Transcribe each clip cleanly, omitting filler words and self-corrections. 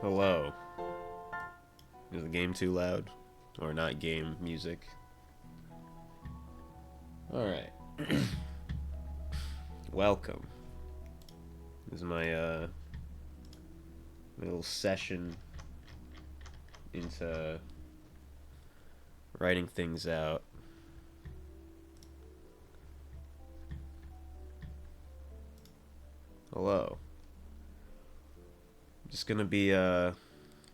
Hello. Is the game too loud? Or not game music? Alright. Welcome. This is my little session into writing things out. Hello. I'm just gonna be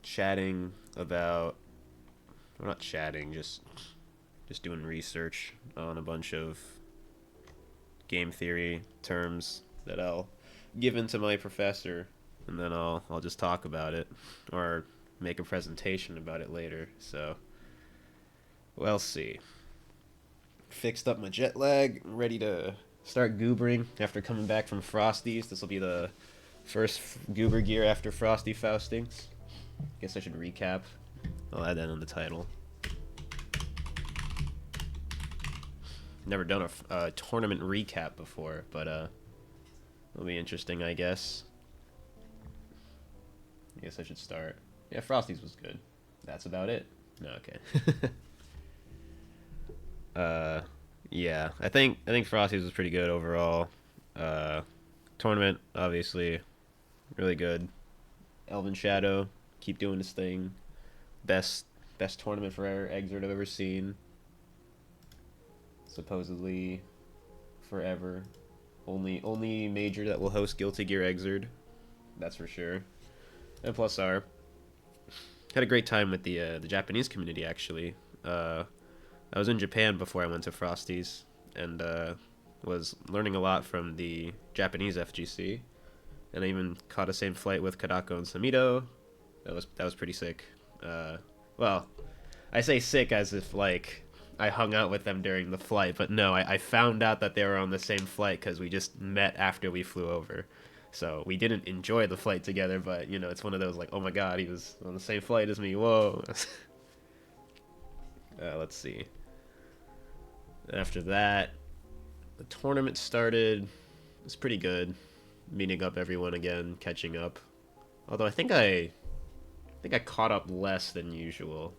chatting about, well, not chatting, just doing research on a bunch of game theory terms that I'll give into my professor, and then I'll just talk about it, or make a presentation about it later. So we'll see. Fixed up my jet lag, ready to start goobering after coming back from Frosties. This will be the first goober gear after Frosty Faustings. Guess I should recap. I'll add that in the title. Never done a tournament recap before, but it'll be interesting, I guess. I guess I should start. Yeah, Frosties was good. That's about it. No, okay. Yeah, I think Frosties was pretty good overall. Tournament, obviously, really good. Elven Shadow, keep doing his thing. Best tournament for Exert I've ever seen. Supposedly, forever. Only major that will host Guilty Gear Exert. That's for sure. And plus had a great time with the Japanese community, actually. I was in Japan before I went to Frosties, and was learning a lot from the Japanese FGC, and I even caught a same flight with Kadako and Samito. That was pretty sick. Well, I say sick as if like I hung out with them during the flight, but no, I found out that they were on the same flight because we just met after we flew over. So we didn't enjoy the flight together, but you know, it's one of those like, oh my god, he was on the same flight as me. Whoa. Let's see. After that, the tournament started. It was pretty good. Meeting up everyone again, catching up. Although I think I caught up less than usual.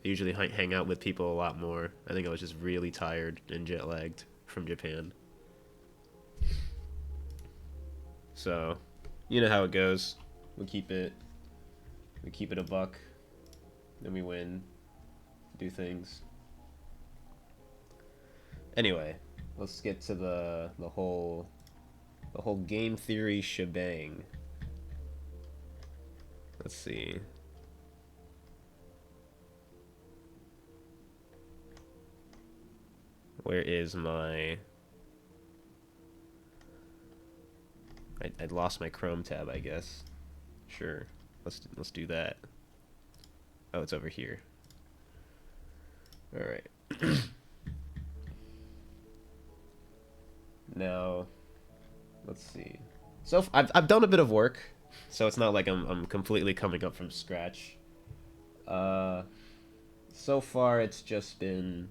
I usually hang out with people a lot more. I think I was just really tired and jet lagged from Japan. So, you know how it goes. We keep it a buck. Then we win. Do things. Anyway, let's get to the whole game theory shebang. Let's see. Where is my... I lost my Chrome tab, I guess. Sure. Let's do that. Oh, it's over here. All right. Now, let's see. So I've done a bit of work, so it's not like I'm completely coming up from scratch. So far it's just been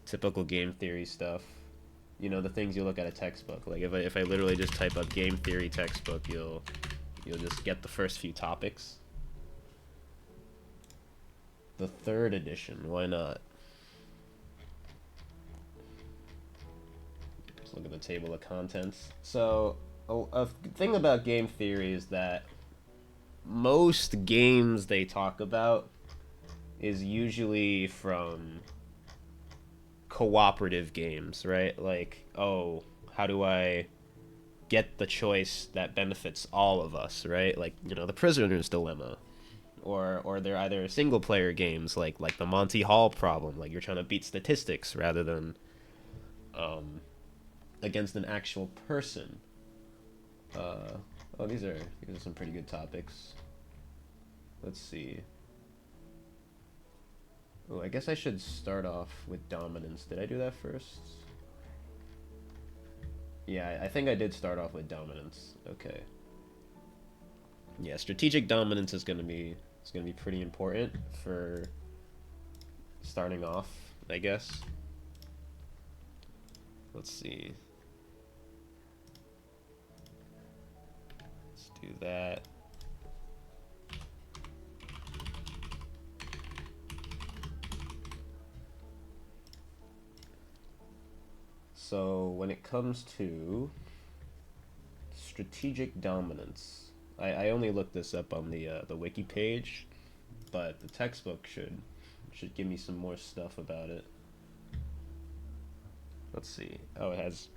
typical game theory stuff. You know, the things you look at a textbook. Like if I literally just type up game theory textbook, you'll just get the first few topics. The third edition, why not? Look at the table of contents. So, a thing about game theory is that most games they talk about is usually from cooperative games, right? Like, oh, how do I get the choice that benefits all of us, right? Like, you know, the Prisoner's Dilemma. Or they're either single player games like the Monty Hall problem, like you're trying to beat statistics rather than against an actual person. These are some pretty good topics. Let's see. Oh, I guess I should start off with dominance. Did I do that first? Yeah, I think I did start off with dominance. Okay. Yeah, strategic dominance is gonna be pretty important for starting off, I guess. Let's see. Let's do that. So when it comes to strategic dominance, I only looked this up on the wiki page, but the textbook should give me some more stuff about it. Let's see. Oh, it has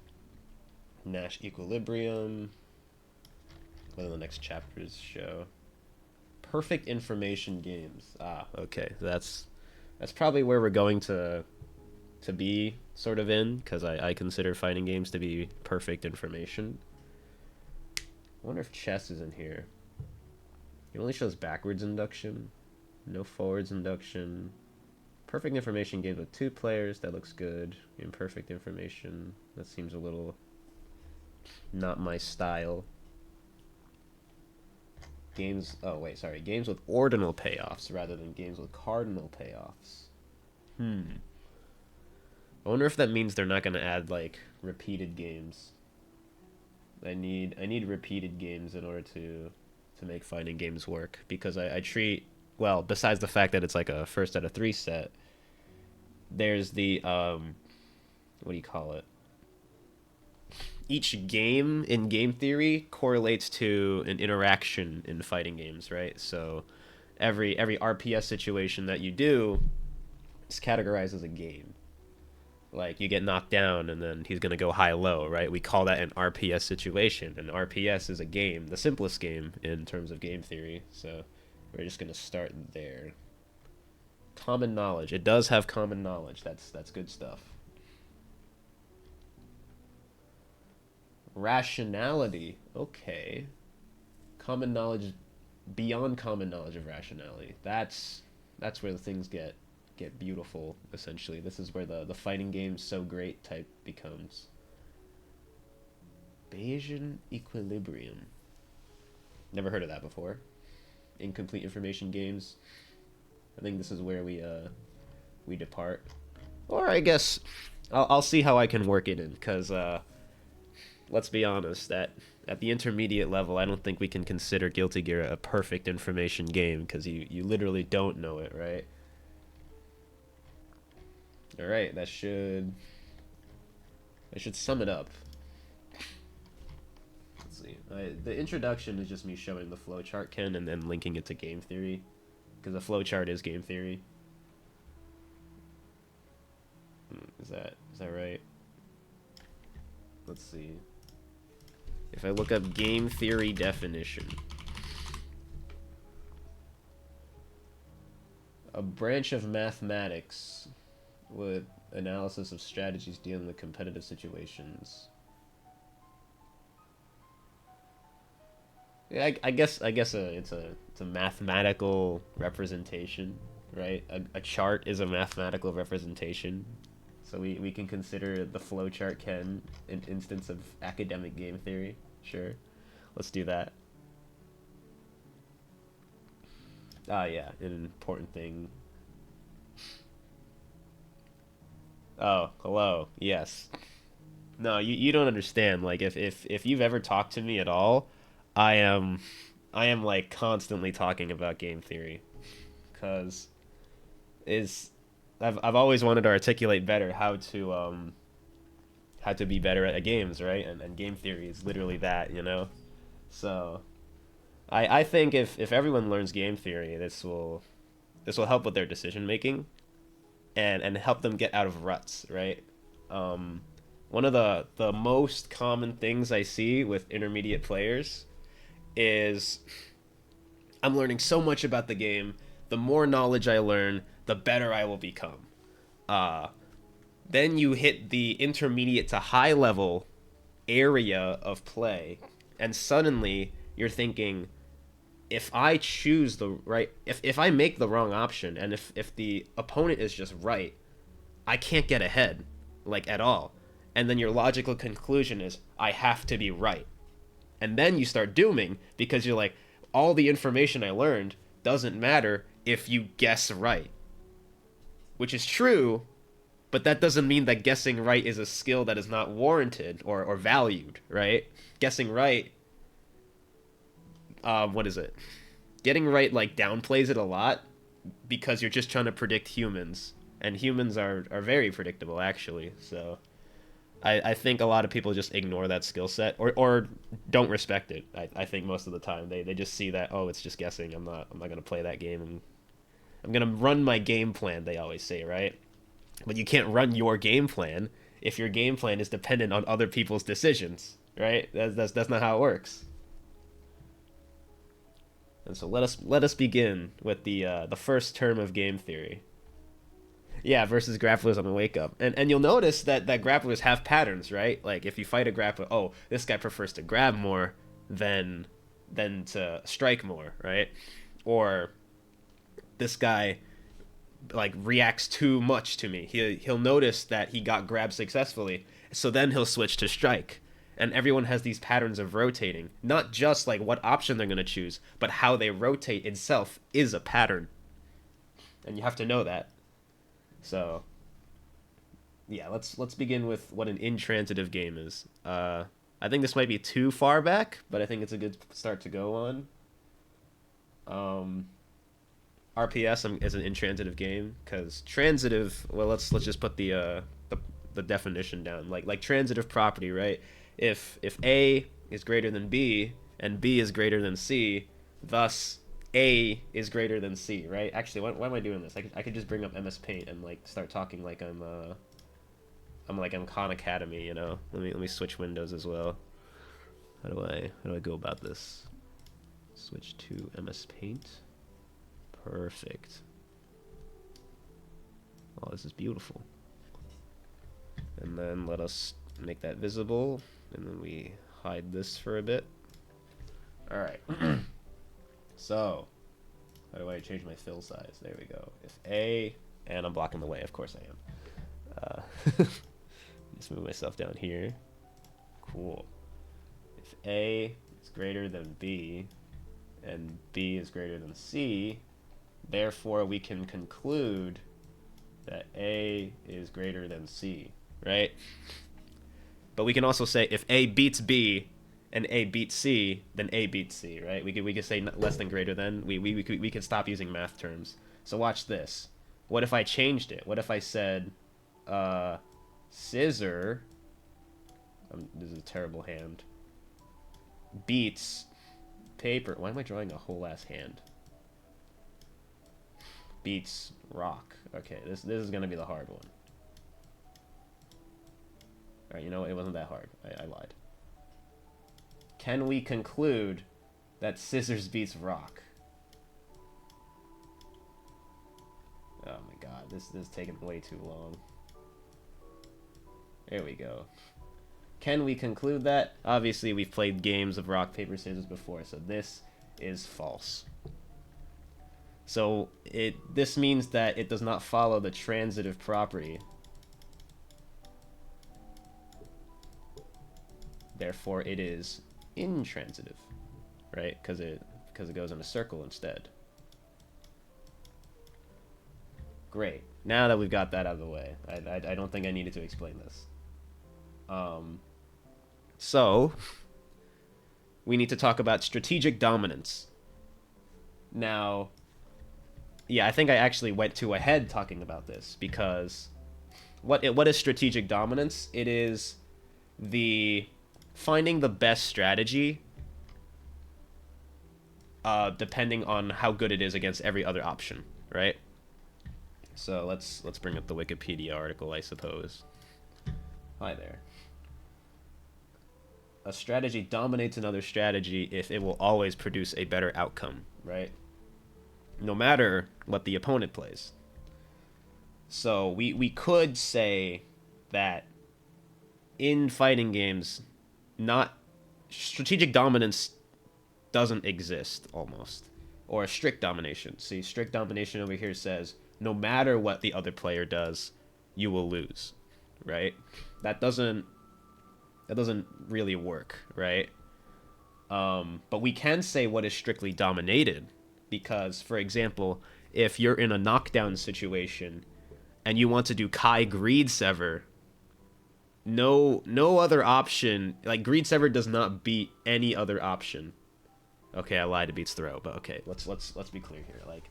Nash equilibrium. What do the next chapters show? Perfect information games. Ah, okay. That's probably where we're going to be sort of in, because I consider fighting games to be perfect information. I wonder if chess is in here. It only shows backwards induction, no forwards induction. Perfect information games with 2 players. That looks good. Imperfect information. That seems a little not my style. Games. Oh wait, sorry. Games with ordinal payoffs rather than games with cardinal payoffs. I wonder if that means they're not gonna add like repeated games. I need repeated games in order to make fighting games work, because I treat, well, besides the fact that it's like a first out of 3 set, there's the what do you call it? Each game in game theory correlates to an interaction in fighting games, right? So every RPS situation that you do is categorized as a game. Like, you get knocked down and then he's going to go high-low, right? We call that an RPS situation. And RPS is a game, the simplest game in terms of game theory. So we're just going to start there. Common knowledge. It does have common knowledge. That's good stuff. Rationality. Okay. Common knowledge beyond common knowledge of rationality. That's where the things get beautiful, essentially. This is where the fighting game's so great type becomes. Bayesian equilibrium. Never heard of that before. Incomplete information games. I think this is where we depart. Or I guess I'll see how I can work it in, because let's be honest, at the intermediate level, I don't think we can consider Guilty Gear a perfect information game, because you literally don't know it, right? Alright, that should sum it up. Let's see. The introduction is just me showing the flowchart, Ken, and then linking it to game theory, because the flowchart is game theory. Is that right? Let's see. If I look up game theory definition. A branch of mathematics with analysis of strategies dealing with competitive situations. Yeah, I guess it's a mathematical representation, right? A chart is a mathematical representation. So we can consider the flowchart, Ken, an instance of academic game theory. Sure. Let's do that. Yeah, an important thing. Oh, hello. Yes. No, you don't understand. Like, if you've ever talked to me at all, I am like constantly talking about game theory, cuz is I've always wanted to articulate better how to be better at games, right? And game theory is literally that, you know? So I think if everyone learns game theory, this will help with their decision making, and help them get out of ruts, right? One of the most common things I see with intermediate players is, I'm learning so much about the game. The more knowledge I learn, the better I will become. Then you hit the intermediate to high level area of play, and suddenly you're thinking, if I choose the right, if I make the wrong option, and if the opponent is just right, I can't get ahead, like, at all. And then your logical conclusion is, I have to be right. And then you start dooming, because you're like, all the information I learned doesn't matter if you guess right. Which is true, but that doesn't mean that guessing right is a skill that is not warranted or valued, right? Guessing right, what is it? Getting right, like, downplays it a lot, because you're just trying to predict humans. And humans are very predictable, actually, so I think a lot of people just ignore that skill set, or don't respect it. I think most of the time they just see that, oh, it's just guessing. I'm not gonna play that game. I'm gonna run my game plan, they always say, right? But you can't run your game plan if your game plan is dependent on other people's decisions, right? That's not how it works. And so let us begin with the first term of game theory. Yeah, versus grapplers on the wake up. And you'll notice that grapplers have patterns, right? Like, if you fight a grappler, oh, this guy prefers to grab more than than to strike more, right? Or this guy like reacts too much to me. He'll notice that he got grabbed successfully, so then he'll switch to strike. And everyone has these patterns of rotating, not just like what option they're going to choose, but how they rotate itself is a pattern. And you have to know that. So yeah, let's begin with what an intransitive game is. I think this might be too far back, but I think it's a good start to go on. RPS is an intransitive game because transitive. Well, let's just put the definition down. Like transitive property, right? If A is greater than B and B is greater than C, thus A is greater than C, right? Actually, why am I doing this? I could just bring up MS Paint and like start talking like I'm Khan Academy, you know. Let me switch windows as well. How do I go about this? Switch to MS Paint. Perfect. Oh, this is beautiful. And then let us make that visible, and then we hide this for a bit. All right. So, how do I change my fill size? There we go. If A, and I'm blocking the way, of course I am. Just move myself down here. Cool. If A is greater than B, and B is greater than C, therefore we can conclude that A is greater than C, right? But we can also say if A beats B and A beats C, then A beats C, right? We could say less than greater than. We could stop using math terms. So watch this. What if I changed it? What if I said scissor, this is a terrible hand, beats paper. Why am I drawing a whole ass hand? Beats rock. Okay, this is gonna be the hard one. Alright, you know what? It wasn't that hard. I lied. Can we conclude that scissors beats rock? Oh my god, this is taking way too long. There we go. Can we conclude that? Obviously, we've played games of rock, paper, scissors before, so this is false. So this means that it does not follow the transitive property. Therefore, it is intransitive, right? Because it goes in a circle instead. Great. Now that we've got that out of the way, I don't think I needed to explain this. So we need to talk about strategic dominance. Now, yeah, I think I actually went too ahead talking about this because what is strategic dominance? It is the finding the best strategy depending on how good it is against every other option, right? So let's bring up the Wikipedia article, I suppose. Hi there. A strategy dominates another strategy if it will always produce a better outcome, right? No matter what the opponent plays. So we could say that in fighting games, not strategic dominance doesn't exist almost, or strict domination. See, strict domination over here says no matter what the other player does, you will lose, right? That doesn't really work, right? But we can say what is strictly dominated, because, for example, if you're in a knockdown situation and you want to do Kai Greed Sever, no other option, like Greed Sever does not beat any other option. Okay, I lied, it beats throw, but okay, let's be clear here. Like,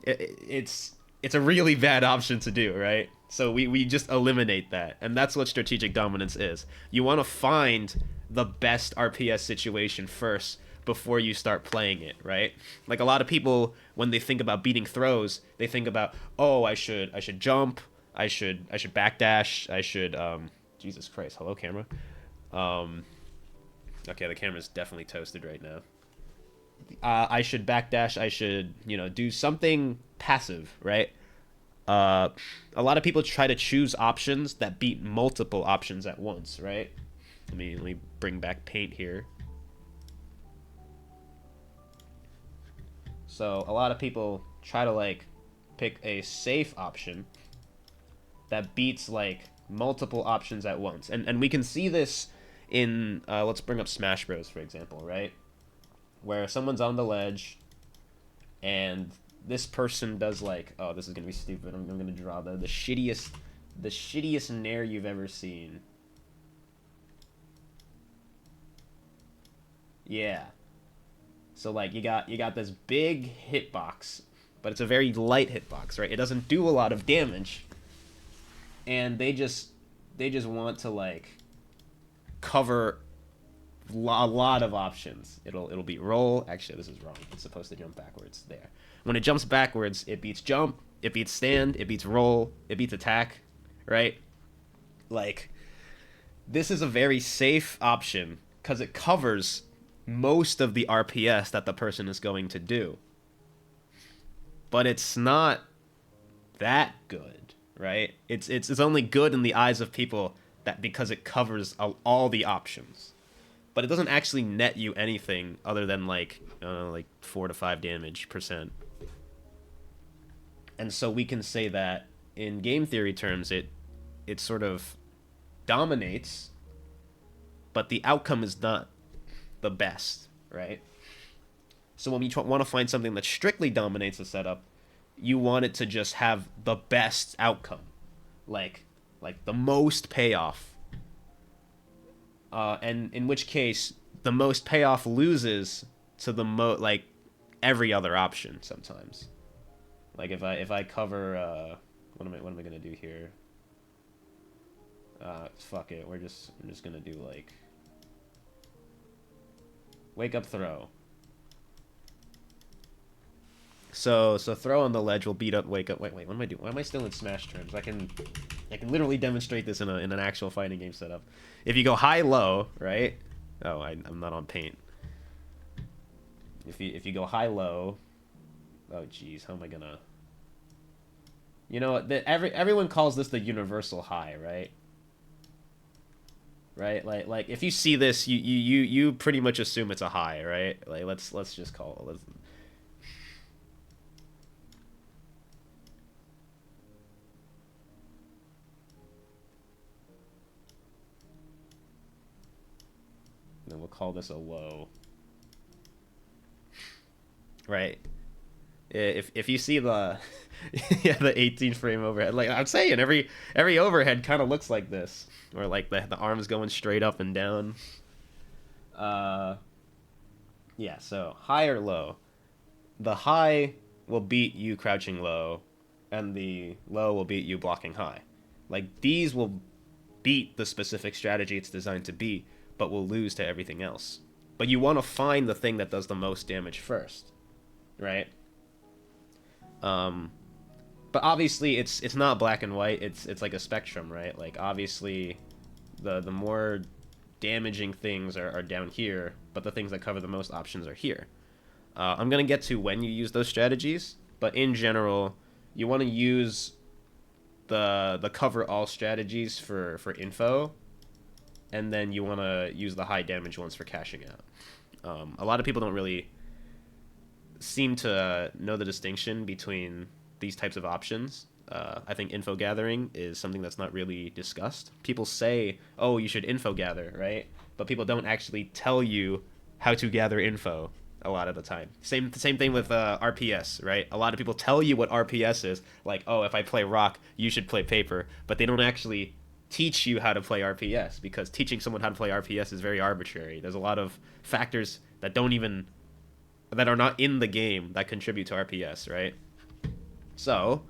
it's a really bad option to do, right? So we just eliminate that, and that's what strategic dominance is. You want to find the best RPS situation first before you start playing it, right? Like a lot of people, when they think about beating throws, they think about, oh, I should jump, I should backdash, I should Jesus Christ, hello camera. Okay, the camera's definitely toasted right now. I should backdash, I should, do something passive, right? A lot of people try to choose options that beat multiple options at once, right? Let me bring back paint here. So a lot of people try to like pick a safe option that beats like multiple options at once. And we can see this in let's bring up Smash Bros, for example, right? Where someone's on the ledge and this person does like, oh, this is gonna be stupid. I'm gonna draw the shittiest nair you've ever seen. Yeah. So like you got this big hitbox, but it's a very light hitbox, right? It doesn't do a lot of damage. And they just want to like cover a lot of options. It'll beat roll. Actually, this is wrong. It's supposed to jump backwards. There. When it jumps backwards, it beats jump, it beats stand, it beats roll, it beats attack, right? Like, this is a very safe option because it covers most of the RPS that the person is going to do. But it's not that good, right? It's only good in the eyes of people that because it covers all the options. But it doesn't actually net you anything other than like 4 to 5 damage %. And so we can say that in game theory terms, it sort of dominates, but the outcome is not the best, right? So when you want to find something that strictly dominates the setup, you want it to just have the best outcome, like the most payoff. And in which case, the most payoff loses to the like every other option sometimes. Like if I cover what am I gonna do here? Fuck it. We're just gonna do like wake up throw. So throw on the ledge will beat up wake up. Wait, what am I doing? Why am I still in Smash terms? I can literally demonstrate this in an actual fighting game setup. If you go high low, right? Oh, I'm not on paint. If you go high low, oh jeez, how am I gonna? You know what? Everyone calls this the universal high, right? Right? Like if you see this, you pretty much assume it's a high, right? Like let's just call it. Then we'll call this a low. Right. If you see the yeah, the 18 frame overhead, like I'm saying, every overhead kind of looks like this, or like the arms going straight up and down. Yeah, so high or low. The high will beat you crouching low, and the low will beat you blocking high. Like these will beat the specific strategy it's designed to beat, but will lose to everything else. But you want to find the thing that does the most damage first, right? But obviously it's not black and white. It's like a spectrum, right? Like obviously, the more damaging things are down here, but the things that cover the most options are here. I'm gonna get to when you use those strategies, but in general, you want to use the cover all strategies for info, and then you want to use the high damage ones for cashing out. A lot of people don't really seem to know the distinction between these types of options. I think info gathering is something that's not really discussed. People say, oh, you should info gather, right? But people don't actually tell you how to gather info a lot of the time. Same thing with RPS, right? A lot of people tell you what RPS is, like, oh, if I play rock, you should play paper, but they don't actually teach you how to play RPS, because teaching someone how to play RPS is very arbitrary. There's a lot of factors that are not in the game that contribute to RPS, right? So,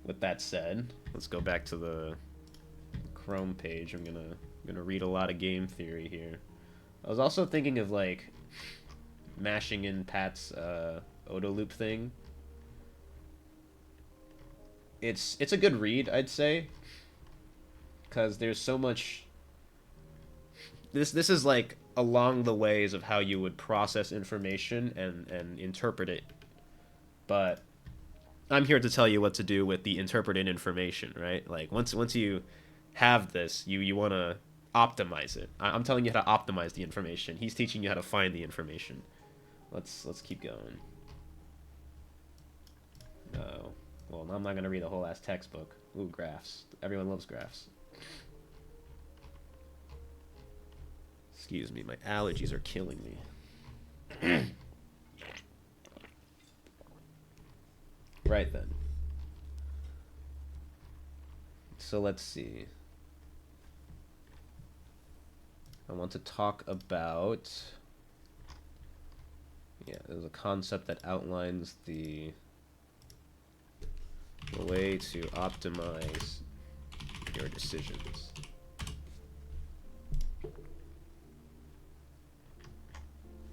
with that said, let's go back to the Chrome page. I'm gonna read a lot of game theory here. I was also thinking of like mashing in Pat's Odo loop thing. It's a good read, I'd say, because there's so much. This is like along the ways of how you would process information and interpret it. But I'm here to tell you what to do with the interpreted information, right? Like once you have this, you want to optimize it. I'm telling you how to optimize the information. He's teaching you how to find the information. Let's keep going. Well, I'm not gonna read the whole ass textbook. Ooh, graphs. Everyone loves graphs. Excuse me, my allergies are killing me. Right then. So let's see. I want to talk about... Yeah, there's a concept that outlines the way to optimize your decisions.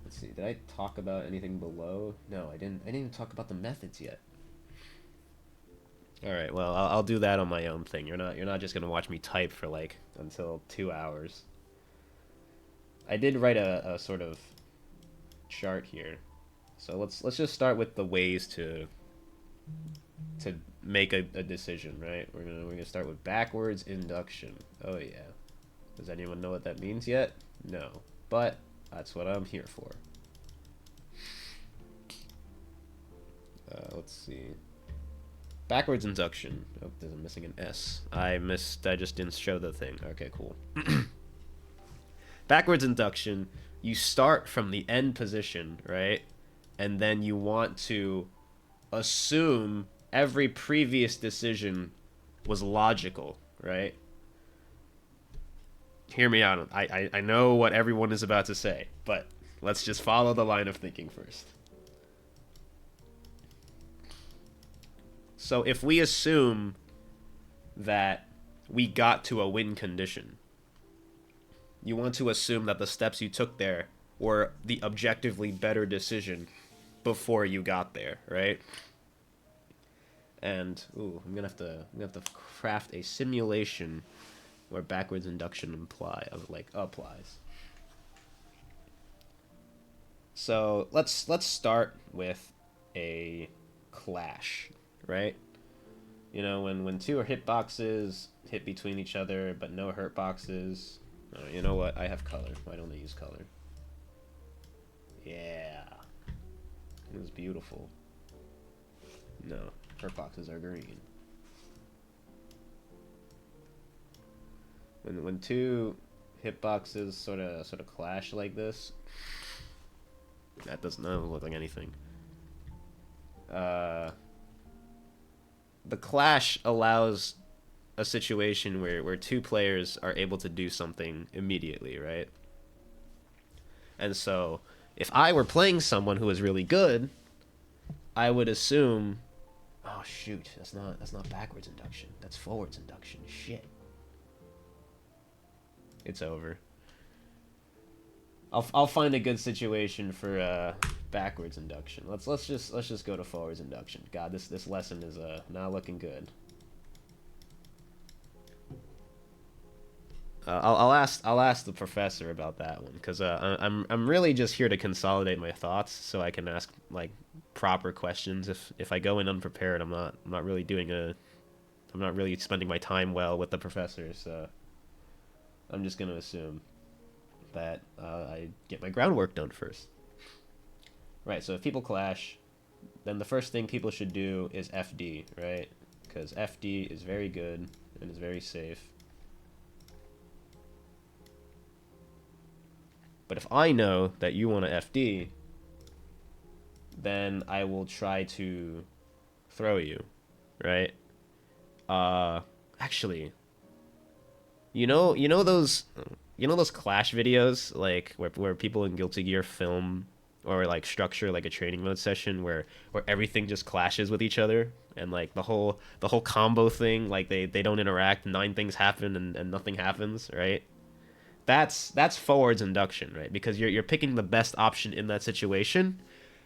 Let's see, did I talk about anything below? No, I didn't even talk about the methods yet. All right, well, I'll do that on my own thing. You're not just gonna watch me type for like until 2 hours. I did write a sort of chart here, so let's just start with the ways to make a decision, right? We're gonna start with backwards induction. Oh yeah, does anyone know what that means yet? No, but that's what I'm here for. Let's see. Backwards induction. Oh, I'm missing an S. I just didn't show the thing. Okay, cool. Backwards induction, you start from the end position, right? And then you want to assume every previous decision was logical, right? Hear me out. I know what everyone is about to say, but let's just follow the line of thinking first. So if we assume that we got to a win condition, you want to assume that the steps you took there were the objectively better decision before you got there, right? And ooh, I'm gonna have to craft a simulation where backwards induction applies. So let's start with a clash, right? You know, when two hitboxes hit between each other but no hurt boxes. You know what? I have color. Why don't I use color? Yeah. It was beautiful. No, hurt boxes are green. When two hitboxes sort of clash like this, that does not look like anything. The clash allows a situation where two players are able to do something immediately, right? And so, if I were playing someone who is really good, I would assume, oh shoot, that's not backwards induction. That's forwards induction. Shit. It's over. I'll find a good situation for backwards induction. Let's just go to forwards induction. God, this lesson is not looking good. I'll ask the professor about that one, because I'm really just here to consolidate my thoughts so I can ask like proper questions. If I go in unprepared, I'm not really spending my time well with the professor. So I'm just gonna assume that I get my groundwork done first. Right. So if people clash, then the first thing people should do is FD, right? Because FD is very good and is very safe. But if I know that you want to FD, then I will try to throw you, right? Actually, you know those clash videos, like where people in Guilty Gear film or like structure like a training mode session where everything just clashes with each other, and like the whole combo thing, like they don't interact, 9 things happen and nothing happens, right? That's forwards induction, right? Because you're picking the best option in that situation,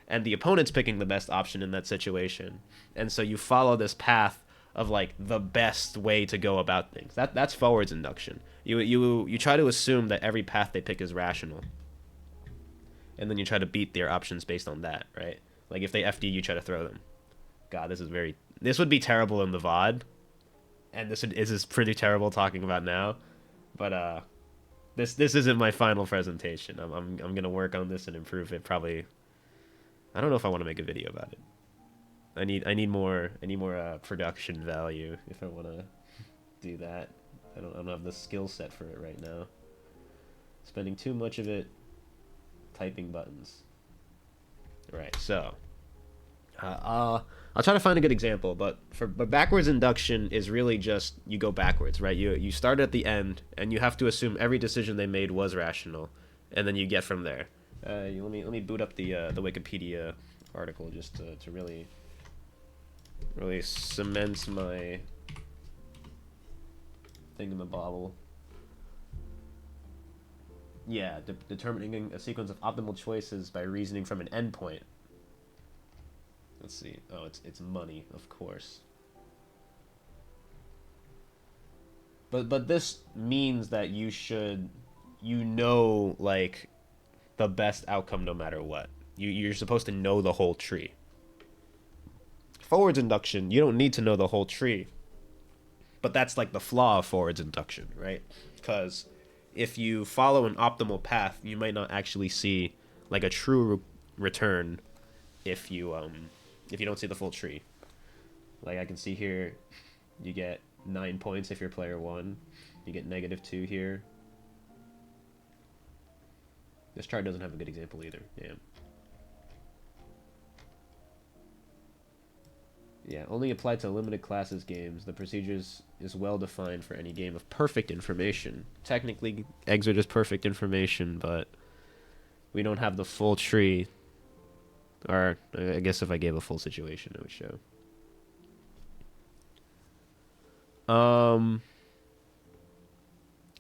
and the opponent's picking the best option in that situation, and so you follow this path of like the best way to go about things. That's forwards induction. You try to assume that every path they pick is rational, and then you try to beat their options based on that, right? Like if they FD, you try to throw them. God, this would be terrible in the VOD, and this is pretty terrible talking about now, but This isn't my final presentation. I'm gonna work on this and improve it. Probably, I don't know if I want to make a video about it. I need more production value if I want to do that. I don't have the skill set for it right now. Spending too much of it typing buttons. Right. So, I'll try to find a good example, but backwards induction is really just you go backwards, right? You start at the end and you have to assume every decision they made was rational, and then you get from there. Let me boot up the Wikipedia article just to really cement my thingamabobble. Yeah, determining a sequence of optimal choices by reasoning from an endpoint. Let's see. Oh, it's money, of course. But this means that like the best outcome no matter what. You're supposed to know the whole tree. Forwards induction, you don't need to know the whole tree. But that's like the flaw of forwards induction, right? Because if you follow an optimal path, you might not actually see like a true return if you don't see the full tree. Like I can see here, you get 9 points if you're player 1. You get -2 here. This chart doesn't have a good example either. Yeah. Yeah, only applied to limited classes games. The procedures is well defined for any game of perfect information. Technically, eggs are just perfect information, but we don't have the full tree. Or I guess if I gave a full situation, it would show.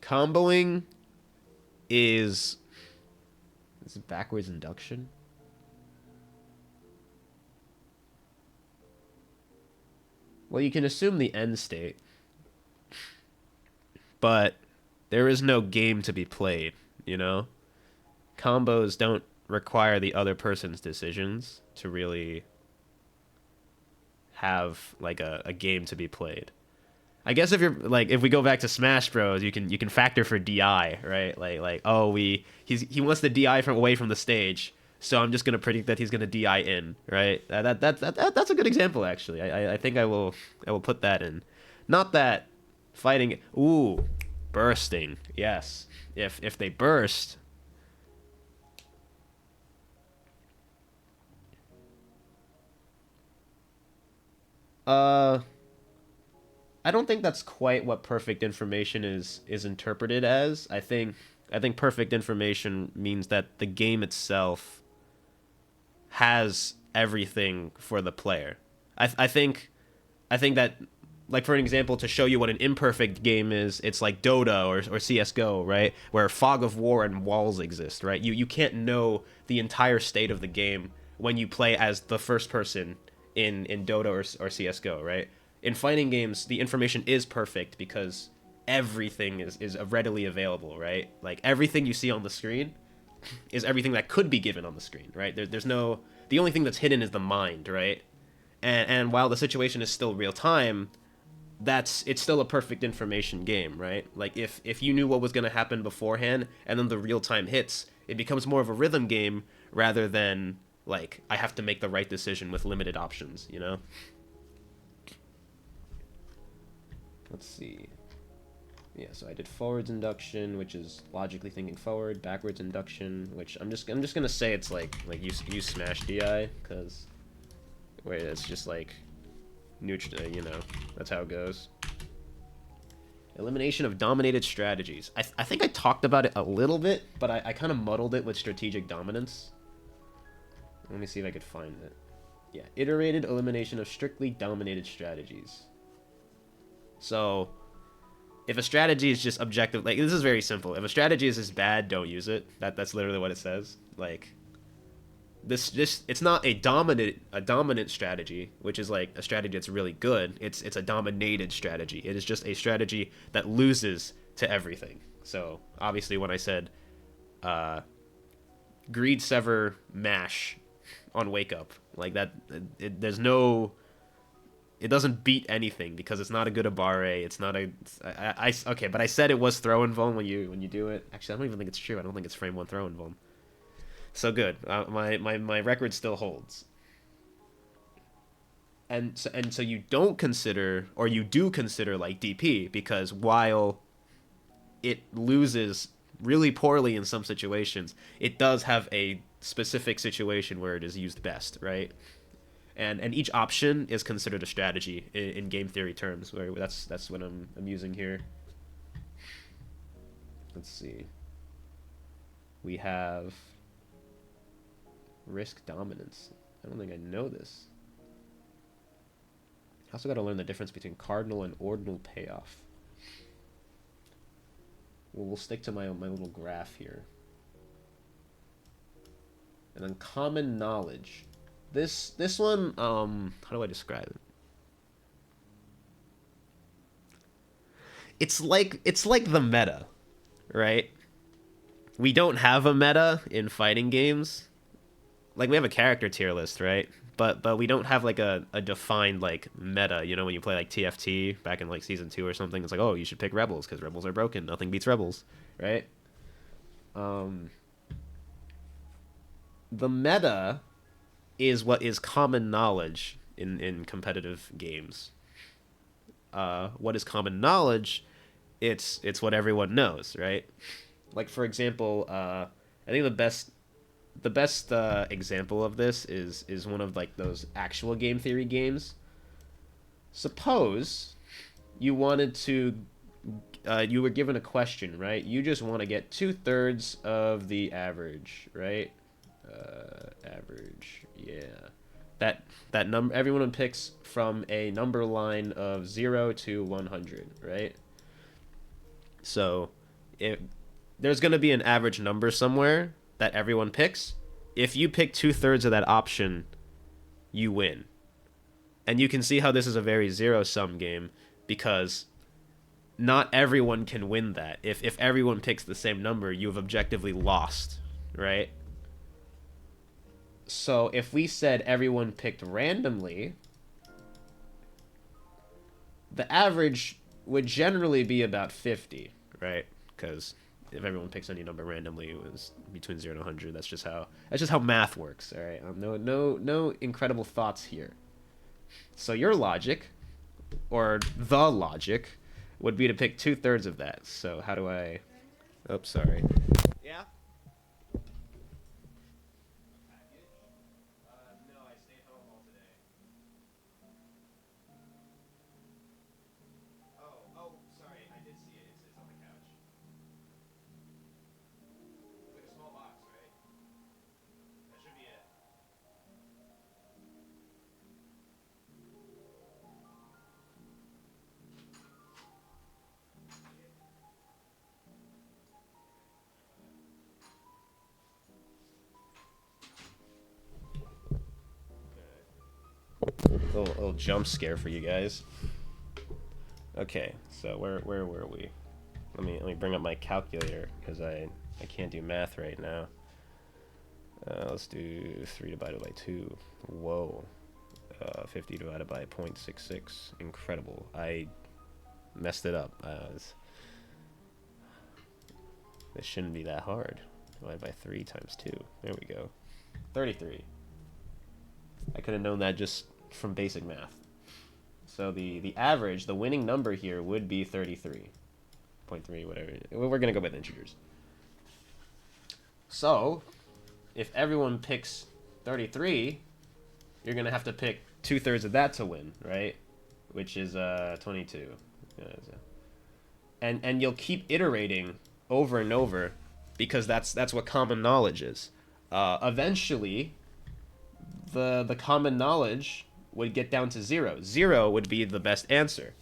Comboing is it backwards induction? Well, you can assume the end state, but there is no game to be played, you know? Combos don't require the other person's decisions to really have like a game to be played. I guess if we go back to Smash Bros, you can factor for DI, right? He wants the DI from away from the stage, so I'm just gonna predict that he's gonna DI in, right? That's a good example actually. I think I will put that in. Not that fighting. Ooh, bursting. Yes, if they burst. I don't think that's quite what perfect information is interpreted as. I think perfect information means that the game itself has everything for the player. I think that, like, for an example, to show you what an imperfect game is, it's like Dota or CS:GO, right? Where fog of war and walls exist, right? You can't know the entire state of the game when you play as the first person in Dota or CS:GO, right? In fighting games, the information is perfect because everything is readily available, right? Like everything you see on the screen is everything that could be given on the screen, right? There's no, the only thing that's hidden is the mind, right? And while the situation is still real time, it's still a perfect information game, right? Like if you knew what was going to happen beforehand and then the real time hits, it becomes more of a rhythm game rather than like I have to make the right decision with limited options, you know? Let's see. Yeah, so I did forwards induction, which is logically thinking forward. Backwards induction, which I'm just gonna say it's like use smash DI, because wait, it's just like neutral, you know, that's how it goes. Elimination of dominated strategies. I think I talked about it a little bit, but I kind of muddled it with strategic dominance. Let me see if I could find it. Yeah, iterated elimination of strictly dominated strategies. So, if a strategy is just objective, like this is very simple. If a strategy is just bad, don't use it. That's literally what it says. Like this it's not a dominant strategy, which is like a strategy that's really good. It's a dominated strategy. It is just a strategy that loses to everything. So, obviously when I said greed sever mash on wake up, like that there's no, it doesn't beat anything because it's not a good abare. It's not a. Okay, but I said it was throw and vuln when you do it. Actually, I don't even think it's true. I don't think it's frame 1 throw and vuln. So good. My record still holds. And so you don't consider, or you do consider, like DP, because while it loses really poorly in some situations, it does have a specific situation where it is used best, right? And each option is considered a strategy in game theory terms. Where that's what I'm using here. Let's see. We have risk dominance. I don't think I know this. I also got to learn the difference between cardinal and ordinal payoff. Well, we'll stick to my little graph here. And then common knowledge. This one, how do I describe it? It's like the meta, right? We don't have a meta in fighting games. Like, we have a character tier list, right? But we don't have like a defined like meta. You know, when you play like TFT back in like season 2 or something, it's like, oh, you should pick rebels because rebels are broken. Nothing beats rebels, right? The meta is what is common knowledge in competitive games. What is common knowledge? It's what everyone knows, right? Like, for example, I think the best example of this is one of like those actual game theory games. Suppose you wanted to, you were given a question, right? You just want to get 2/3 of the average, right? Average, yeah. That number, everyone picks from a number line of 0 to 100, right? So, there's going to be an average number somewhere that everyone picks. If you pick 2/3 of that option, you win. And you can see how this is a very zero-sum game, because not everyone can win that. If everyone picks the same number, you've objectively lost, right? So if we said everyone picked randomly, the average would generally be about 50, right? Because if everyone picks any number randomly, it was between 0 and 100. That's just how math works, all right? No incredible thoughts here. So your logic, or the logic, would be to pick 2/3 of that. So how do I... Oops, sorry. Yeah? Little jump scare for you guys. Okay, so where were we? Let me bring up my calculator, because I can't do math right now. Let's do 3 divided by 2. Whoa. 50 divided by 0.66. Incredible. I messed it up. This shouldn't be that hard. Divided by 3 times 2. There we go. 33. I could have known that just from basic math. So the average, the winning number here would be 33.3, whatever. We're going to go with integers. So, if everyone picks 33, you're going to have to pick 2/3 of that to win, right? Which is 22. And you'll keep iterating over and over, because that's what common knowledge is. Eventually, the common knowledge would get down to 0. 0 would be the best answer.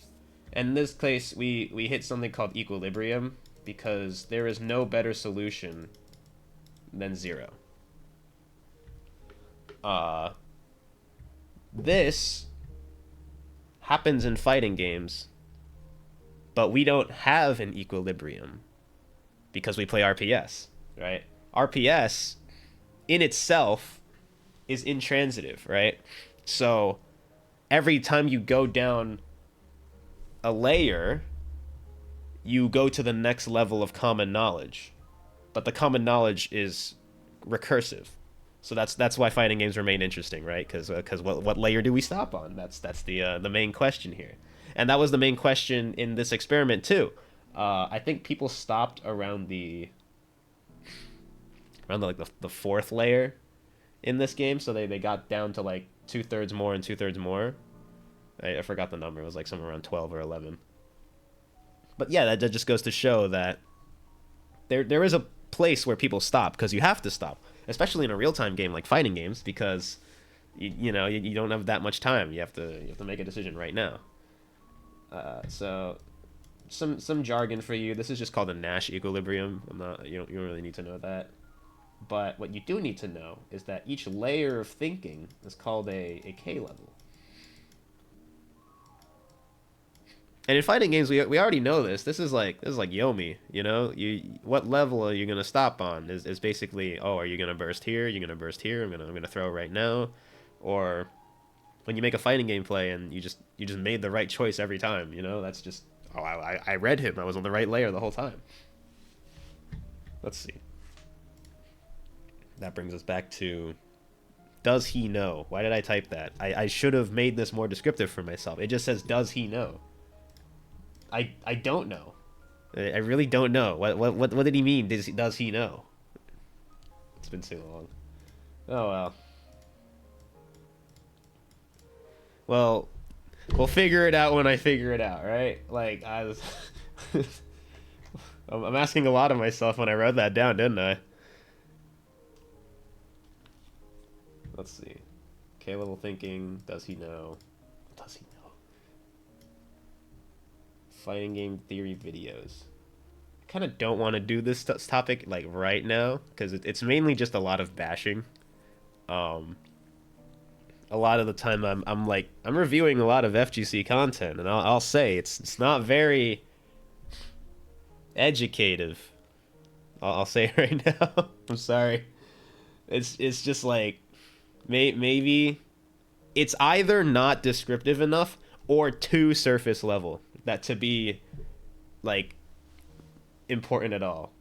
And in this case, we hit something called equilibrium, because there is no better solution than 0. This happens in fighting games, but we don't have an equilibrium because we play RPS, right? RPS in itself is intransitive, right? So every time you go down a layer, you go to the next level of common knowledge. But the common knowledge is recursive. So that's why fighting games remain interesting, right? Because what layer do we stop on? That's the main question here, and that was the main question in this experiment too. I think people stopped around like the fourth layer in this game, so they got down to like 2/3 more and 2/3 more. I forgot the number. It was like somewhere around 12 or 11. But yeah, that just goes to show that there is a place where people stop because you have to stop, especially in a real time game like fighting games, because you don't have that much time. You have to make a decision right now. So some jargon for you. This is just called a Nash equilibrium. You don't really need to know that. But what you do need to know is that each layer of thinking is called a K level. And in fighting games, we already know this. This is like Yomi, what level are you gonna stop on? Is basically, oh, are you gonna burst here? Are you gonna burst here? I'm gonna throw right now, or when you make a fighting game play and you just made the right choice every time. That's just, oh, I read him. I was on the right layer the whole time. Let's see. That brings us back to, does he know? Why did I type that? I should have made this more descriptive for myself. It just says, does he know? I don't know. I really don't know. What did he mean? Does he know? It's been too long. Oh well. Well, we'll figure it out when I figure it out, right? Like I was I'm asking a lot of myself when I wrote that down, didn't I? Let's see. K level thinking, does he know? Does he know? Fighting game theory videos. I kind of don't want to do this topic like right now because it's mainly just a lot of bashing. A lot of the time I'm reviewing a lot of FGC content, and I'll say it's not very educative. I'll say it right now. I'm sorry. It's just like maybe it's either not descriptive enough or too surface level that to be like important at all.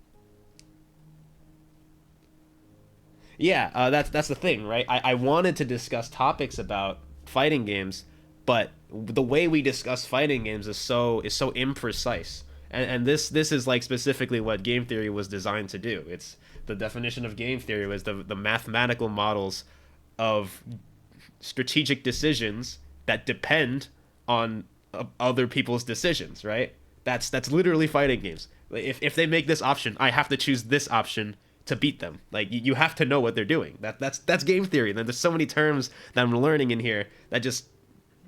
Yeah, that's the thing, right? I wanted to discuss topics about fighting games, but the way we discuss fighting games is so imprecise. And this is like specifically what game theory was designed to do. It's the definition of game theory was the mathematical models of strategic decisions that depend on other people's decisions, right? That's literally fighting games. If they make this option, I have to choose this option to beat them. Like you have to know what they're doing. That's game theory. And then there's so many terms that I'm learning in here that just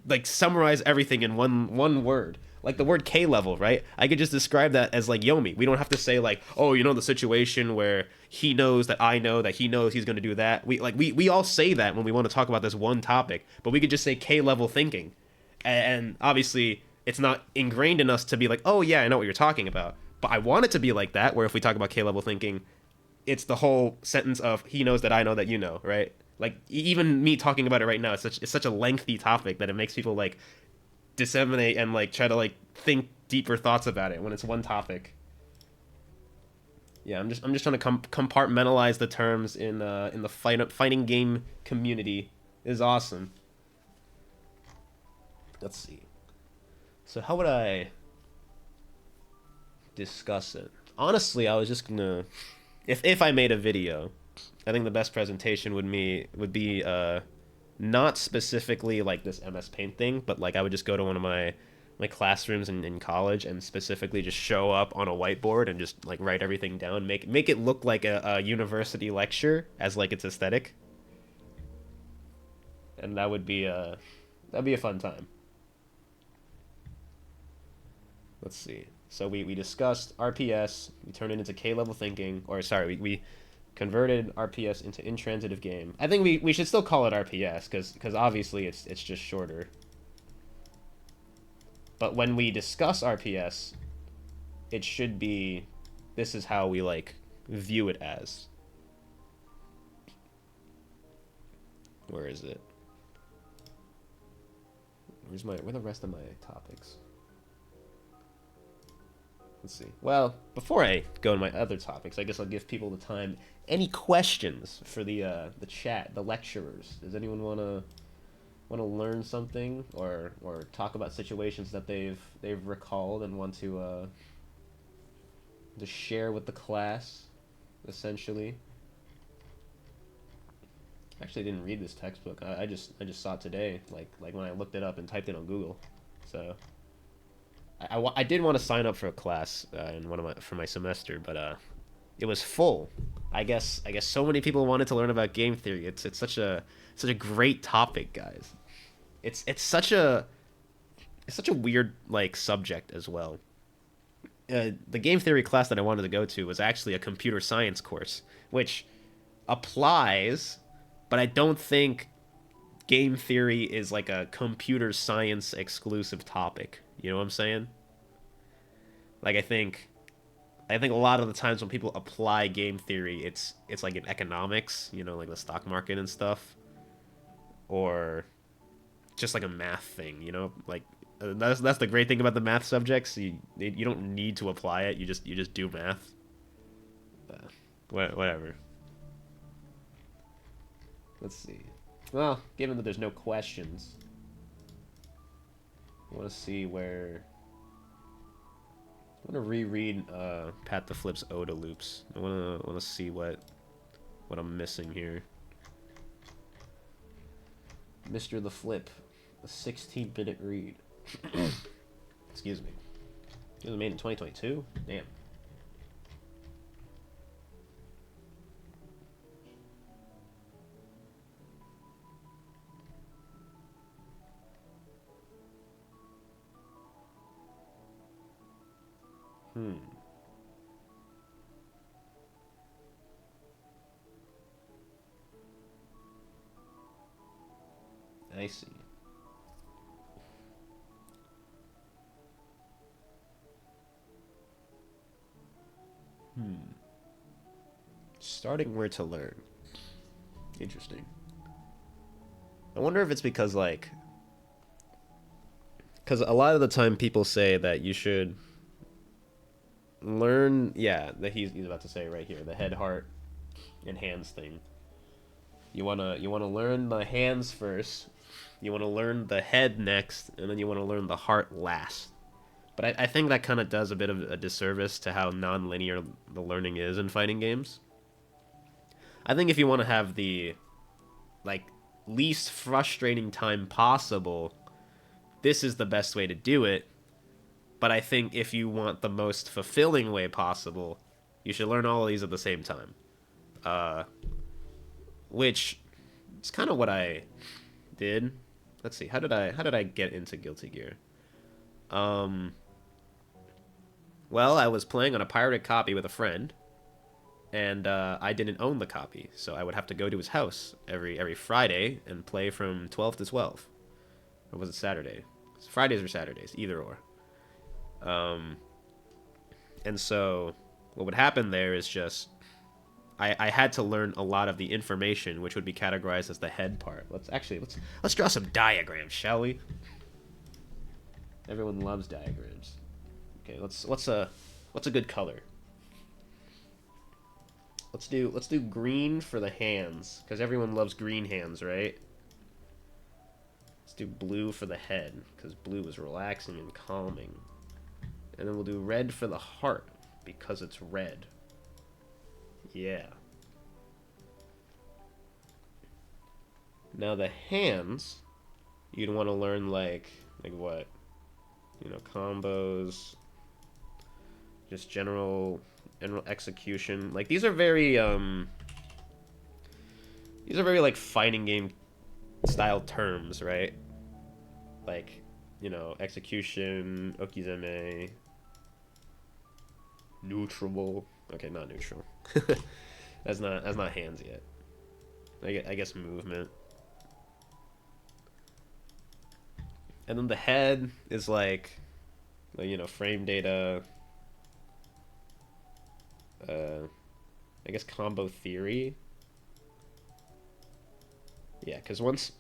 like summarize everything in one word. Like the word K level, right? I could just describe that as like Yomi. We don't have to say like, oh, the situation where he knows that I know that he knows he's gonna do that. We all say that when we want to talk about this one topic, but we could just say K level thinking, and obviously it's not ingrained in us to be like, oh yeah, I know what you're talking about. But I want it to be like that, where if we talk about K level thinking, it's the whole sentence of he knows that I know that you know, right? Like even me talking about it right now, it's such a lengthy topic that it makes people like disseminate and like try to like think deeper thoughts about it when it's one topic. Yeah, I'm just trying to compartmentalize the terms in the fighting game community. It is awesome. Let's see. So how would I discuss it? Honestly, I was just gonna, if I made a video, I think the best presentation would be not specifically like this MS Paint thing, but like I would just go to one of my classrooms in college and specifically just show up on a whiteboard and just like write everything down, make it look like a university lecture as like its aesthetic, and that'd be a fun time. Let's see. So we discussed RPS, we turned it into K-level thinking, or sorry, we converted RPS into intransitive game. I think we should still call it RPS because obviously it's just shorter. But when we discuss RPS, it should be, this is how we like view it as. Where is it? Where the rest of my topics? Let's see. Well, before I go into my other topics, I guess I'll give people the time. Any questions for the chat, the lecturers? Does anyone wanna learn something or talk about situations that they've recalled and want to share with the class, essentially? Actually, I didn't read this textbook. I just saw it today, like when I looked it up and typed it on Google. So I did want to sign up for a class in one of my for my semester, but it was full. I guess so many people wanted to learn about game theory. It's such a great topic, guys. It's such a weird like subject as well. The game theory class that I wanted to go to was actually a computer science course, which applies, but I don't think game theory is like a computer science exclusive topic. You know what I'm saying? Like I think a lot of the times when people apply game theory, it's like in economics, like the stock market and stuff, or just like a math thing, like that's the great thing about the math subjects. You don't need to apply it. You just do math. Uh, whatever. Let's see. Well, given that there's no questions, I want to see where. I want to reread Pat the Flip's Oda loops. I want to see what I'm missing here. Mr. the Flip, a 16-minute read. Excuse me. It was made in 2022? Damn. I see. Starting where to learn. Interesting. I wonder if it's because, like... Because a lot of the time people say that you should learn... Yeah, that he's about to say right here. The head, heart, and hands thing. You wanna learn the hands first. You wanna learn the head next, and then you wanna learn the heart last. But I think that kind of does a bit of a disservice to how non-linear the learning is in fighting games. I think if you want to have the like least frustrating time possible, this is the best way to do it. But I think if you want the most fulfilling way possible, you should learn all of these at the same time. Which is kind of what I did. Let's see, how did I get into Guilty Gear? Well, I was playing on a pirated copy with a friend, and I didn't own the copy, so I would have to go to his house every Friday and play from 12 to 12. Or was it Saturday? Fridays or Saturdays, either or. And so what would happen there is just I had to learn a lot of the information, which would be categorized as the head part. Let's draw some diagrams, shall we? Everyone loves diagrams. Okay, what's a good color? Let's do green for the hands, because everyone loves green hands, right? Let's do blue for the head, because blue is relaxing and calming. And then we'll do red for the heart, because it's red. Yeah. Now the hands, you'd want to learn like what? Combos, just general execution. Like these are very like fighting game style terms, right? Like, execution, okizeme, neutral. Okay, not neutral. That's not hands yet. I guess movement. And then the head is like frame data. I guess combo theory. Yeah, because once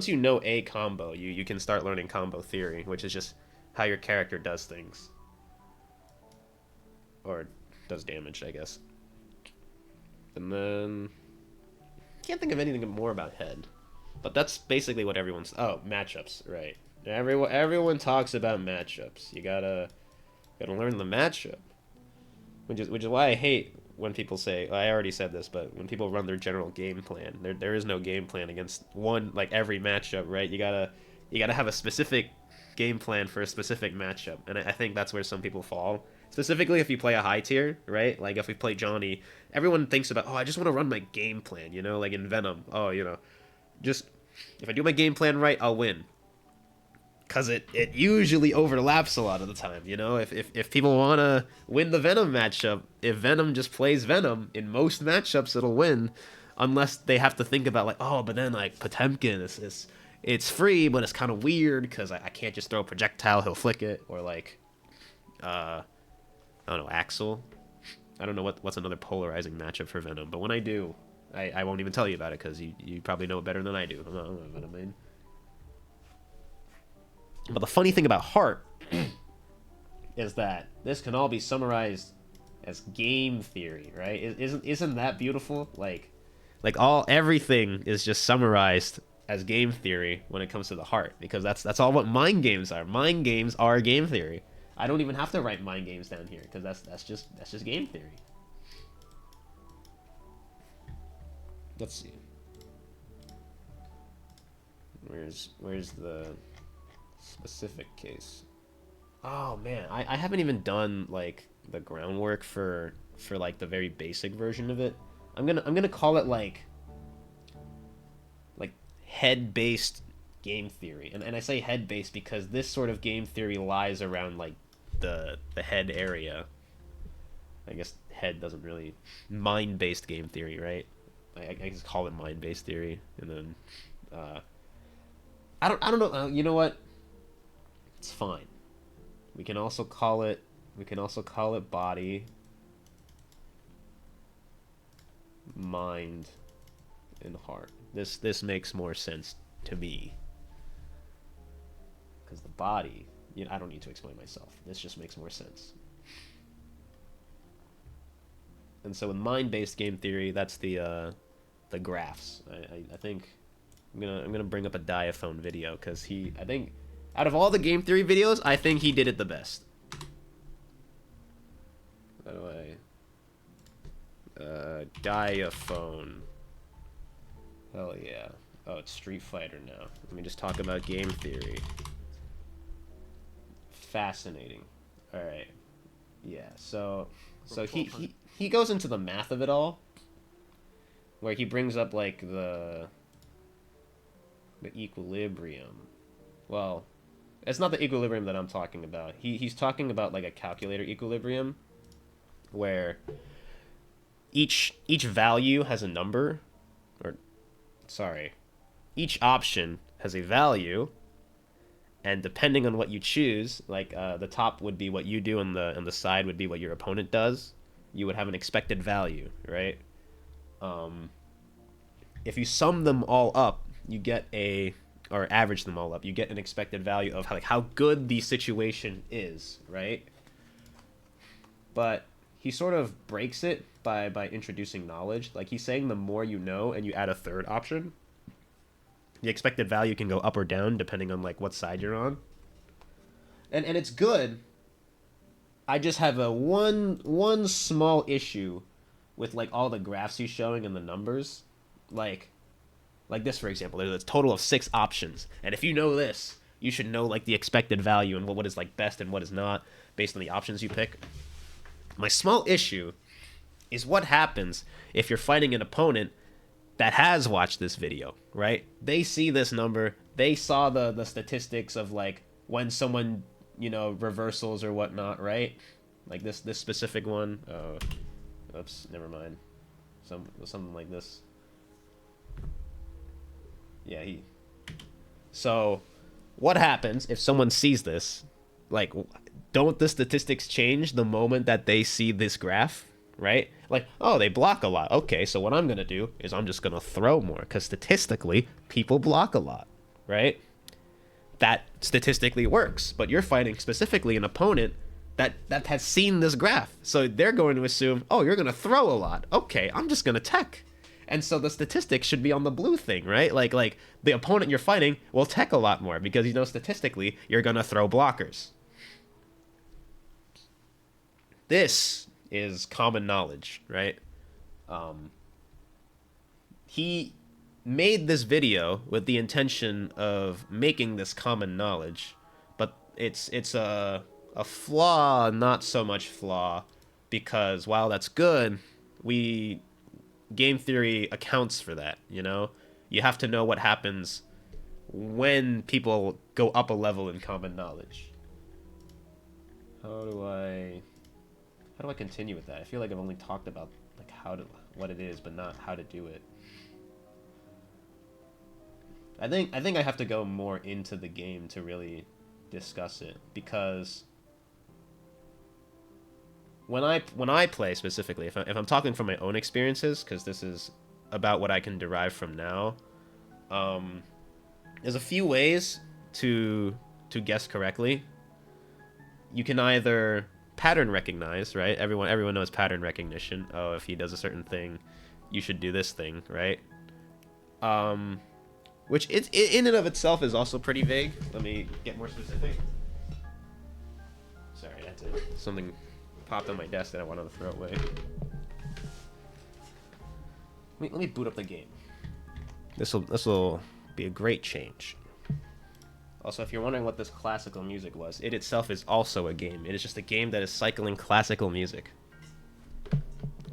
you know a combo, you can start learning combo theory, which is just how your character does things. or does damage, I guess. And then can't think of anything more about head, but that's basically what everyone's. Oh, matchups, right? Everyone talks about matchups. You gotta learn the matchup, which is why I hate when people say, I already said this, but when people run their general game plan, there is no game plan against one, like, every matchup, right? You gotta have a specific game plan for a specific matchup, and I think that's where some people fall. Specifically if you play a high tier, right? Like if we play Johnny, everyone thinks about, oh, I just want to run my game plan, you know, like in Venom. Oh, you know, just if I do my game plan right, I'll win. Because it usually overlaps a lot of the time, you know? If people want to win the Venom matchup, if Venom just plays Venom, in most matchups it'll win. Unless they have to think about, like, oh, but then, like, Potemkin, it's free, but it's kind of weird, because I can't just throw a projectile, he'll flick it. Or, like, I don't know, Axel. I don't know what's another polarizing matchup for Venom, but when I do, I won't even tell you about it, because you probably know it better than I do. I'm not a Venom main. But the funny thing about Heart is that this can all be summarized as game theory, right? Isn't that beautiful? Like everything is just summarized as game theory when it comes to the Heart, because that's all what mind games are. Mind games are game theory. I don't even have to write mind games down here, because that's just game theory. Let's see. Where's the specific case? Oh man, I haven't even done like the groundwork for like the very basic version of it. I'm gonna call it like head based game theory, and I say head based because this sort of game theory lies around like the head area. I guess head doesn't really mind based game theory, right? I just call it mind based theory, and then I don't know. You know what? It's fine. We can also call it body, mind, and heart. This makes more sense to me, because the body, you know, I don't need to explain myself. This just makes more sense. And so in mind-based game theory, that's the graphs. I think I'm gonna bring up a Diaphone video, because I think out of all the game theory videos, I think he did it the best. How do I Diaphone? Hell yeah. Oh, it's Street Fighter now. Let me just talk about game theory. Fascinating. All right. Yeah. So he goes into the math of it all, where he brings up like the equilibrium. Well, it's not the equilibrium that I'm talking about. He's talking about like a calculator equilibrium, where each value has a number, or sorry, each option has a value, and depending on what you choose, like the top would be what you do, and the side would be what your opponent does. You would have an expected value, right? If you sum them all up, you get or average them all up, you get an expected value of how good the situation is, right? But he sort of breaks it by introducing knowledge. Like, he's saying the more you know and you add a third option, the expected value can go up or down depending on like what side you're on. And it's good. I just have one small issue with like all the graphs he's showing and the numbers. Like this, for example, there's a total of 6 options, and if you know this, you should know like the expected value and what is like best and what is not based on the options you pick. My small issue is what happens if you're fighting an opponent that has watched this video, right? They see this number, they saw the statistics of like when someone, you know, reversals or whatnot, right? Like this specific one. Oh, oops, never mind. Something like this. Yeah, So, what happens if someone sees this? Like, don't the statistics change the moment that they see this graph, right? Like, oh, they block a lot. Okay, so what I'm going to do is I'm just going to throw more, because statistically, people block a lot, right? That statistically works, but you're fighting specifically an opponent that has seen this graph. So they're going to assume, oh, you're going to throw a lot. Okay, I'm just going to tech. And so the statistics should be on the blue thing, right? Like the opponent you're fighting will tech a lot more because, you know, statistically, you're going to throw blockers. This is common knowledge, right? He made this video with the intention of making this common knowledge, but it's a flaw, not so much flaw, because while that's good, game theory accounts for that, you know? You have to know what happens when people go up a level in common knowledge. How do I continue with that? I feel like I've only talked about like what it is, but not how to do it. I think I have to go more into the game to really discuss it, because when I play specifically, if I'm talking from my own experiences, because this is about what I can derive from now, there's a few ways to guess correctly. You can either pattern recognize, right? Everyone knows pattern recognition. Oh, if he does a certain thing, you should do this thing, right? Which in and of itself is also pretty vague. Let me get more specific. Sorry, that's it. Something popped on my desk that I wanted to throw away. Let me boot up the game. This will be a great change. Also, if you're wondering what this classical music was, it itself is also a game. It is just a game that is cycling classical music.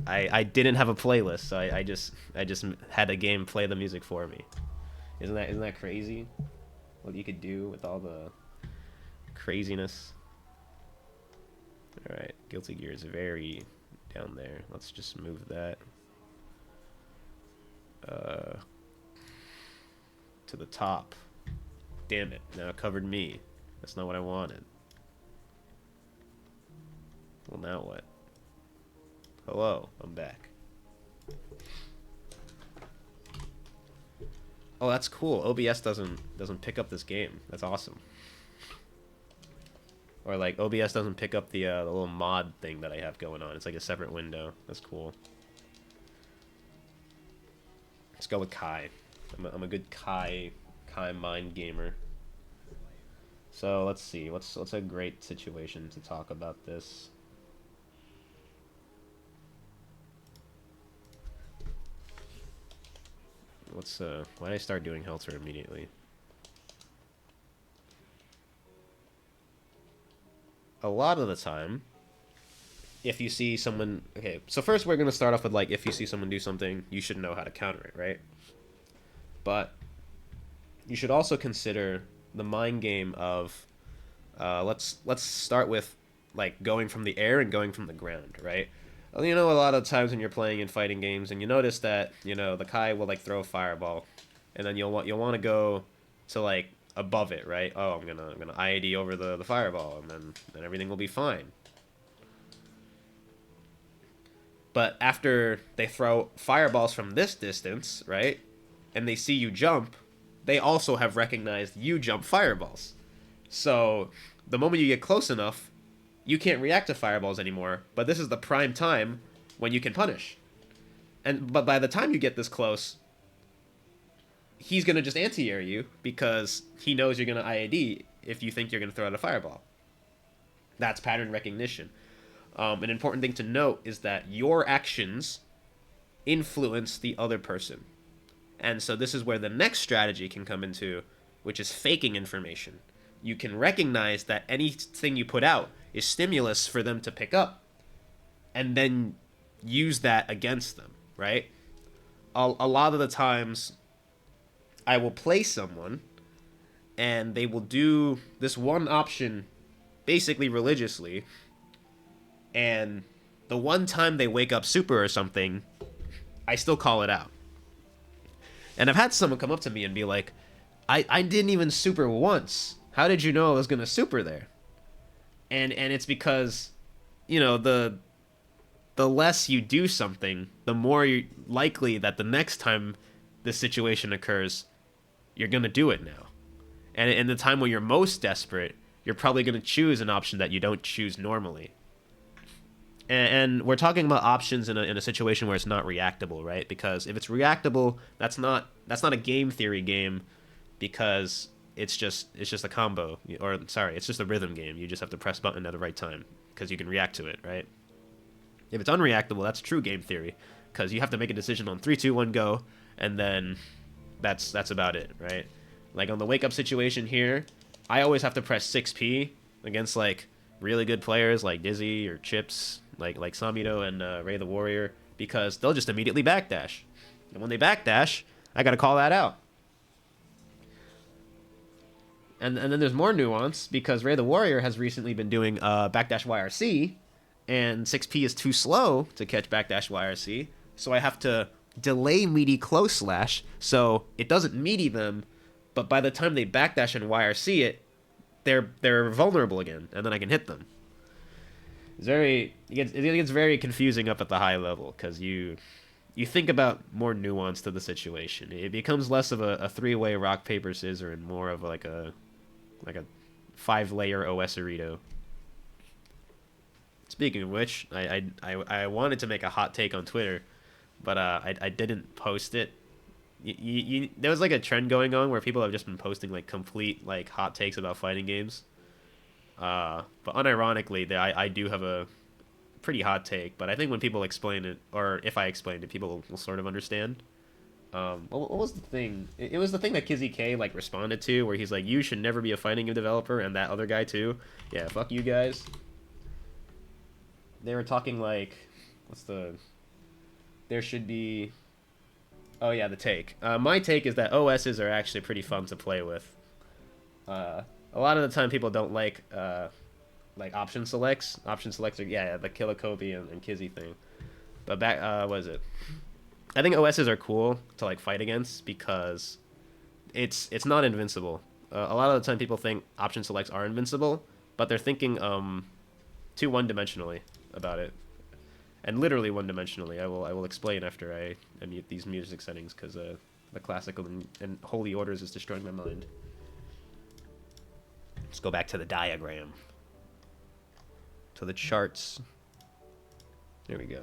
I didn't have a playlist, so I just had a game play the music for me. Isn't that crazy? What you could do with all the craziness. All right, Guilty Gear is very down there. Let's just move that to the top. Damn it! Now it covered me. That's not what I wanted. Well, now what? Hello, I'm back. Oh, that's cool. OBS doesn't pick up this game. That's awesome. Or like OBS doesn't pick up the little mod thing that I have going on. It's like a separate window. That's cool. Let's go with Kai. I'm a good Kai mind gamer. So let's see. What's a great situation to talk about this? Why did I start doing Helter immediately? A lot of the time, if you see someone... Okay, so first we're going to start off with, like, if you see someone do something, you should know how to counter it, right? But you should also consider the mind game of... let's start with, like, going from the air and going from the ground, right? You know, a lot of times when you're playing in fighting games and you notice that, you know, the Kai will, like, throw a fireball, and then you'll want to go to, like, above it, right? Oh, I'm gonna IAD over the fireball, and then everything will be fine. But after they throw fireballs from this distance, right, and they see you jump, they also have recognized you jump fireballs. So the moment you get close enough, you can't react to fireballs anymore, but this is the prime time when you can punish. But by the time you get this close, he's going to just anti-air you because he knows you're going to IAD if you think you're going to throw out a fireball. That's pattern recognition. An important thing to note is that your actions influence the other person. And so this is where the next strategy can come into, which is faking information. You can recognize that anything you put out is stimulus for them to pick up, and then use that against them, right? A lot of the times, I will play someone, and they will do this one option basically religiously, and the one time they wake up super or something, I still call it out. And I've had someone come up to me and be like, I didn't even super once. How did you know I was going to super there? And it's because, you know, the less you do something, the more you're likely that the next time this situation occurs, you're going to do it now. And in the time when you're most desperate, you're probably going to choose an option that you don't choose normally. And we're talking about options in a situation where it's not reactable, right? Because if it's reactable, that's not a game theory game, because it's just a combo, or sorry, it's just a rhythm game. You just have to press button at the right time because you can react to it, right? If it's unreactable, that's true game theory, because you have to make a decision on 3, 2, 1, go, and then that's about it, right? Like on the wake up situation here, I always have to press 6P against like really good players like Dizzy or Chips, like Samito and Ray the Warrior, because they'll just immediately backdash. And when they backdash, I gotta call that out. And then there's more nuance, because Ray the Warrior has recently been doing backdash YRC, and 6P is too slow to catch backdash YRC, so I have to delay meaty close slash, so it doesn't meaty them, but by the time they backdash and YRC it, they're vulnerable again, and then I can hit them. It gets very confusing up at the high level, because you think about more nuance to the situation. It becomes less of a 3-way rock paper scissors and more of like a 5-layer OS-erito. Speaking of which, I wanted to make a hot take on Twitter, but I didn't post it. There was like a trend going on where people have just been posting like complete like hot takes about fighting games. But unironically, I do have a pretty hot take, but I think when people explain it, or if I explain it, people will sort of understand. What was the thing? It was the thing that Kizzy K like responded to, where he's like, "You should never be a fighting game developer," and that other guy too. Yeah, fuck you guys. They were talking like, there should be. Oh yeah, the take. My take is that OSs are actually pretty fun to play with. A lot of the time, people don't like option selects. Option selects are the Killer Kobe and Kizzy thing. But back, what is it? I think OSs are cool to like fight against, because it's not invincible. A lot of the time, people think option selects are invincible, but they're thinking too one-dimensionally about it. And literally one-dimensionally. I will explain after I mute these music settings, because the classical and holy orders is destroying my mind. Let's go back to the diagram. To the charts. There we go.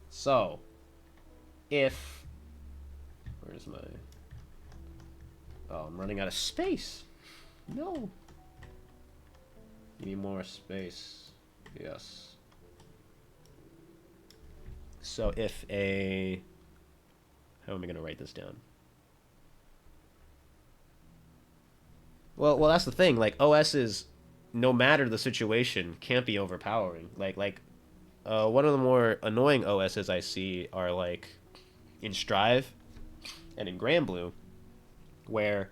So, if... Where's my... Oh, I'm running out of space. No. Give me more space. Yes. So if a... How am I going to write this down? Well, that's the thing. Like, OSs, no matter the situation, can't be overpowering. Like one of the more annoying OSs I see are, like, in Strive and in Granblue, where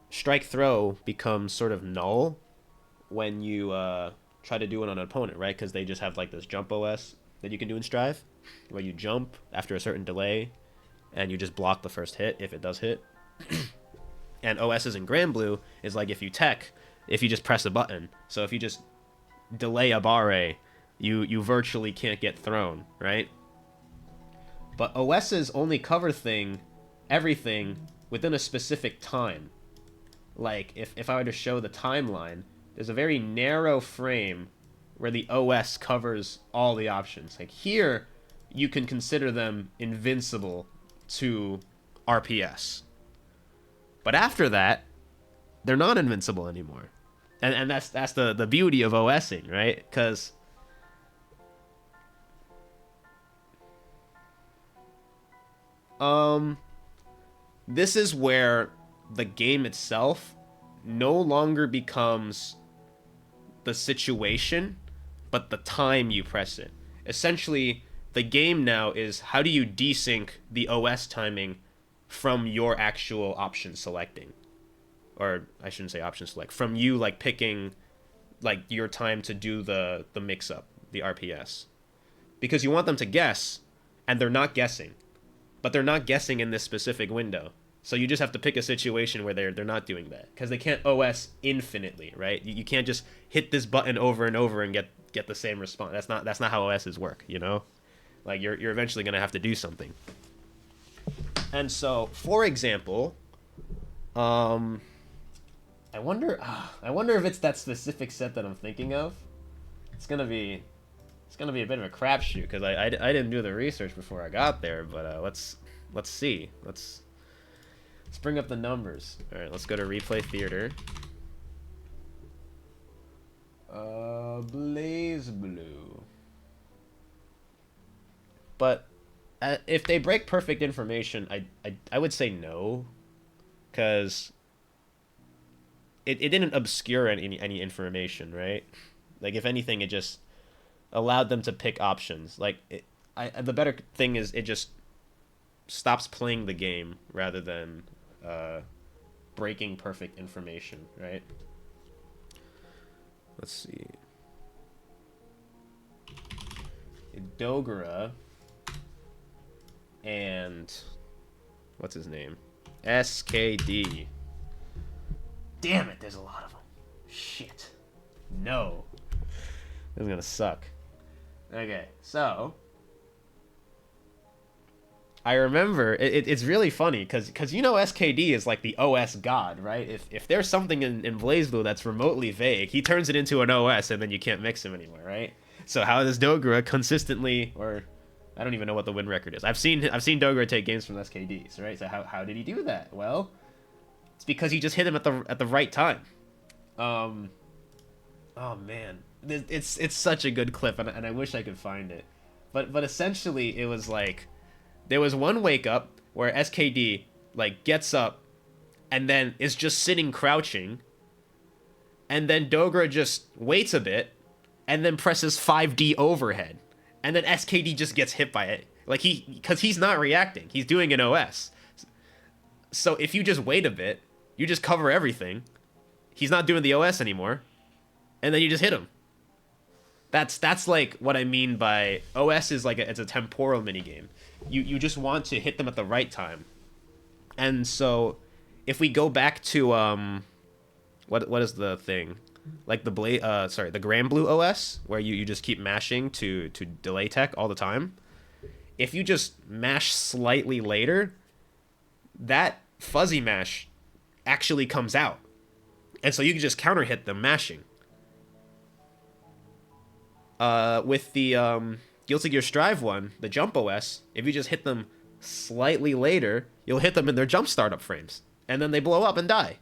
strike throw becomes sort of null when you try to do it on an opponent, right? Because they just have, like, this jump OS that you can do in Strive, where you jump after a certain delay, and you just block the first hit if it does hit. And OSs in Granblue is like if you just press a button. So if you just delay a barre, you virtually can't get thrown, right? But OSs only cover everything within a specific time. Like, if I were to show the timeline, there's a very narrow frame where the OS covers all the options. Like, here, you can consider them invincible to RPS. But after that, they're not invincible anymore. And that's the beauty of OSing, right? Because this is where the game itself no longer becomes the situation, but the time you press it. Essentially, the game now is how do you desync the OS timing from your actual option selecting. Or I shouldn't say option select. From you, like, picking, like, your time to do the mix-up, the RPS. Because you want them to guess, and they're not guessing. But they're not guessing in this specific window. So you just have to pick a situation where they're not doing that. Because they can't OS infinitely, right? You can't just hit this button over and over and get the same response. That's not how OSs work, you know? Like, you're eventually going to have to do something. And so, for example, I wonder. I wonder if it's that specific set that I'm thinking of. It's gonna be a bit of a crapshoot because I didn't do the research before I got there. But let's see. Let's bring up the numbers. All right, let's go to replay theater. Blaze Blue. But if they break perfect information, I would say no, because it didn't obscure any information, right? Like, if anything, it just allowed them to pick options. Like, the better thing is it just stops playing the game rather than breaking perfect information, right? Let's see. Dogura and what's his name? SKD. Damn it, there's a lot of them. Shit. No. This is gonna suck. Okay, so I remember it's really funny because you know SKD is like the OS god, right? If there's something in BlazBlue that's remotely vague, he turns it into an OS and then you can't mix him anymore, right? So how does Dogura consistently, or I don't even know what the win record is. I've seen Dogura take games from SKDs, right? So how did he do that? Well, it's because he just hit him at the right time. Oh man, it's such a good clip, and I wish I could find it. But essentially, it was like there was one wake up where SKD like gets up and then is just sitting crouching, and then Dogura just waits a bit and then presses 5D overhead, and then SKD just gets hit by it, like because he's not reacting, he's doing an OS. So if you just wait a bit, you just cover everything. He's not doing the OS anymore, and then you just hit him. That's like what I mean by OS is like it's a temporal minigame. You just want to hit them at the right time. And so if we go back to what is the thing? Like the the Grand Blue OS, where you just keep mashing to delay tech all the time. If you just mash slightly later, that fuzzy mash actually comes out. And so you can just counter hit them mashing. With the Guilty Gear Strive one, the Jump OS, if you just hit them slightly later, you'll hit them in their jump startup frames. And then they blow up and die.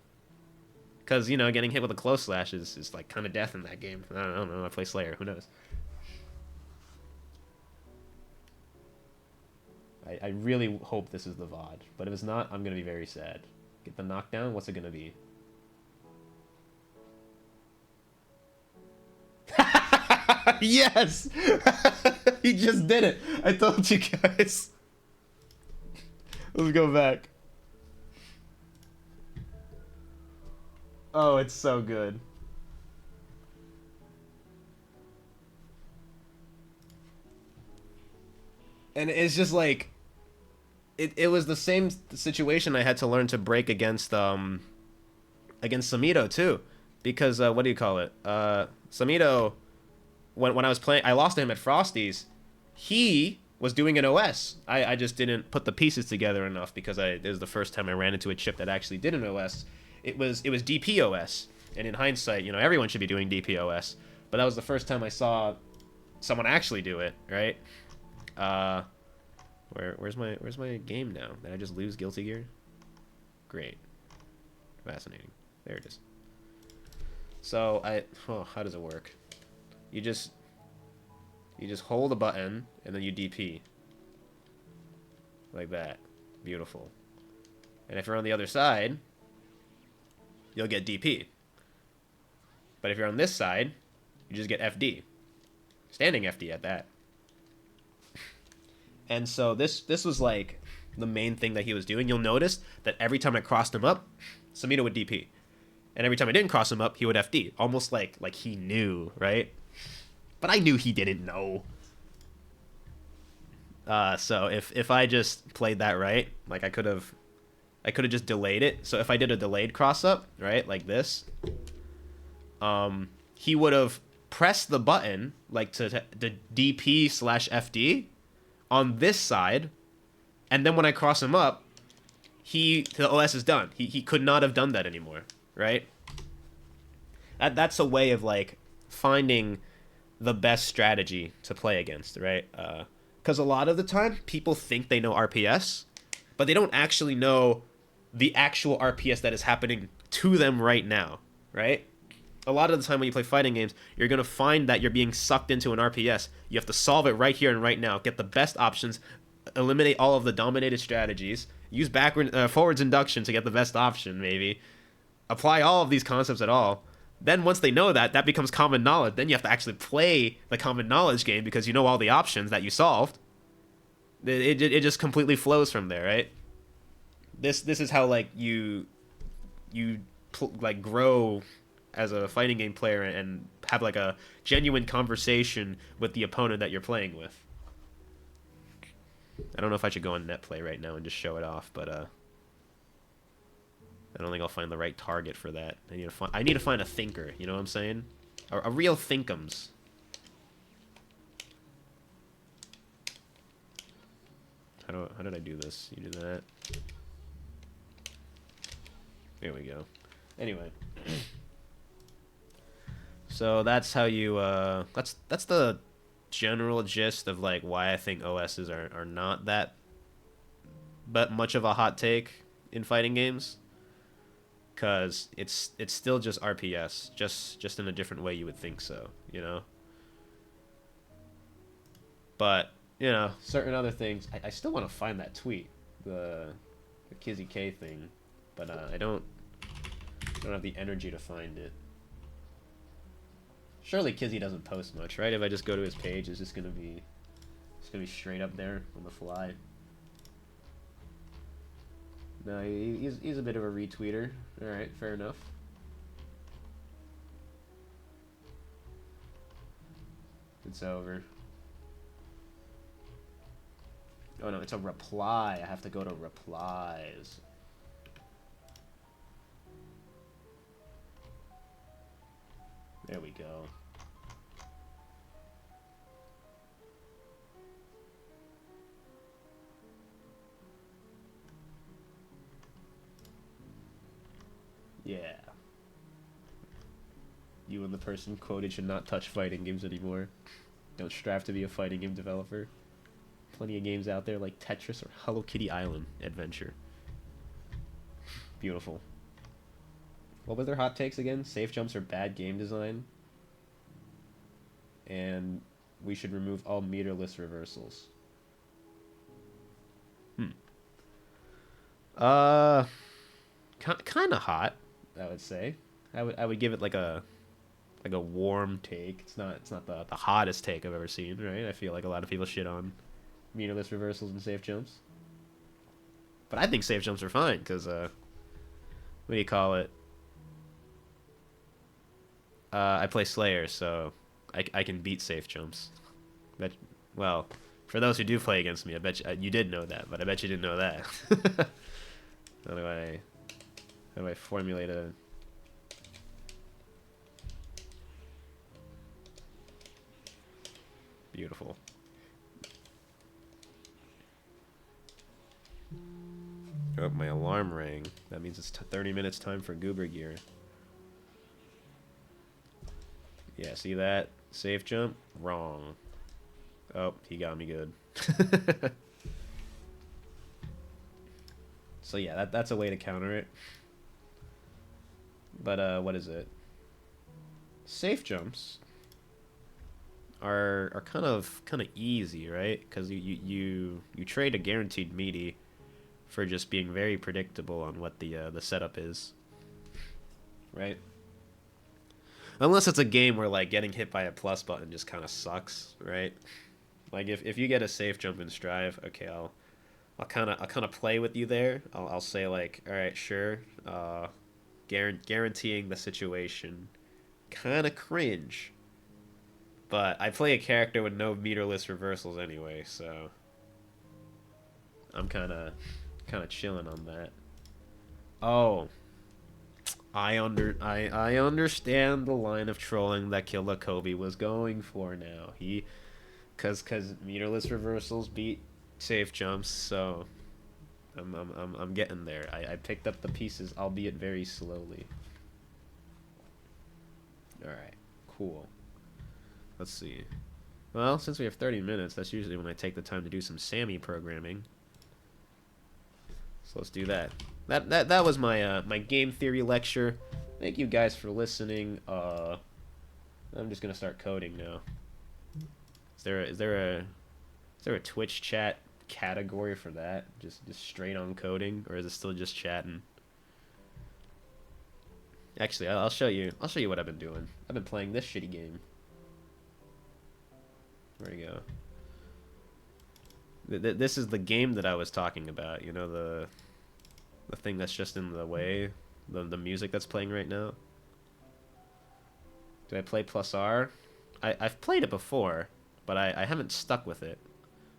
Because, you know, getting hit with a close slash is like kind of death in that game. I don't know, I play Slayer, who knows? I really hope this is the VOD. But if it's not, I'm going to be very sad. Get the knockdown, what's it going to be? Yes! He just did it. I told you guys. Let's go back. Oh, it's so good. And it's just like it was the same situation I had to learn to break against Samito too. Because what do you call it? Samito, when I was playing, I lost to him at Frosty's. He was doing an OS. I just didn't put the pieces together enough because it was the first time I ran into a chip that actually did an OS. It was DPOS, and in hindsight, you know, everyone should be doing DPOS. But that was the first time I saw someone actually do it, right? Where's my game now? Did I just lose Guilty Gear? Great, fascinating. There it is. So how does it work? You just hold a button and then you DP. Like that. Beautiful. And if you're on the other side, you'll get DP. But if you're on this side, you just get FD. Standing FD at that. And so this was like the main thing that he was doing. You'll notice that every time I crossed him up, Samito would DP. And every time I didn't cross him up, he would FD. Almost like he knew, right? But I knew he didn't know. So if I just played that right, like I could have just delayed it. So if I did a delayed cross up, right, like this, he would have pressed the button like to DP/FD on this side, and then when I cross him up, the OS is done. He could not have done that anymore, right? That's a way of like finding the best strategy to play against, right? Because a lot of the time people think they know RPS, but they don't actually know the actual RPS that is happening to them right now, right? A lot of the time when you play fighting games, you're going to find that you're being sucked into an RPS. You have to solve it right here and right now, get the best options, eliminate all of the dominated strategies, use forwards induction to get the best option, maybe. Apply all of these concepts at all. Then once they know that, that becomes common knowledge. Then you have to actually play the common knowledge game because you know all the options that you solved. It just completely flows from there, right? This is how like you like grow as a fighting game player and have like a genuine conversation with the opponent that you're playing with. I don't know if I should go on net play right now and just show it off, but I don't think I'll find the right target for that. I need to find a thinker, you know what I'm saying? A real thinkums. How did I do this? You do that. There we go. Anyway. So that's how you that's the general gist of like why I think OSs are not that but much of a hot take in fighting games. Cause it's still just RPS, just in a different way you would think so, you know? But, you know, certain other things I still want to find that tweet, the Kizzy K thing, but I don't have the energy to find it. Surely Kizzy doesn't post much, right? If I just go to his page, it's just gonna be straight up there on the fly. No, he's a bit of a retweeter. All right, fair enough. It's over. Oh no, it's a reply. I have to go to replies. There we go. Yeah. You and the person quoted should not touch fighting games anymore. Don't strive to be a fighting game developer. Plenty of games out there like Tetris or Hello Kitty Island Adventure. Beautiful. What were their hot takes again? Safe jumps are bad game design. And we should remove all meterless reversals. Kind of hot, I would say. I would give it like a warm take. It's not the hottest take I've ever seen, right? I feel like a lot of people shit on meterless reversals and safe jumps. But I think safe jumps are fine because what do you call it? I play Slayer, so I can beat safe jumps. Well, for those who do play against me, I bet you did know that, but I bet you didn't know that. How do I formulate a... Beautiful. Oh, my alarm rang. That means it's 30 minutes time for Goober gear. Yeah, see that? Safe jump? Wrong. Oh, he got me good. So yeah, that's a way to counter it. But what is it? Safe jumps are kind of easy, right? Because you trade a guaranteed meaty for just being very predictable on what the setup is, right? Unless it's a game where like getting hit by a plus button just kind of sucks, right? Like if you get a safe jump in Strive, okay, I'll kind of play with you there. I'll say like, all right, sure, guaranteeing the situation, kind of cringe. But I play a character with no meterless reversals anyway, so I'm kind of chilling on that. Oh, I understand the line of trolling that Killa Kobe was going for now. Cause meterless reversals beat safe jumps, so I'm getting there. I picked up the pieces, albeit very slowly. Alright, cool. Let's see. Well, since we have 30 minutes, that's usually when I take the time to do some Sammy programming. So let's do that. That was my my game theory lecture. Thank you guys for listening. I'm just gonna start coding now. Is there a Twitch chat category for that? Just straight on coding, or is it still just chatting? Actually, I'll show you. I'll show you what I've been doing. I've been playing this shitty game. Where'd it go? This is the game that I was talking about. You know, the thing that's just in the way, the music that's playing right now. Do I play plus R? I've played it before, but I haven't stuck with it.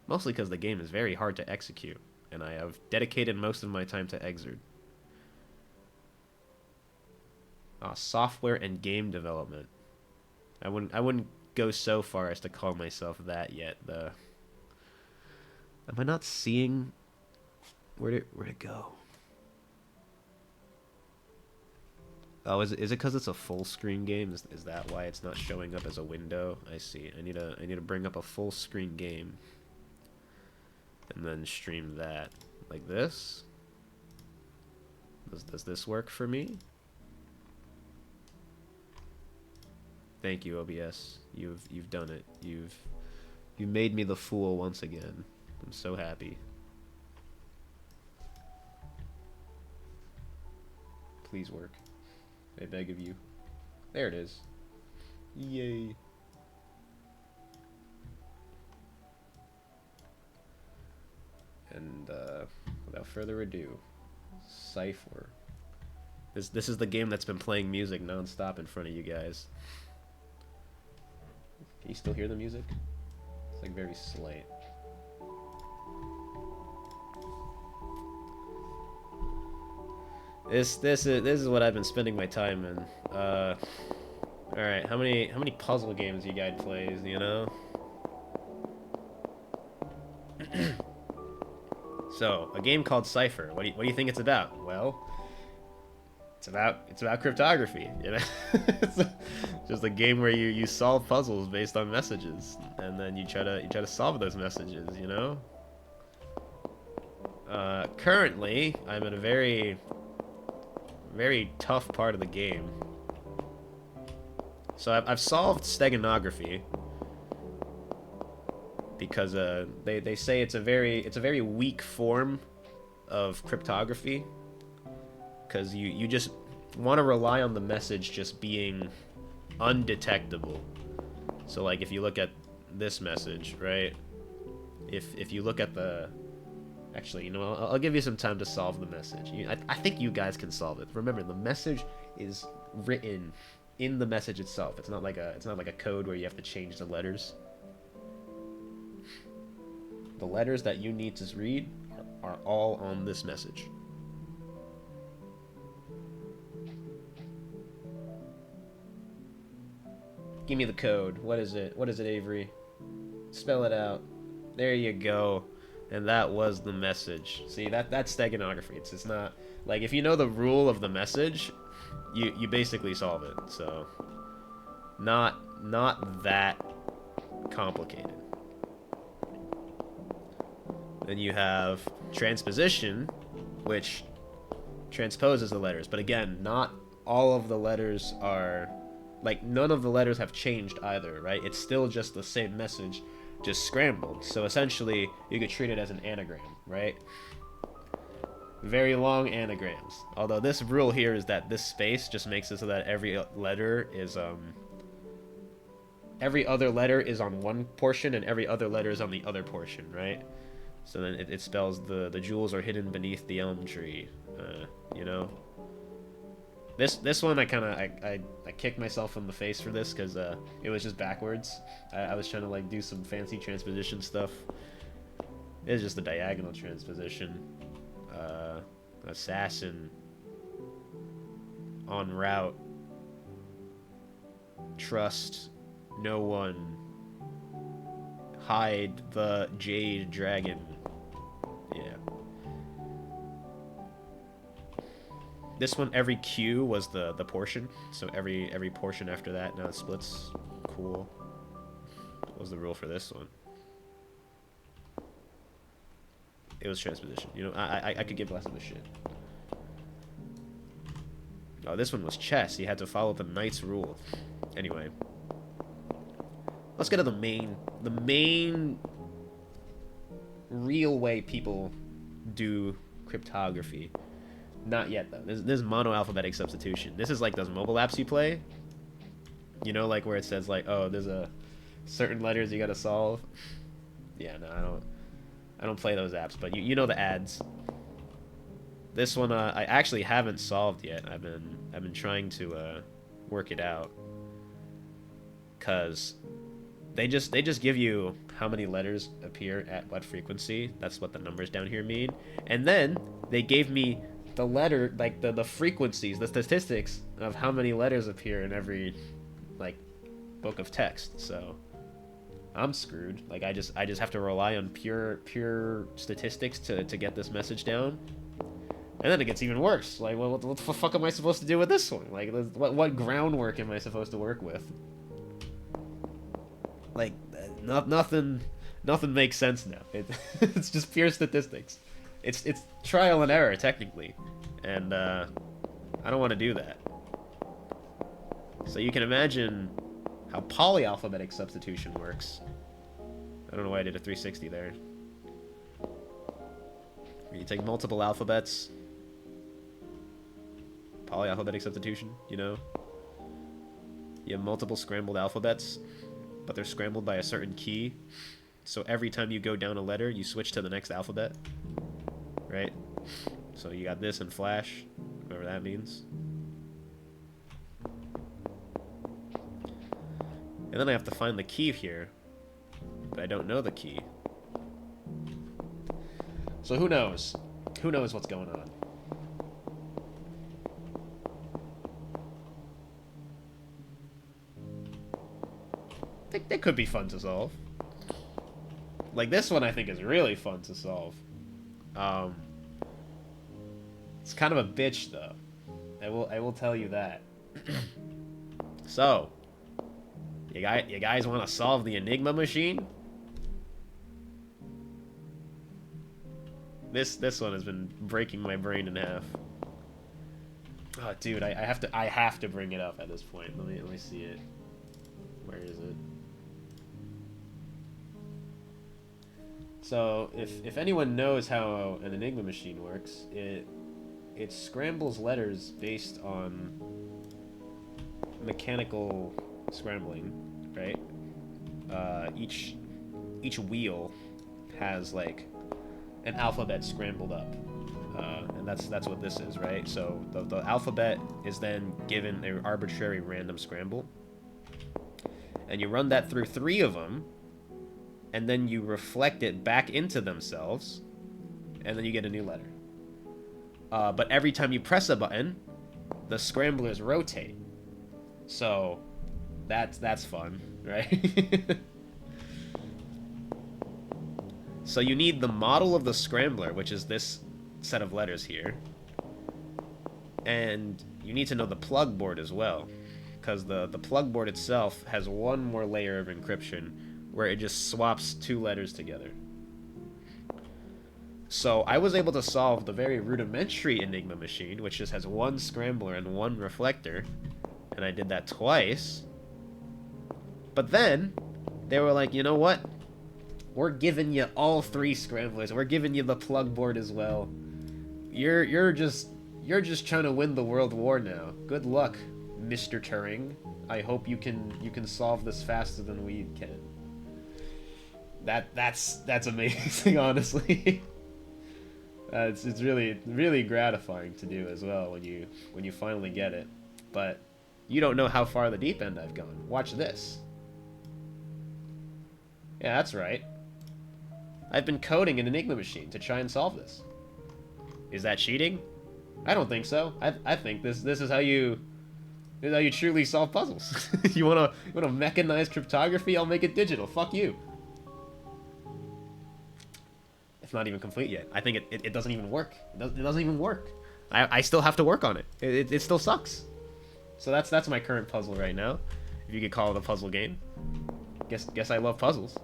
Mostly because the game is very hard to execute, and I have dedicated most of my time to Xrd. Software and game development. I wouldn't go so far as to call myself that yet, though. Am I not seeing where'd it go? Oh, is it because it's a full screen game? Is that why it's not showing up as a window? I see. I need to bring up a full screen game and then stream that like this. Does this work for me? Thank you, OBS. You've done it. You made me the fool once again. I'm so happy. Please work. I beg of you. There it is. Yay. And without further ado, Cypher. This is the game that's been playing music non-stop in front of you guys. Can you still hear the music? It's like very slight. This is what I've been spending my time in. All right, how many puzzle games you guys plays? You know. So a game called Cypher. What do you think it's about? Well, it's about cryptography. You know, it's just a game where you solve puzzles based on messages, and then you try to solve those messages. You know. Currently, I'm in a very tough part of the game. So I've solved steganography because they say it's a very weak form of cryptography, because you just want to rely on the message just being undetectable. So like if you look at this message, right? If you look at the... Actually, you know, I'll give you some time to solve the message. I think you guys can solve it. Remember, the message is written in the message itself. It's not like a code where you have to change the letters. The letters that you need to read are all on this message. Give me the code. What is it? What is it, Avery? Spell it out. There you go. And that was the message. See, that's steganography. It's not like, if you know the rule of the message, you basically solve it. So not that complicated. Then you have transposition, which transposes the letters, but again, not all of the letters are, like, none of the letters have changed either, right? It's still just the same message, just scrambled. So essentially, you could treat it as an anagram, right? Very long anagrams. Although this rule here is that this space just makes it so that every letter is every other letter is on one portion and every other letter is on the other portion, right? So then it spells the jewels are hidden beneath the elm tree, you know. This one I kicked myself in the face for this because it was just backwards. I was trying to like do some fancy transposition stuff. It's just a diagonal transposition. Assassin. En route. Trust no one. Hide the jade dragon. Yeah. This one, every Q was the portion, so every portion after that now it splits. Cool. What was the rule for this one? It was transposition. You know, I could give less of a shit. Oh, this one was chess. You had to follow the knight's rule. Anyway, let's get to the main real way people do cryptography. Not yet, though. This is monoalphabetic substitution. This is like those mobile apps you play. You know, like where it says like, oh, there's a certain letters you gotta solve. Yeah, no, I don't play those apps, but you know the ads. This one I actually haven't solved yet. I've been trying to work it out, cause they just give you how many letters appear at what frequency. That's what the numbers down here mean. And then they gave me the letter, like the frequencies, the statistics of how many letters appear in every like book of text. So I'm screwed. Like I just have to rely on pure statistics to get this message down. And then it gets even worse. Like, what the fuck am I supposed to do with this one? Like, what groundwork am I supposed to work with? Like, nothing makes sense now. It's just pure statistics. It's trial and error, technically. And, I don't want to do that. So you can imagine how polyalphabetic substitution works. I don't know why I did a 360 there. You take multiple alphabets. Polyalphabetic substitution, you know? You have multiple scrambled alphabets, but they're scrambled by a certain key. So every time you go down a letter, you switch to the next alphabet. Right? So you got this in Flash, whatever that means. And then I have to find the key here, but I don't know the key. So who knows? Who knows what's going on? They could be fun to solve. Like this one I think is really fun to solve. It's kind of a bitch though. I will tell you that. So, you guys want to solve the Enigma machine? This one has been breaking my brain in half. Oh, dude, I have to bring it up at this point. Let me see it. Where is it? So, if anyone knows how an Enigma machine works, it scrambles letters based on mechanical scrambling, right? Each wheel has like an alphabet scrambled up, and that's what this is, right? So the alphabet is then given an arbitrary random scramble, and you run that through 3 of them. And then you reflect it back into themselves, and then you get a new letter. But every time you press a button, the scramblers rotate. So that's fun, right? So you need the model of the scrambler, which is this set of letters here. And you need to know the plug board as well, because the plug board itself has one more layer of encryption, where it just swaps 2 letters together. So I was able to solve the very rudimentary Enigma machine, which just has 1 scrambler and 1 reflector, and I did that twice. But then they were like, you know what? We're giving you all 3 scramblers. We're giving you the plug board as well. You're just trying to win the world war now. Good luck, Mr. Turing. I hope you can solve this faster than we can. That's amazing, honestly. It's really gratifying to do as well when you finally get it. But you don't know how far the deep end I've gone. Watch this. Yeah, that's right. I've been coding an Enigma machine to try and solve this. Is that cheating? I don't think so. I think this is how you truly solve puzzles. You wanna mechanize cryptography? I'll make it digital. Fuck you. It's not even complete yet. I think it doesn't even work. It doesn't even work. I still have to work on it. It still sucks. So that's my current puzzle right now, if you could call it a puzzle game. Guess I love puzzles.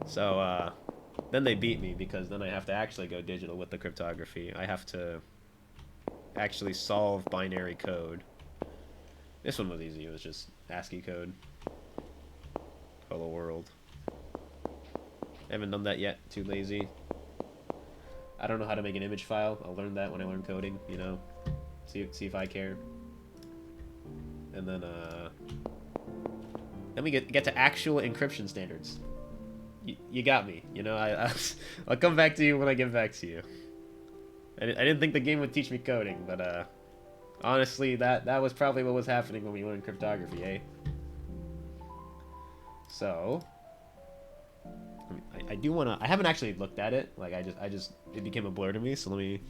So then they beat me because then I have to actually go digital with the cryptography. I have to actually solve binary code. This one was easy. It was just ASCII code. Hello world. I haven't done that yet. Too lazy. I don't know how to make an image file. I'll learn that when I learn coding, you know. See if I care. And then we get to actual encryption standards. You got me. You know, I'll come back to you when I get back to you. I didn't think the game would teach me coding, but honestly, that was probably what was happening when we learned cryptography, eh? So I do wanna. I haven't actually looked at it. Like I just it became a blur to me. So let me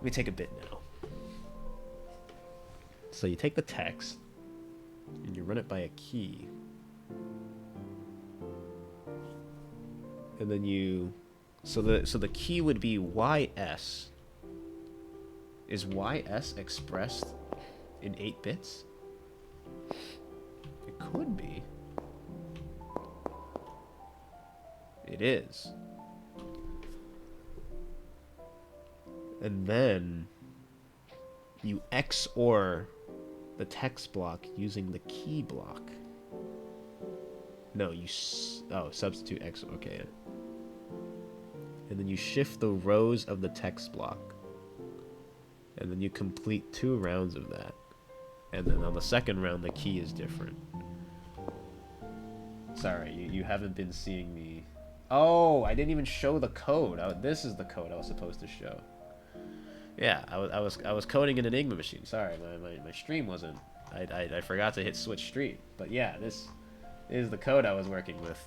take a bit now. So you take the text and you run it by a key, and then you. So the key would be YS. Is YS expressed in 8 bits? It could be. It is. And then you XOR the text block using the key block. No, substitute X. Okay. And then you shift the rows of the text block. And then you complete 2 rounds of that. And then on the second round, the key is different. Sorry, you haven't been seeing me. Oh, I didn't even show the code. This is the code I was supposed to show. Yeah, I was coding an Enigma machine. Sorry, my stream wasn't. I forgot to hit switch stream. But yeah, this is the code I was working with.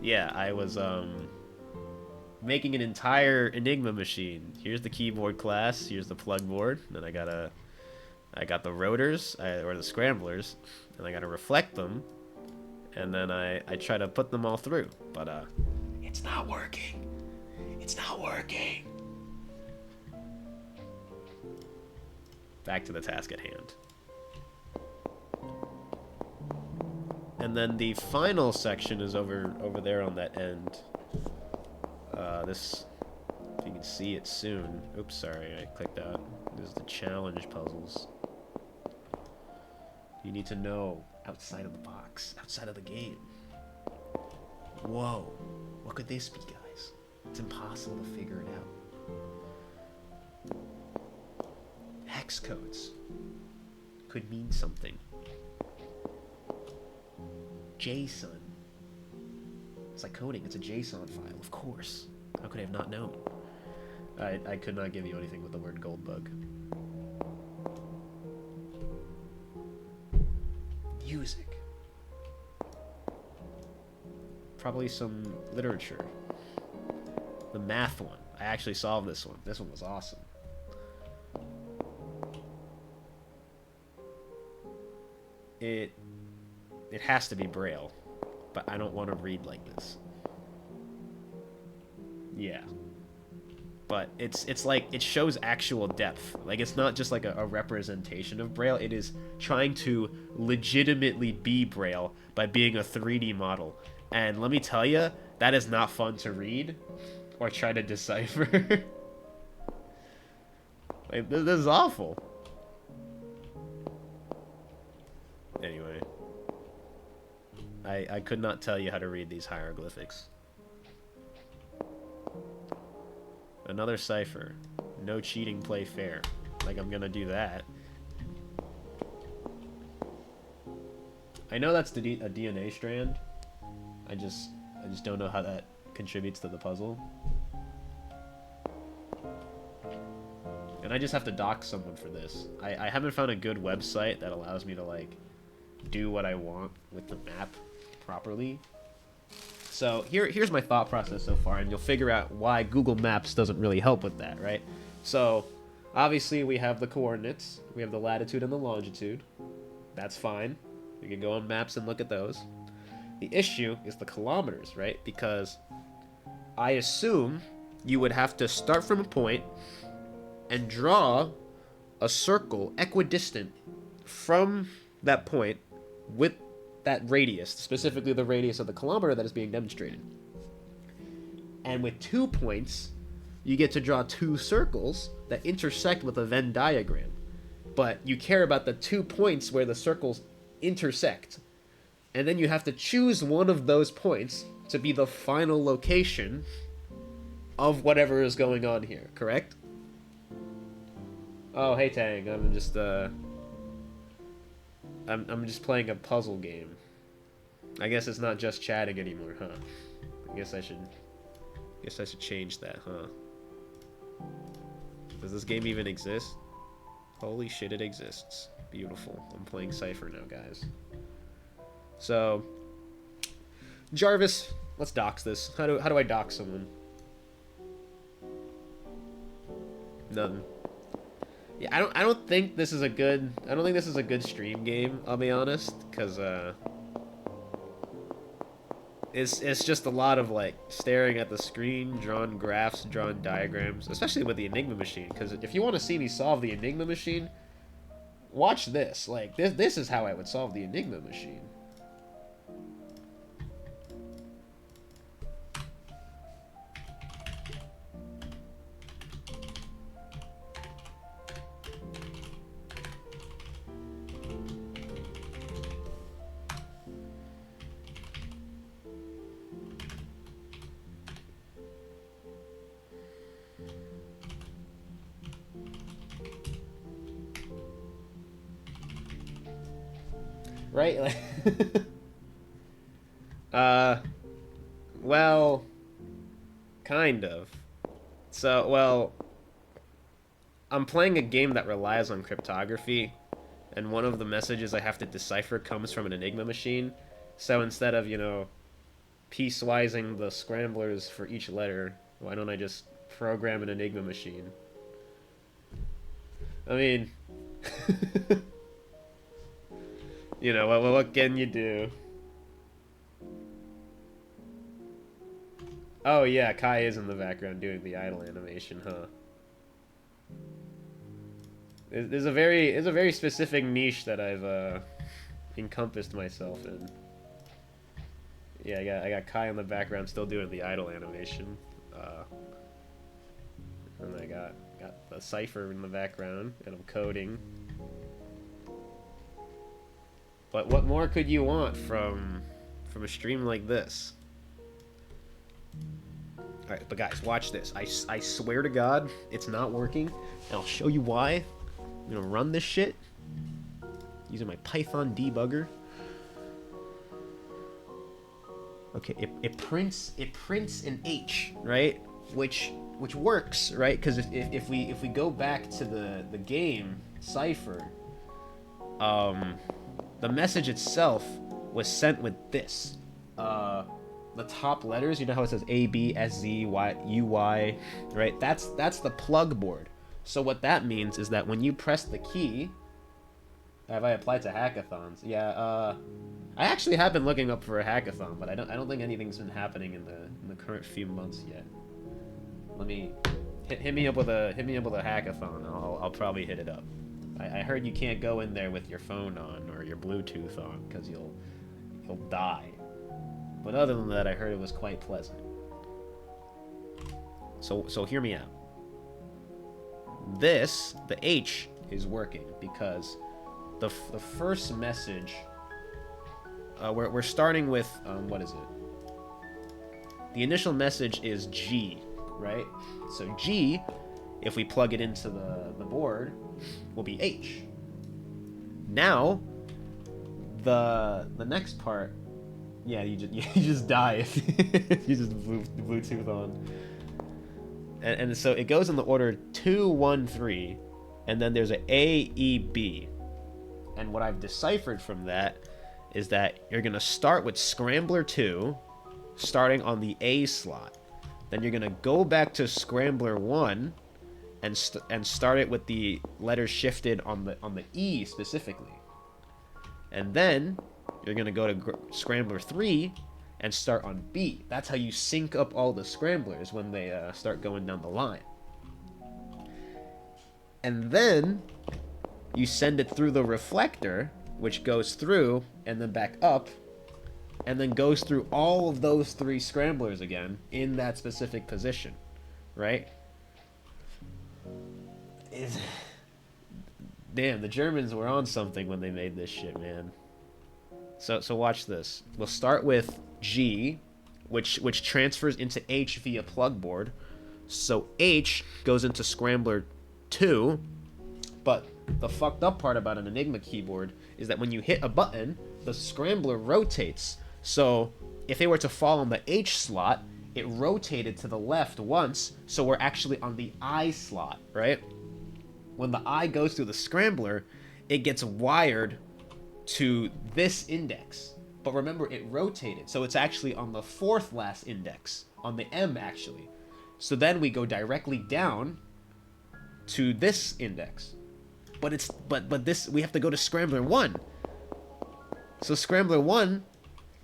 Yeah, I was making an entire Enigma machine. Here's the keyboard class. Here's the plug board. Then I got the rotors or the scramblers, and I gotta reflect them, and then I try to put them all through. But it's not working. It's not working. Back to the task at hand. And then the final section is over there on that end. This, if you can see it soon. Oops, sorry, I clicked out. This is the challenge puzzles. You need to know outside of the box, outside of the game. Whoa, what could this be, guys? It's impossible to figure it out. Hex codes could mean something. JSON. It's like coding. It's a JSON file, of course. How could I have not known? I could not give you anything with the word Goldbug. Music. Probably some literature. The math one. I actually solved this one. This one was awesome. It has to be Braille, but I don't want to read like this. Yeah. But it's like, it shows actual depth. Like, it's not just like a representation of Braille. It is trying to legitimately be Braille by being a 3D model. And let me tell you, that is not fun to read or try to decipher. Like, this is awful. Anyway. I could not tell you how to read these hieroglyphics. Another cipher. No cheating, play fair. Like I'm gonna do that. I know that's a DNA strand. I just don't know how that contributes to the puzzle. And I just have to dox someone for this. I haven't found a good website that allows me to like do what I want with the map properly. So here's my thought process so far, and you'll figure out why Google Maps doesn't really help with that, right? So obviously we have the coordinates, we have the latitude and the longitude. That's fine. We can go on maps and look at those. The issue is the kilometers, right? Because I assume you would have to start from a point and draw a circle equidistant from that point with that radius, specifically the radius of the kilometer that is being demonstrated. And with 2 points, you get to draw 2 circles that intersect with a Venn diagram. But you care about the 2 points where the circles intersect. And then you have to choose one of those points to be the final location of whatever is going on here, correct? Oh, hey Tang, I'm just playing a puzzle game. I guess it's not just chatting anymore, huh? I guess I should change that, huh? Does this game even exist? Holy shit, it exists. Beautiful. I'm playing Cypher now, guys. So, Jarvis, let's dox this. How do I dox someone? None. Yeah, I don't think this is a good stream game, I'll be honest, cuz it's just a lot of like staring at the screen, drawing graphs, drawing diagrams, especially with the Enigma machine, cuz if you want to see me solve the Enigma machine, watch this. Like this is how I would solve the Enigma machine. Right? Like well, kind of. So, well, I'm playing a game that relies on cryptography, and one of the messages I have to decipher comes from an Enigma machine. So instead of, piecewising the scramblers for each letter, why don't I just program an Enigma machine? I mean, what can you do? Oh yeah, Kai is in the background doing the idle animation, huh? There's a very specific niche that I've encompassed myself in. Yeah, I got Kai in the background still doing the idle animation. And I got the Cypher in the background, and I'm coding. But what more could you want from a stream like this? Alright, but guys, watch this. I swear to God, it's not working, and I'll show you why. I'm gonna run this shit using my Python debugger. Okay, it prints an H, right? Which works, right? Because if we go back to the game Cypher, the message itself was sent with this. The top letters, you know how it says A, B, S, Z, Y, U, Y, right? That's the plug board. So what that means is that when you press the key, have I applied to hackathons? Yeah, I actually have been looking up for a hackathon, but I don't think anything's been happening in the current few months yet. Let me hit me up with a hackathon. I'll probably hit it up. I heard you can't go in there with your phone on or your Bluetooth on because you'll die. But other than that, I heard it was quite pleasant. So hear me out. The H is working because the first message, we're starting with, what is it? The initial message is G, right? So G, if we plug it into the board, will be H. Now, the next part, yeah, you just die if you just Bluetooth on. And so it goes in the order 2, 1, 3, and then there's an A, E, B. And what I've deciphered from that is that you're going to start with Scrambler 2, starting on the A slot. Then you're going to go back to Scrambler 1 and start it with the letters shifted on the E specifically. And then you're going to go to Scrambler 3 and start on B. That's how you sync up all the scramblers when they start going down the line. And then you send it through the reflector, which goes through and then back up, and then goes through all of those 3 scramblers again in that specific position, right? Damn, the Germans were on something when they made this shit, man. So watch this. We'll start with G, which transfers into H via plug board. So H goes into scrambler 2, but the fucked up part about an Enigma keyboard is that when you hit a button, the scrambler rotates. So if they were to fall on the H slot, it rotated to the left once, so we're actually on the I slot, right? When the I goes through the scrambler, it gets wired to this index. But remember, it rotated, so it's actually on the 4th last index, on the M actually. So then we go directly down to this index. But this, we have to go to scrambler 1. So scrambler 1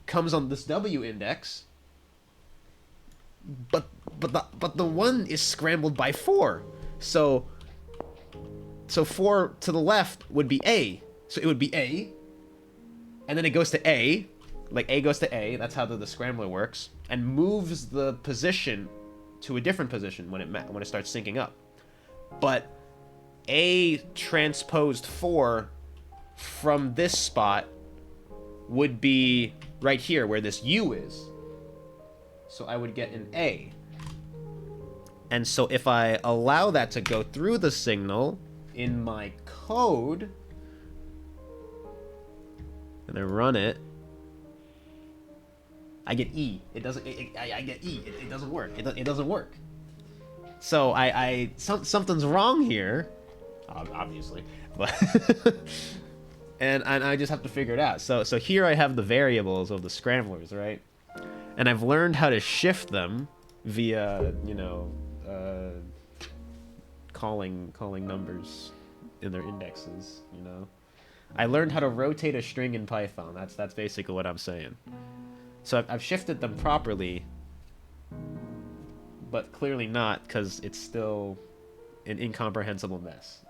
comes on this W index, but the 1 is scrambled by 4. So 4 to the left would be A. So it would be A, and then it goes to A, like A goes to A. That's how the scrambler works, and moves the position to a different position when it starts syncing up. But A transposed 4 from this spot would be right here where this U is. So I would get an A. And so if I allow that to go through the signal in my code, and I run it, I get E. It doesn't. I get E. It doesn't work. It doesn't work. So something's wrong here, obviously, but and I just have to figure it out. So here I have the variables of the scramblers, right? And I've learned how to shift them via, you know, calling numbers in their indexes, you know. I learned how to rotate a string in Python. That's basically what I'm saying. So I've shifted them properly, but clearly not, because it's still an incomprehensible mess.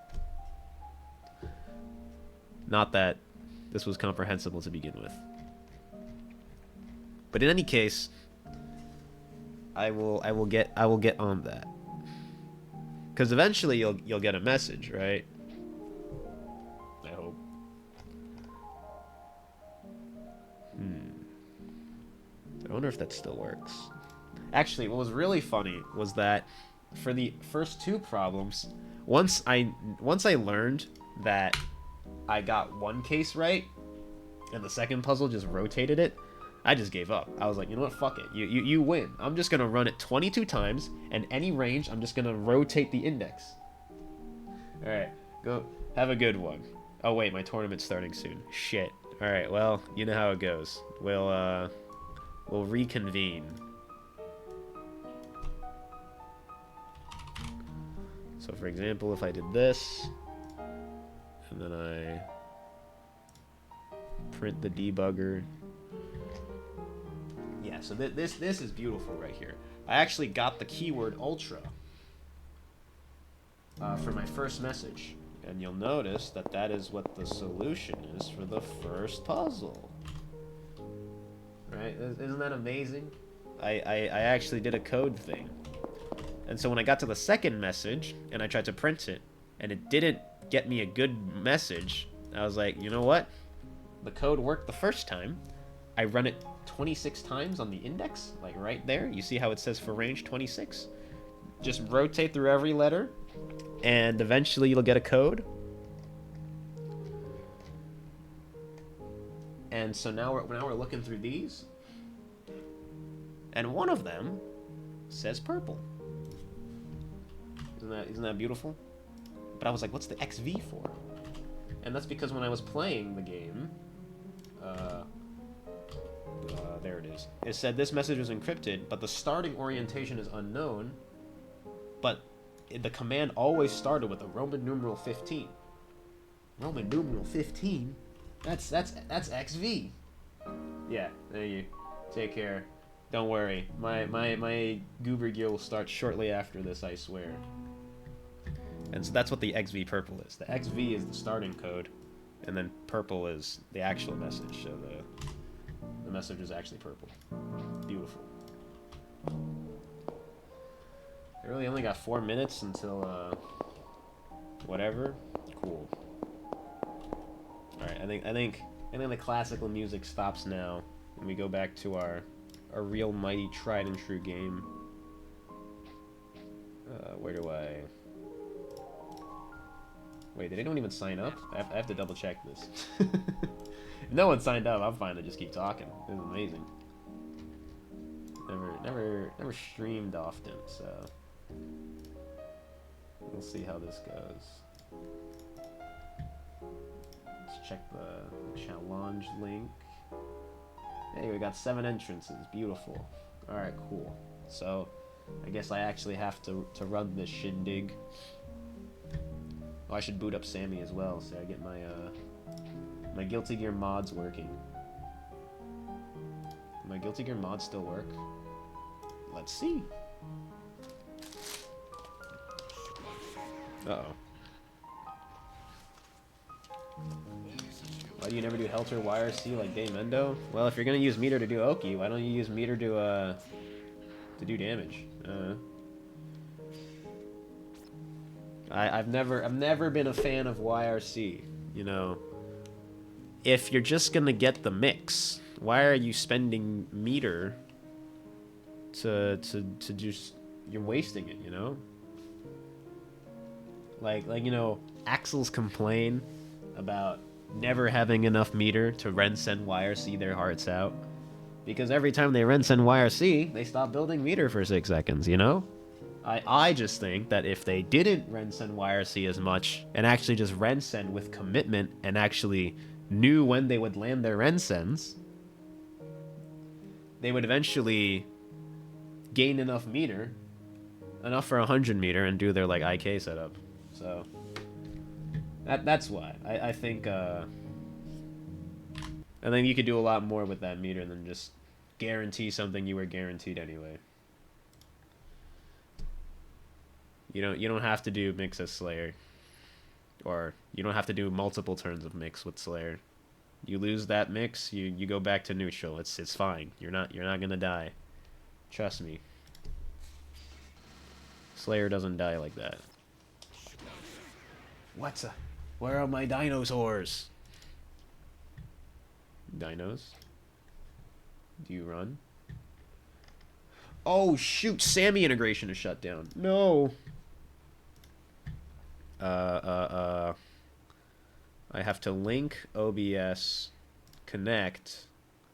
Not that this was comprehensible to begin with. But in any case, I will get on that. Because eventually you'll get a message, right? I hope. I wonder if that still works. Actually, what was really funny was that for the first 2 problems, once I learned that I got one case right, and the second puzzle just rotated it, I just gave up. I was like, you know what, fuck it. You win. I'm just gonna run it 22 times, and any range, I'm just gonna rotate the index. Alright, go have a good one. Oh wait, my tournament's starting soon. Shit. Alright, well, you know how it goes. We'll reconvene. So for example, if I did this, and then I print the debugger. Yeah, so this is beautiful right here. I actually got the keyword ultra for my first message. And you'll notice that that is what the solution is for the first puzzle. Right? Isn't that amazing? I actually did a code thing. And so when I got to the second message, and I tried to print it, and it didn't get me a good message, I was like, you know what? The code worked the first time. I run it 26 times on the index, like right there. You see how it says for range 26? Just rotate through every letter, and eventually you'll get a code. And so now we're looking through these, and one of them says purple. Isn't that beautiful? But I was like, what's the XV for? And that's because when I was playing the game, there it is. It said this message was encrypted, but the starting orientation is unknown. But the command always started with a Roman numeral 15. Roman numeral 15? That's XV. Yeah, there you Take care. Don't worry. My Goober gear will start shortly after this, I swear. And so that's what the XV purple is. The XV is the starting code, and then purple is the actual message. So the message is actually purple. Beautiful. I really only got 4 minutes until whatever. Cool. All right, I think the classical music stops now, and we go back to our real mighty tried and true game. Where do I? Wait, did anyone even sign up? I have to double check this. If no one signed up, I'm fine to just keep talking. This is amazing. Never streamed often, so we'll see how this goes. Let's check the challenge link. Hey, we got 7 entrances. Beautiful. Alright, cool. So, I guess I actually have to run this shindig. Oh, I should boot up Sammy as well, so I get my my Guilty Gear mods working. Do my Guilty Gear mods still work? Let's see. Uh-oh. Why do you never do Helter YRC like Dave Mendo? Well, if you're gonna use meter to do Oki, why don't you use meter to do damage? I've never been a fan of YRC. You know, if you're just gonna get the mix, why are you spending meter to just, you're wasting it, you know? Like you know, Axels complain about never having enough meter to Ren send YRC their hearts out, because every time they Ren send YRC, they stop building meter for 6 seconds, you know? I just think that if they didn't Ren send YRC as much, and actually just Ren send with commitment, and actually knew when they would land their Ren sends, they would eventually gain enough meter, enough for 100 meter, and do their like IK setup. So that's why I think you could do a lot more with that meter than just guarantee something you were guaranteed anyway. You don't have to do mix as Slayer, or you don't have to do multiple turns of mix with Slayer. You lose that mix, you go back to neutral. It's fine. You're not gonna die. Trust me. Slayer doesn't die like that. Where are my dinosaurs? Dinos? Do you run? Oh shoot, Sammy integration is shut down. No. I have to link OBS, connect,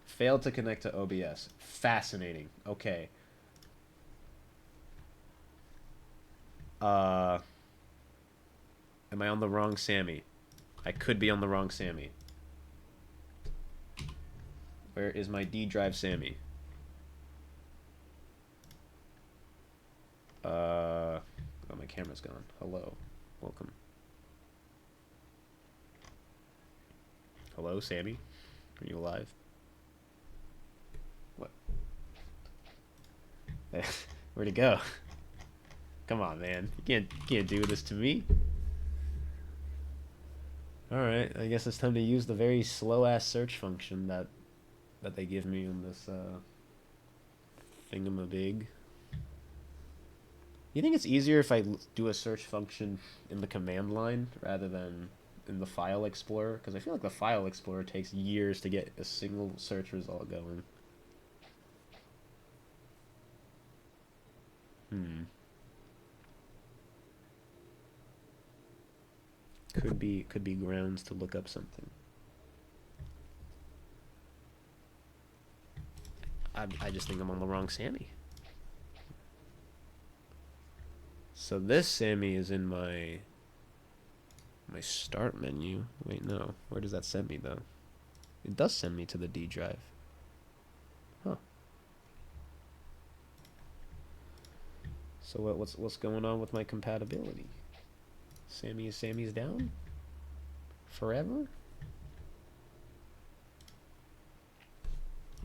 failed to connect to OBS. Fascinating. Okay. Am I on the wrong Sammy? I could be on the wrong Sammy. Where is my D drive Sammy? Oh, my camera's gone. Hello. Welcome. Hello, Sammy? Are you alive? What? Where'd it go? Come on, man. You can't do this to me. Alright, I guess it's time to use the very slow-ass search function that they give me in this, thingamabig. You think it's easier if I do a search function in the command line rather than in the file explorer? Because I feel like the file explorer takes years to get a single search result going. Could be grounds to look up something. I just think I'm on the wrong Sammy. So this Sammy is in my start menu. Wait, no. Where does that send me though? It does send me to the D drive. Huh. So what's going on with my compatibility? Sammy's down? Forever?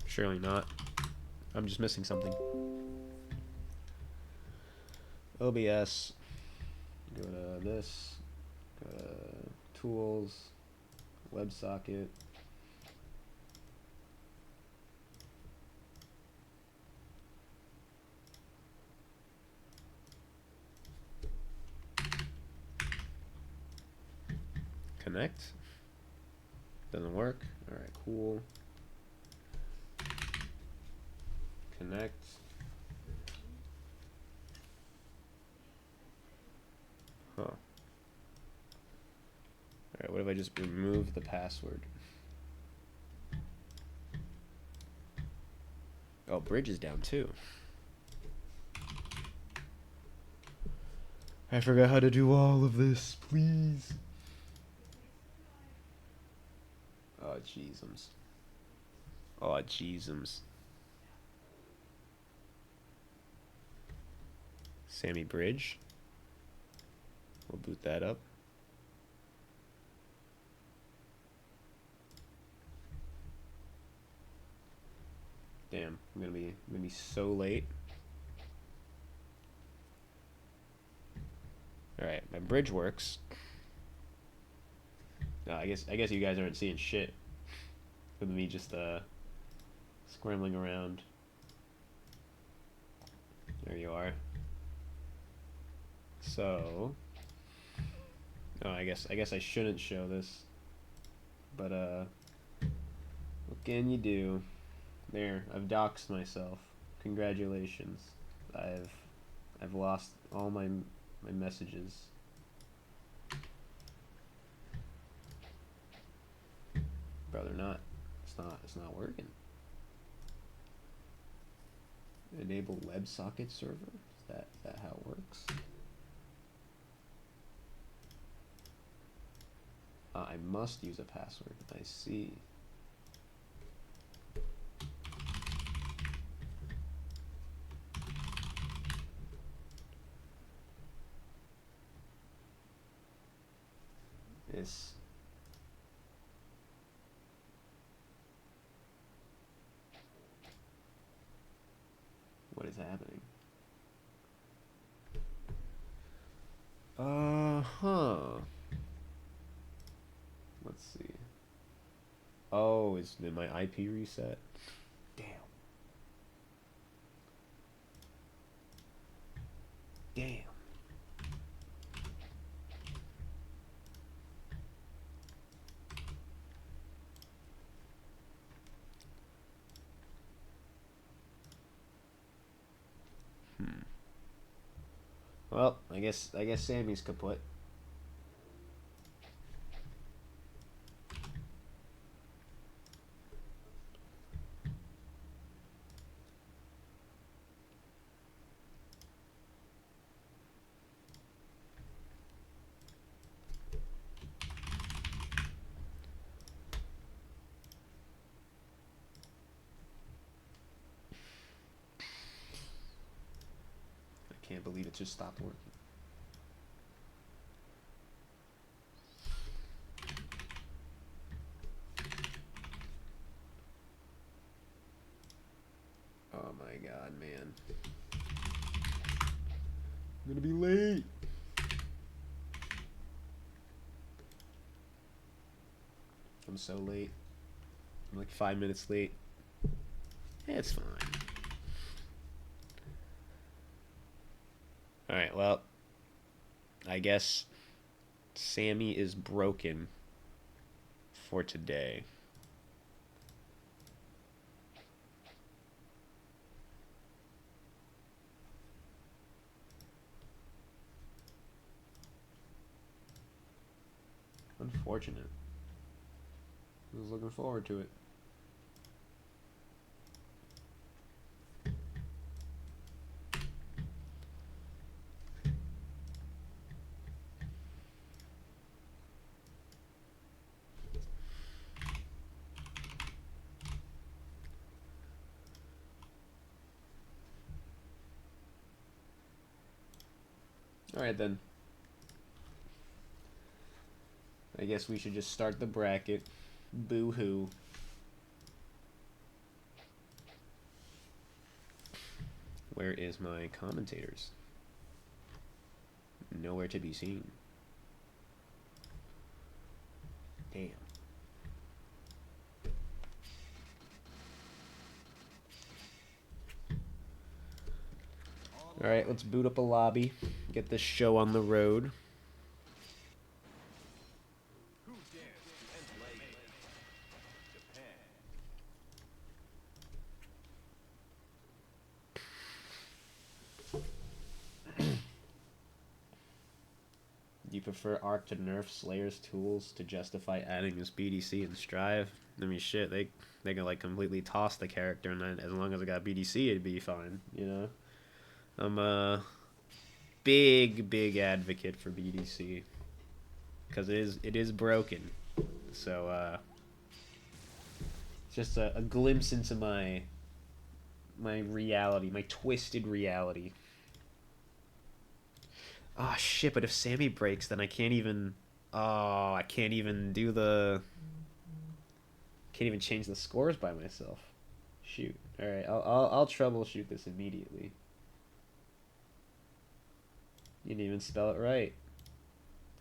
Surely not. I'm just missing something. OBS. Go to this. Go to tools. WebSocket. Connect. Doesn't work. Alright, cool. Connect. Huh. Alright, what if I just remove the password? Oh, bridge is down too. I forgot how to do all of this, please. Oh, jeezums. Oh, jeezums. Sammy Bridge. We'll boot that up. Damn, I'm gonna be so late. Alright, my bridge works. No, I guess you guys aren't seeing shit with me just scrambling around. There you are. So, oh, I guess I shouldn't show this, but what can you do? There, I've doxed myself. Congratulations. I've lost all my messages. Bro, they're not. It's not working. Enable WebSocket server. Is that how it works? I must use a password. I see. This. What is happening? Huh. Let's see. Oh, did my IP reset? Damn. Damn. Well, I guess Sammy's kaput. I can't believe it just stopped working. Oh my god, man. I'm gonna be late. I'm so late. I'm like 5 minutes late. Yeah, it's fine. Alright, well, I guess Sammy is broken for today. Unfortunate. I was looking forward to it. Alright then. I guess we should just start the bracket. Boo-hoo. Where is my commentators? Nowhere to be seen. Damn. Alright, let's boot up a lobby. Get this show on the road. Do you prefer Arc to nerf Slayer's tools to justify adding this BDC and Strive? I mean, shit, they can like completely toss the character, and then as long as I got BDC, it'd be fine. You know, I'm a big advocate for BDC because it is broken. So it's just a glimpse into my reality, my twisted reality. Oh shit, but if Sammy breaks, then I can't even... Oh, I can't even do the... Can't even change the scores by myself. Shoot. Alright, I'll troubleshoot this immediately. You didn't even spell it right.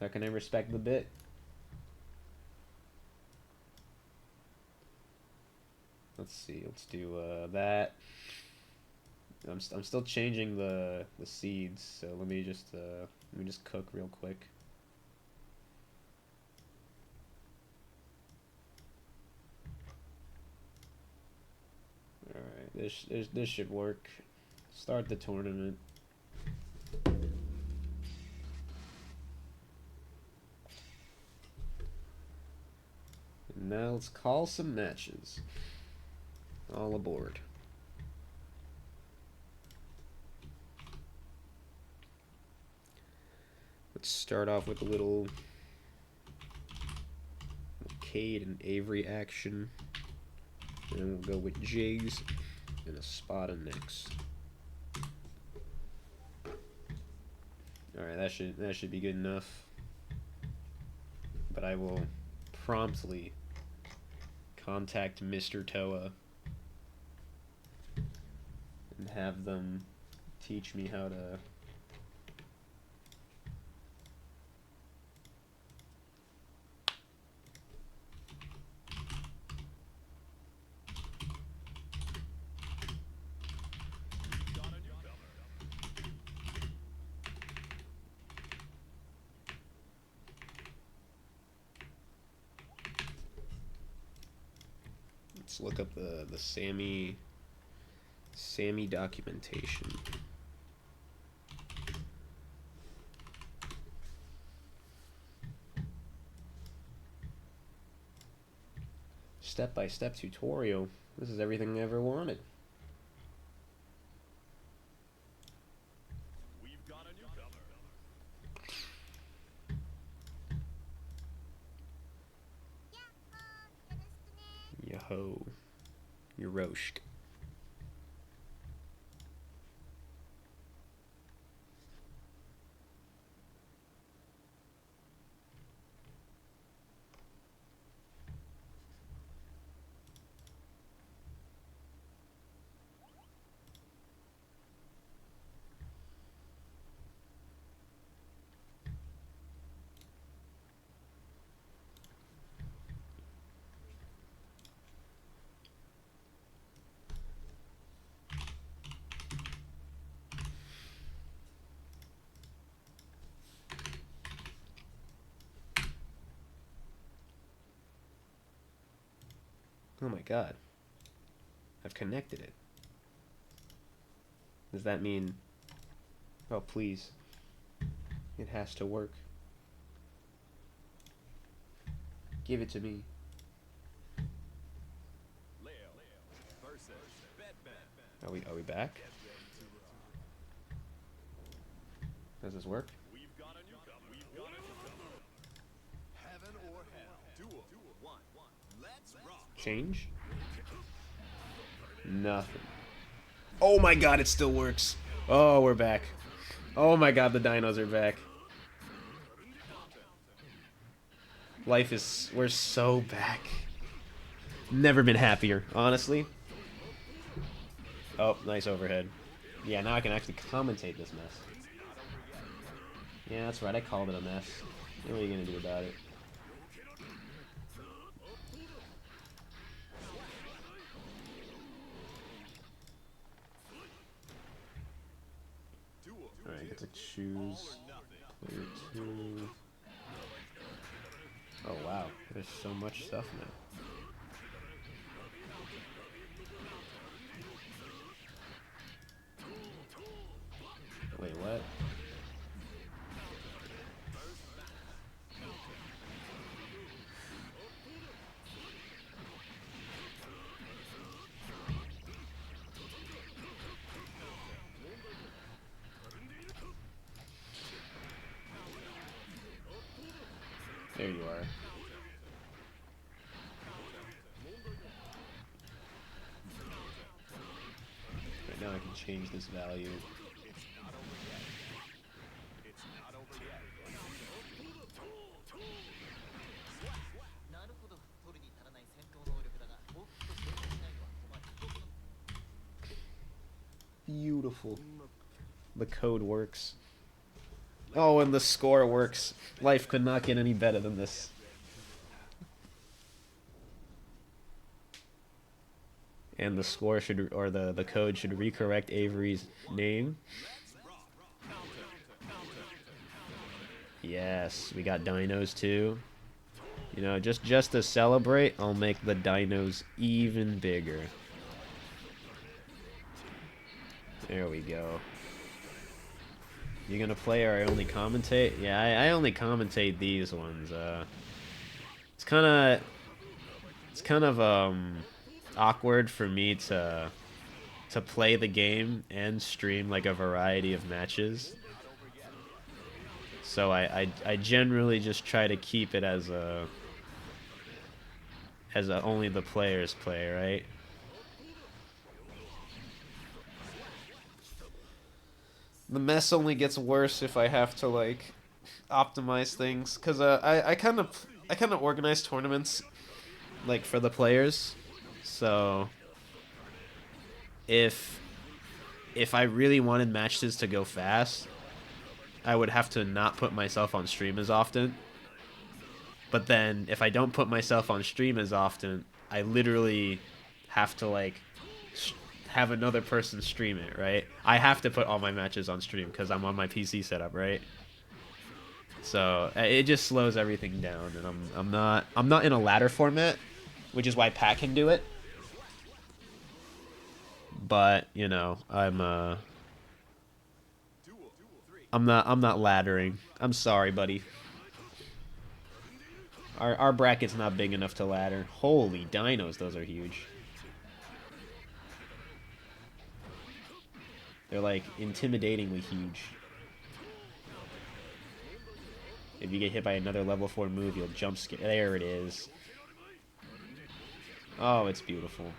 How can I respect the bit? Let's see, let's do that. I'm still changing the seeds, so let me just cook real quick. All right, this should work. Start the tournament. And now let's call some matches. All aboard. Let's start off with a little Cade and Avery action. And then we'll go with Jigs and a Spada next. Alright, that should be good enough. But I will promptly contact Mr. Toa and have them teach me how to look up the Sammy documentation. Step-by-step tutorial. This is everything I ever wanted. We've got a newcomer. Yo-ho. Yoroshic. Oh my god. I've connected it. Does that mean... Oh, please. It has to work. Give it to me. Are we back? Does this work? Heaven or hell. Duel. One. Let's rock. Change? Nothing. Oh my god, it still works. Oh, we're back. Oh my god, the dinos are back. Life is... We're so back. Never been happier, honestly. Oh, nice overhead. Yeah, now I can actually commentate this mess. Yeah, that's right. I called it a mess. What are you gonna do about it? Alright, I get to choose player 2. Oh wow, there's so much stuff now. Wait, what? There you are. Right now I can change this value. Beautiful. The code works. Oh, and the score works. Life could not get any better than this. And the score should, or the code should recorrect Avery's name. Yes, we got dinos too. You know, just to celebrate, I'll make the dinos even bigger. There we go. You gonna play or I only commentate? Yeah, I only commentate these ones. It's kind of awkward for me to play the game and stream like a variety of matches. So I generally just try to keep it as a only the players play, right? The mess only gets worse if I have to like optimize things, cause I kind of organize tournaments like for the players. So if I really wanted matches to go fast, I would have to not put myself on stream as often. But then if I don't put myself on stream as often, I literally have to like have another person stream it, right? I have to put all my matches on stream because I'm on my PC setup, right? So it just slows everything down, and I'm not in a ladder format, which is why Pat can do it. But you know, I'm not laddering. I'm sorry, buddy. Our bracket's not big enough to ladder. Holy dinos, those are huge. They're like intimidatingly huge. If you get hit by another level 4 move, you'll jump scare. There it is. Oh, it's beautiful.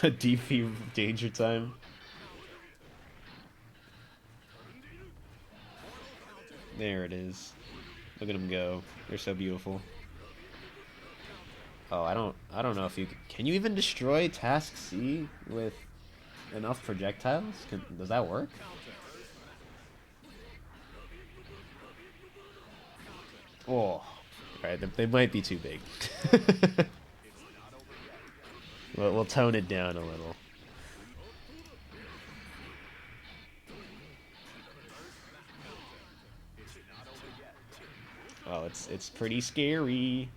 DP danger time. There it is. Look at them go. They're so beautiful. Oh, I don't know if you can you even destroy Task C with enough projectiles? Does that work? Oh, alright, they might be too big. We'll tone it down a little. Oh, it's pretty scary.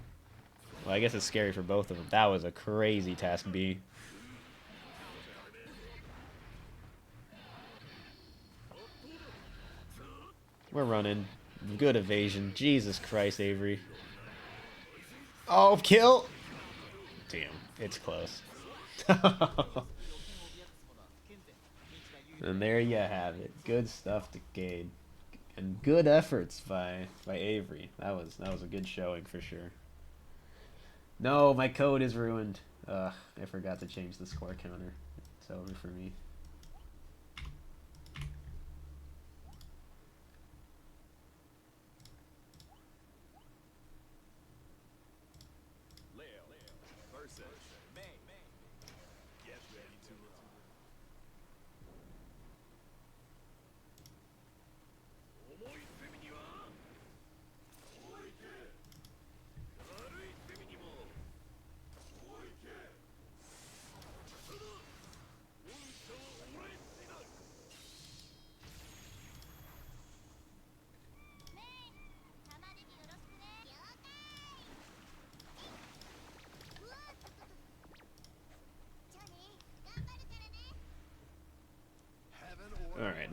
Well, I guess it's scary for both of them. That was a crazy Task B. We're running. Good evasion. Jesus Christ, Avery. Oh, kill! Damn, it's close. And there you have it. Good stuff to Cade. And good efforts by Avery. That was a good showing for sure. No, my code is ruined. Ugh, I forgot to change the score counter. It's over for me.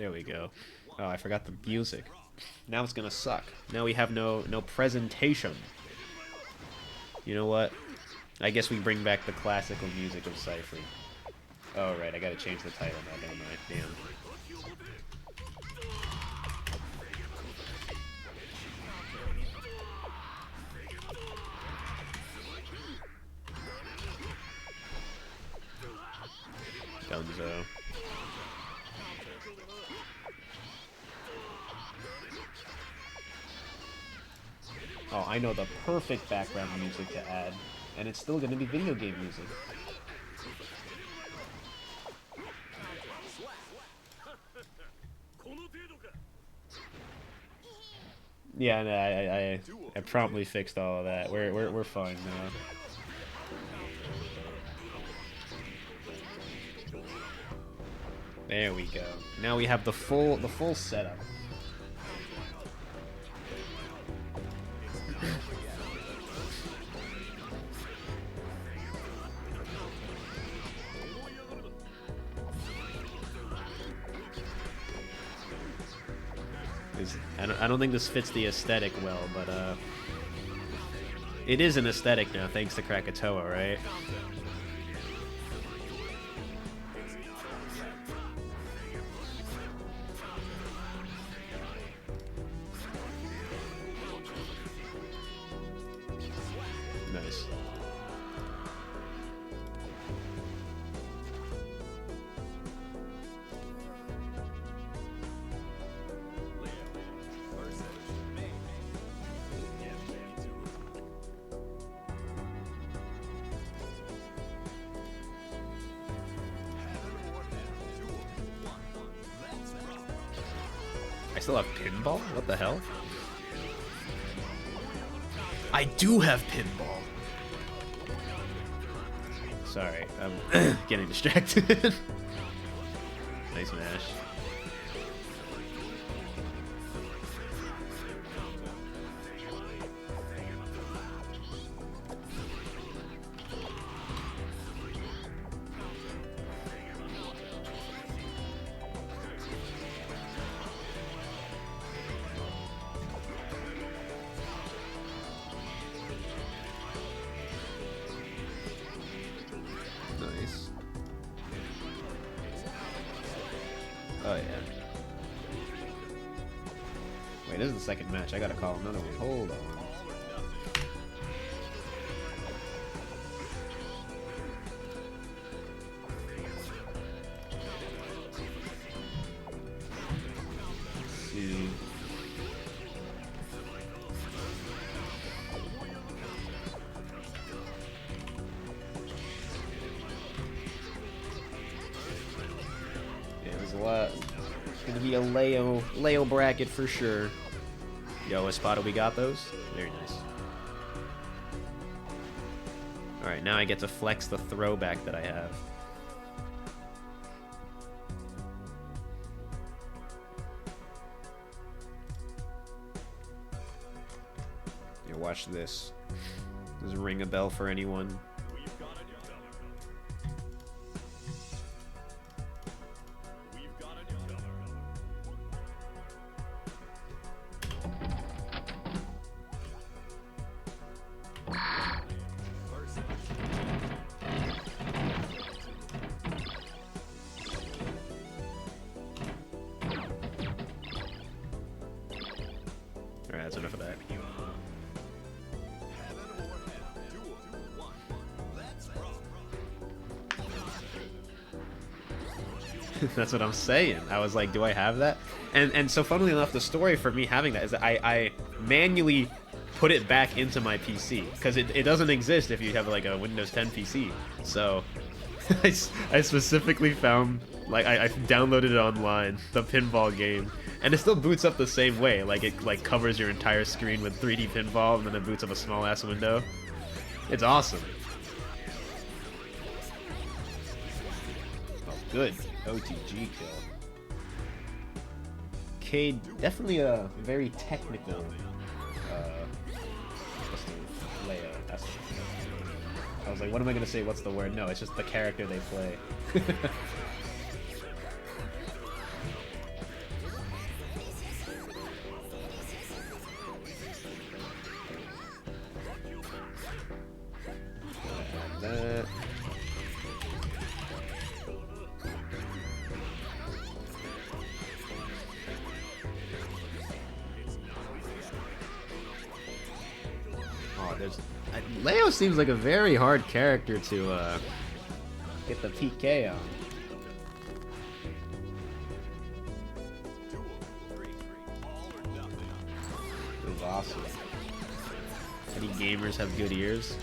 There we go. Oh, I forgot the music. Now it's gonna suck. Now we have no presentation. You know what? I guess we bring back the classical music of Cypher. Oh, right, I gotta change the title now, don't I? Damn. Dunzo. Oh, I know the perfect background music to add, and it's still gonna be video game music. Yeah, no, I promptly fixed all of that. We're fine now. There we go. Now we have the full setup. I don't think this fits the aesthetic well, but it is an aesthetic now thanks to Krakatoa, right? Nice. I still have pinball? What the hell? I do have pinball! Sorry, I'm getting distracted. Nice mash. Nice. Oh yeah. Wait, this is the second match. I gotta call another one. Hold on. Let's see. A lot. It's gonna be a Leo bracket for sure. Yo, Espada, we got those? Very nice. Alright, now I get to flex the throwback that I have. Here, watch this. Does it ring a bell for anyone? Alright, that's enough of that. That's what I'm saying. I was like, do I have that? And so funnily enough, the story for me having that is that I manually put it back into my PC because it doesn't exist if you have like a Windows 10 PC. So I specifically found, like, I downloaded it online, the pinball game, and it still boots up the same way. Like, it like covers your entire screen with 3D pinball, and then it boots up a small ass window. It's awesome. Oh, good. OTG kill. Cade, definitely a very technical layout. I was like, what am I gonna say? What's the word? No, it's just the character they play. Leo seems like a very hard character to get the PK on. It was awesome. Any gamers have good ears?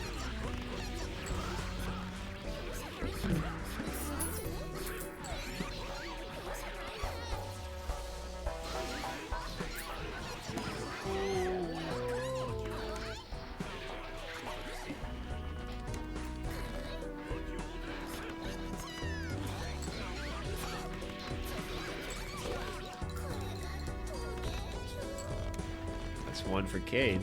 That's one for Cade.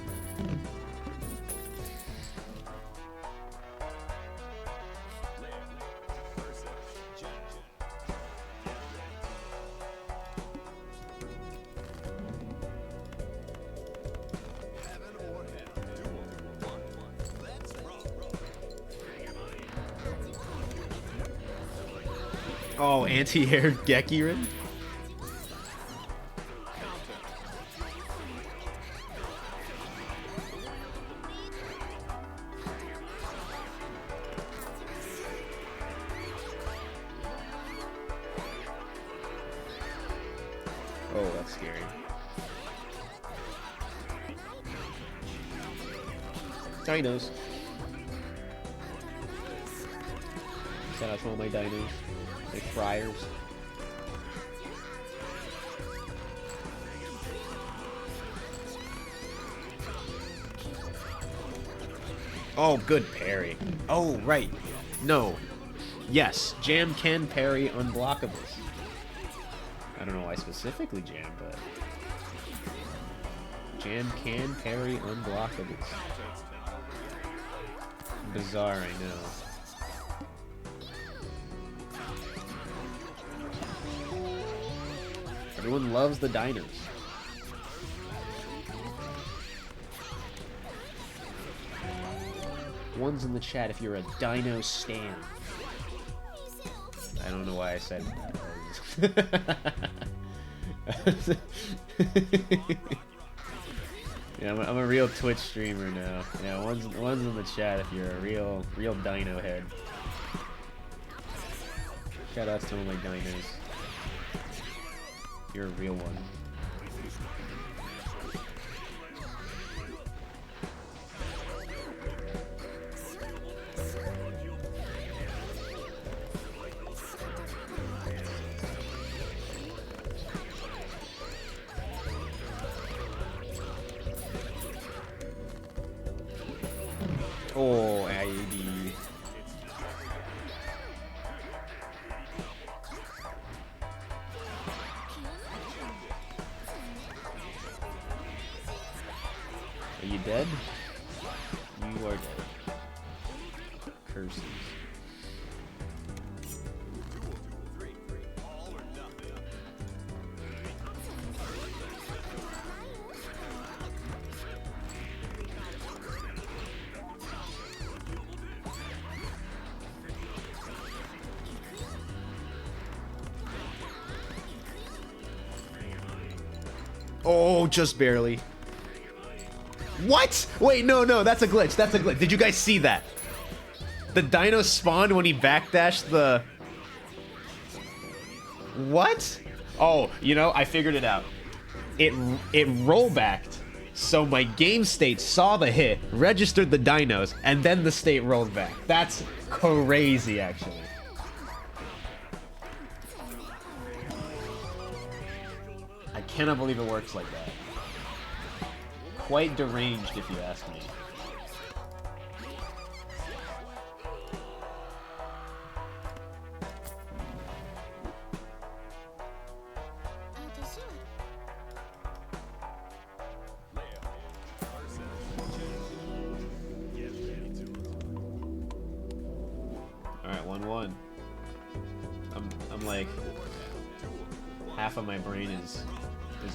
Oh, anti-air Gekirin? Oh, that's scary. Dinos. Shout out to all my dinos. My friars. Oh, good parry. Oh, right. No. Yes, Jam can parry unblockables. I don't know why specifically Jam, but Jam can parry unblockables. Bizarre, I know. Everyone loves the diners. One's in the chat if you're a dino stan. I don't know why I said that. Yeah, I'm a real Twitch streamer now. Yeah, one's in the chat if you're a real dino head. Shout outs to all my dinos. You're a real one. Oh, IAD. Are you dead? You are dead. Curses. Oh, just barely. What? Wait, no, that's a glitch. That's a glitch. Did you guys see that? The dino spawned when he backdashed the... What? Oh, you know, I figured it out. It rollbacked. So my game state saw the hit, registered the dinos, and then the state rolled back. That's crazy, actually. I cannot believe it works like that. Quite deranged, if you ask me. Alright, 1-1. I'm like... half of my brain is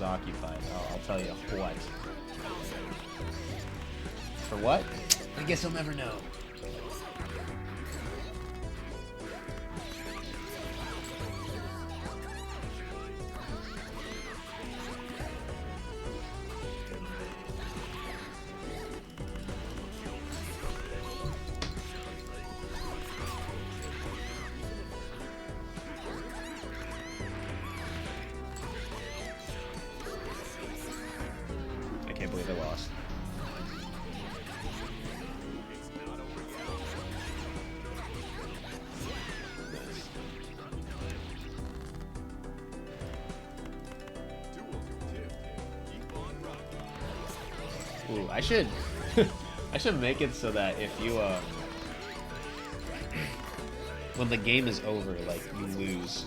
occupied. I'll tell you what. For what? I guess I'll never know. Ooh, I should I should make it so that if you when the game is over, like you lose.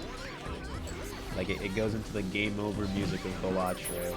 Like it goes into the game over music of Balatro.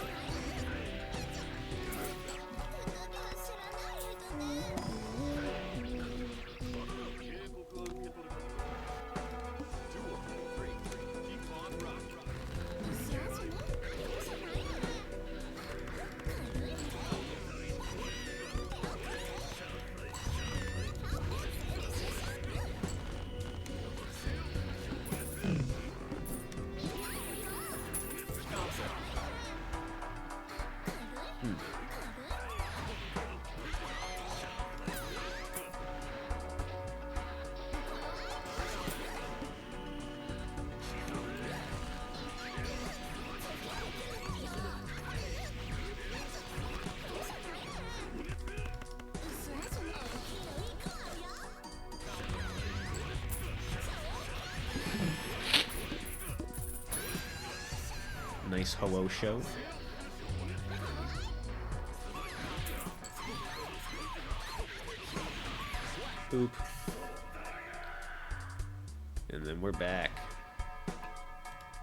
Nice hello show. Boop. And then we're back.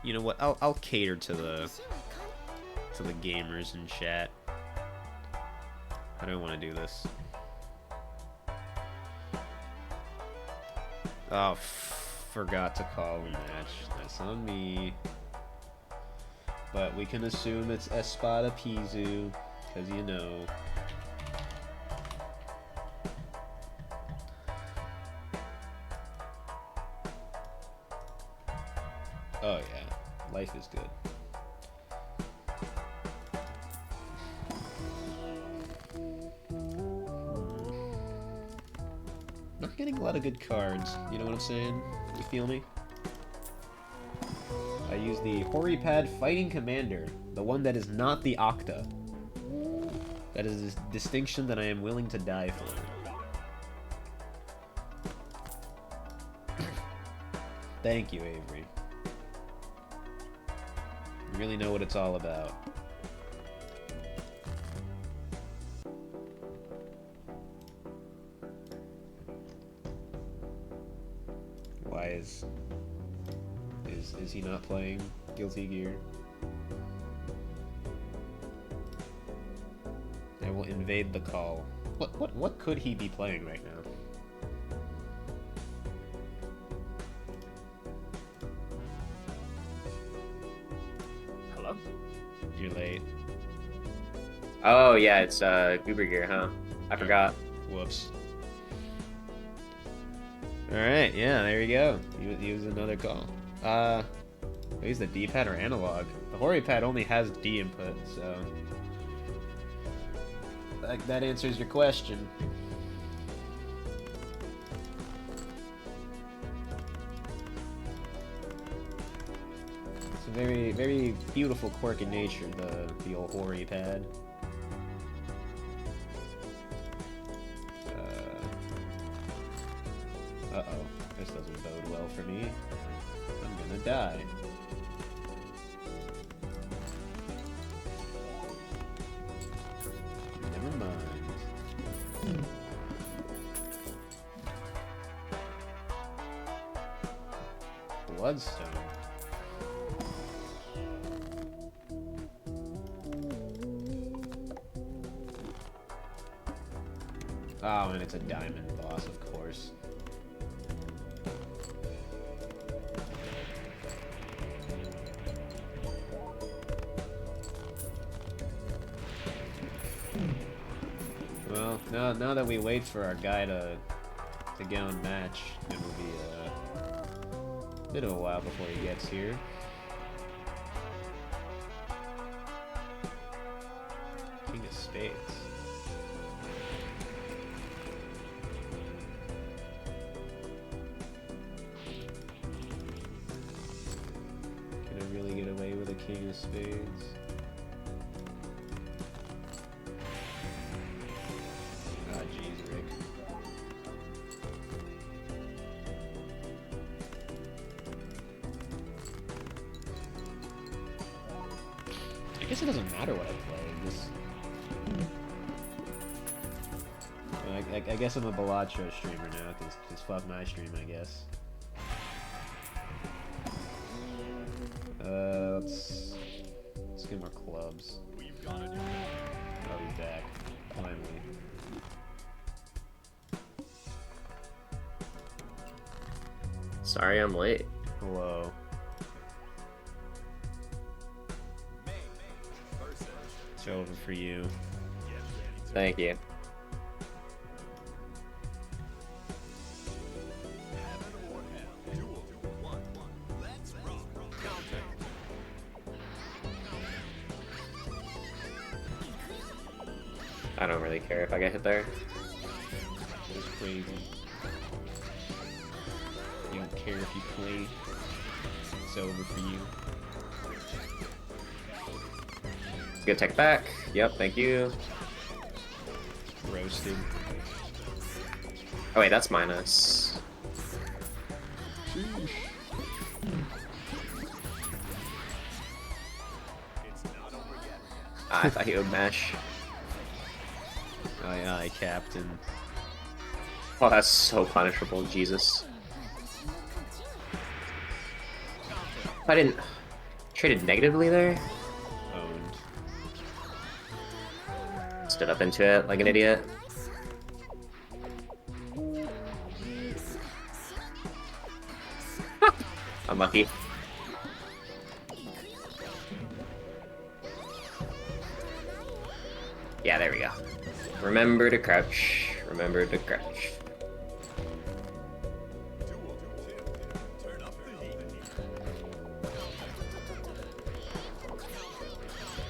You know what? I'll cater to the gamers in chat. How do I want to do this? Oh, forgot to call a match. That's on me. But we can assume it's Espada Pizu, because you know. Oh yeah, life is good. Not getting a lot of good cards, you know what I'm saying? You feel me? I use the Horipad Fighting Commander, the one that is not the Octa. That is a distinction that I am willing to die for. Thank you, Avery. You really know what it's all about. Why is he not playing Guilty Gear? I will invade the call. What could he be playing right now? Hello? You're late. Oh yeah, it's Goober Gear, huh? I forgot. Whoops. Alright, yeah, there you go. Use another call. Use the D-pad or analog? The Horipad only has D input, so that answers your question. It's a very, very beautiful quirk in nature, the old Horipad. Uh-oh, this doesn't bode well for me. I'm gonna die. Never mind. Bloodstone. Oh, and it's a diamond boss, of course. Well, now that we wait for our guy to get on match, it will be a bit of a while before he gets here. King of Spades. Can I really get away with a King of Spades? I guess it doesn't matter what I play. I guess I'm a Balacho streamer now, cause fuck my stream, I guess. Let's get more clubs. I'll be back. Finally. Sorry I'm late. Hello. It's over for you. Thank you. I don't really care if I get hit there. It's crazy. You don't care if you play. It's over for you. Good tech back. Yep, thank you. Roasted. Oh wait, that's minus. I thought he would mash. Aye, aye, Captain. Oh, that's so punishable, Jesus. If I didn't... Traded negatively there? Owned. Stood up into it like an idiot. Unlucky. Yeah, there we go. Remember to crouch. Remember to crouch.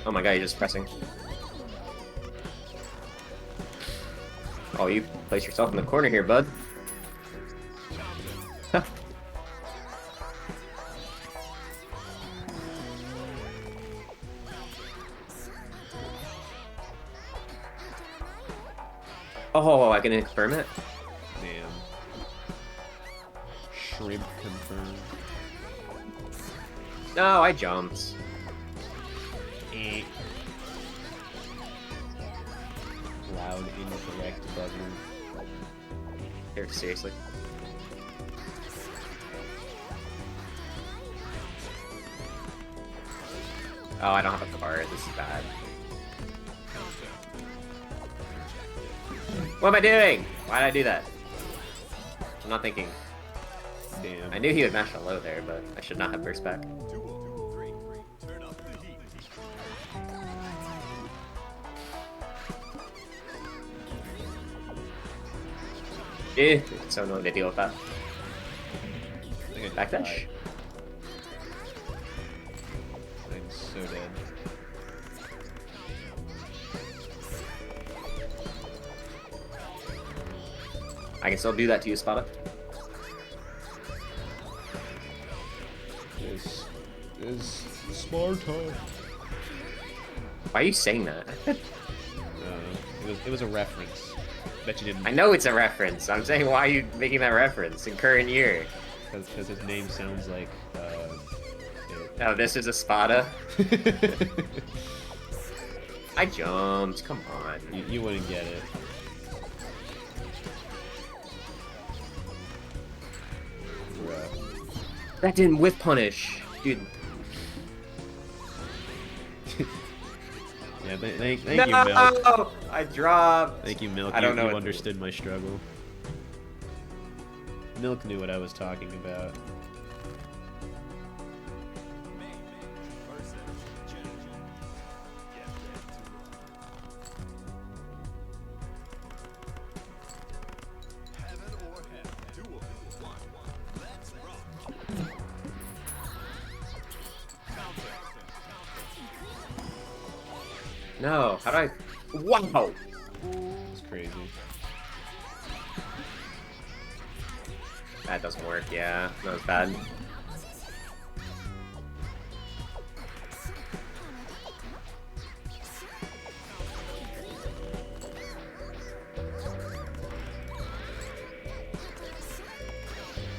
Oh my god, you're just pressing. Oh, you place yourself in the corner here, bud. Oh, I can confirm it? Damn. Shrimp confirmed. No, I jumped. Loud incorrect button. Here, seriously. Oh, I don't have a card. This is bad. What am I doing? Why did I do that? I'm not thinking. Damn. I knew he would mash a low there, but I should not have burst back. Eh, so annoying to deal with that. I think I Backdash? died. I'm so dead. I can still do that to you, Spada. This is Sparta. Why are you saying that? It was a reference. Bet you didn't. I know it's a reference. I'm saying, why are you making that reference in current year? Because his name sounds like. Oh, this is a Spada? I jumped. Come on. You wouldn't get it. Bruh. That didn't whiff punish, dude. Yeah, thank No, you, Milk. I dropped. Thank you, Milk. I don't know You what- understood my struggle. Milk knew what I was talking about. No, how do I... Wow! It's crazy. That doesn't work, yeah. That was bad.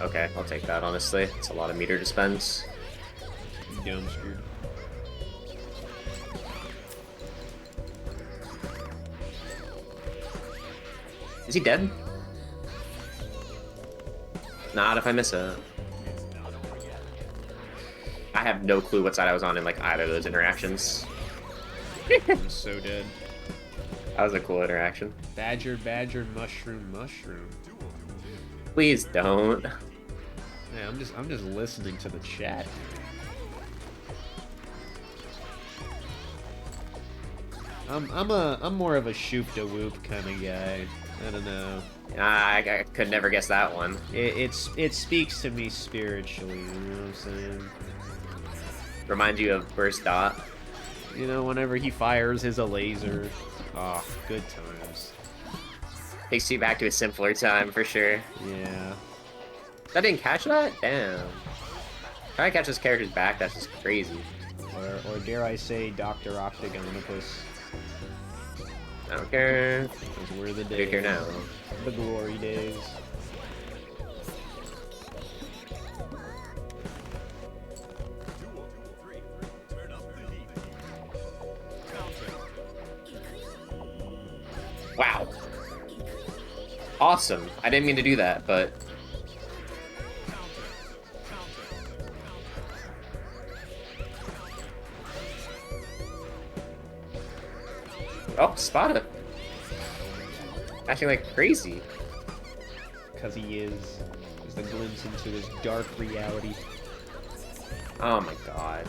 Okay, I'll take that, honestly. It's a lot of meter to spend. Yeah, I'm screwed. Is he dead? Not if I miss it. I have no clue what side I was on in like either of those interactions. I'm so dead. That was a cool interaction. Badger, badger, mushroom, mushroom. Please don't. Yeah, I'm just listening to the chat. I'm more of a shoop da whoop kind of guy. I don't know. I could never guess that one. It speaks to me spiritually. You know what I'm saying? Remind you of Burst Dot. You know, whenever he fires his laser. Oh, good times. Takes you back to a simpler time for sure. Yeah. I didn't catch that? Damn. Trying to catch this character's back, that's just crazy. Or dare I say, Dr. Octagonopus. I don't care. Those were the I do days. care now. The glory days. Wow. Awesome. I didn't mean to do that, but... Oh, spotted. Acting like crazy. Because he is the glimpse into his dark reality. Oh my god.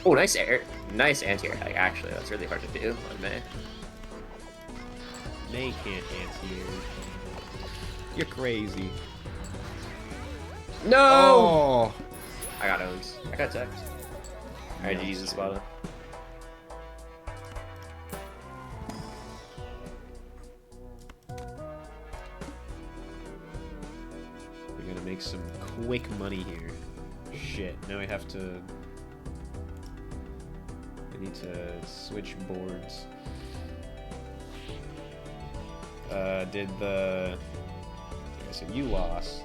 Oh, nice anti-air. Like, actually, that's really hard to do on May. May can't anti-air. You're crazy. No! Oh! I got owns. I got text. Alright, use the spot. We're gonna make some quick money here. Shit, now I have to... I need to switch boards. Did the... Okay, so you lost.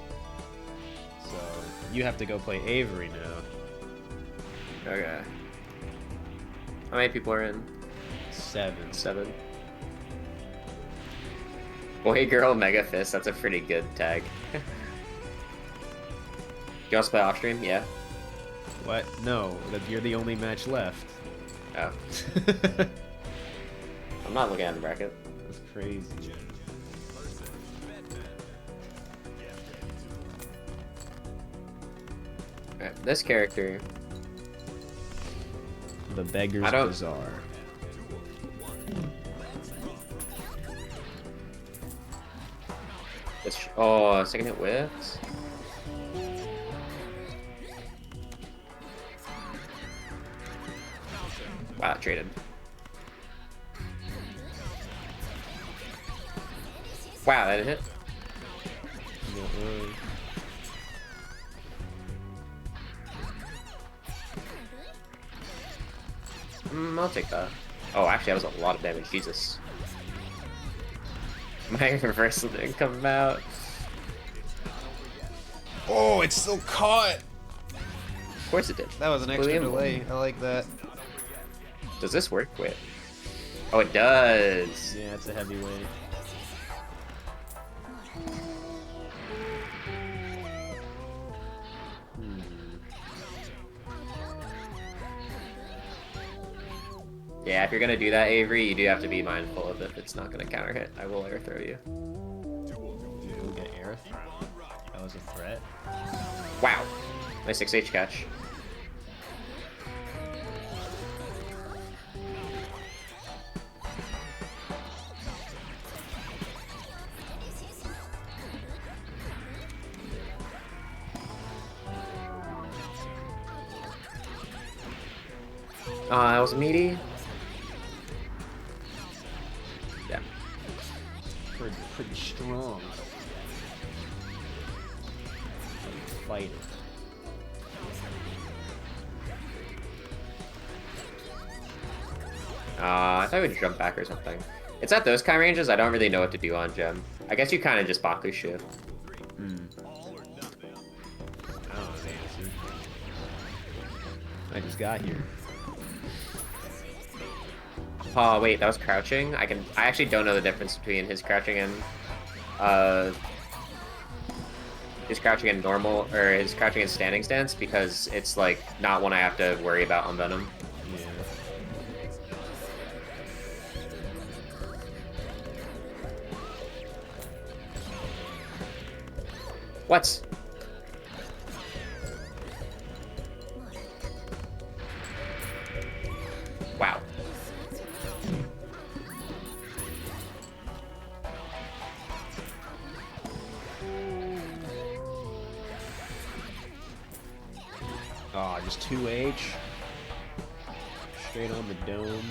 So, you have to go play Avery now. Okay. How many people are in? 7. 7. Boy, girl, mega fist. That's a pretty good tag. You also play off stream? Yeah. What? No, you're the only match left. Oh. I'm not looking at the bracket. That's crazy. Alright, this character. The Beggar's I don't- Bazaar. Oh, second hit whiffs. Wow, traded. Wow, that hit. I'll take that. Oh, actually, that was a lot of damage. Jesus. My reversal didn't come out. Oh, it's still caught! Of course it did. That was an extra William. delay. I like that. Does this work? Wait. Oh, it does. Yeah, it's a heavyweight. Yeah, if you're gonna do that, Avery, you do have to be mindful of if it's not gonna counter hit. I will air throw you. You'll get air. That was a threat. Wow. Nice 6H catch. That was meaty. Yeah. Pretty strong. Fight it. I thought we'd jump back or something. It's at those kind of ranges, I don't really know what to do on Gem. I guess you kind of just Baku shoot. I don't know the answer. I just got here. Oh wait, that was crouching. I actually don't know the difference between his crouching and normal, or his crouching and standing stance, because it's like not one I have to worry about on Venom. Yeah. What? Wow. Oh, just 2H. Straight on the dome.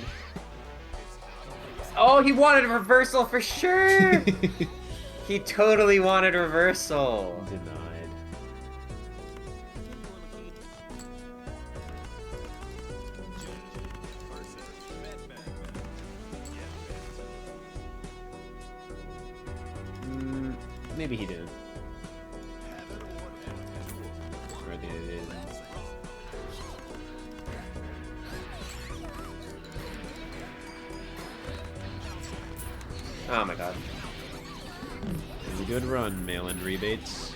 Oh, he wanted a reversal for sure! He totally wanted reversal. Denied. Maybe he didn't. Or I think it is. Oh my god. It was a good run, mail-in rebates.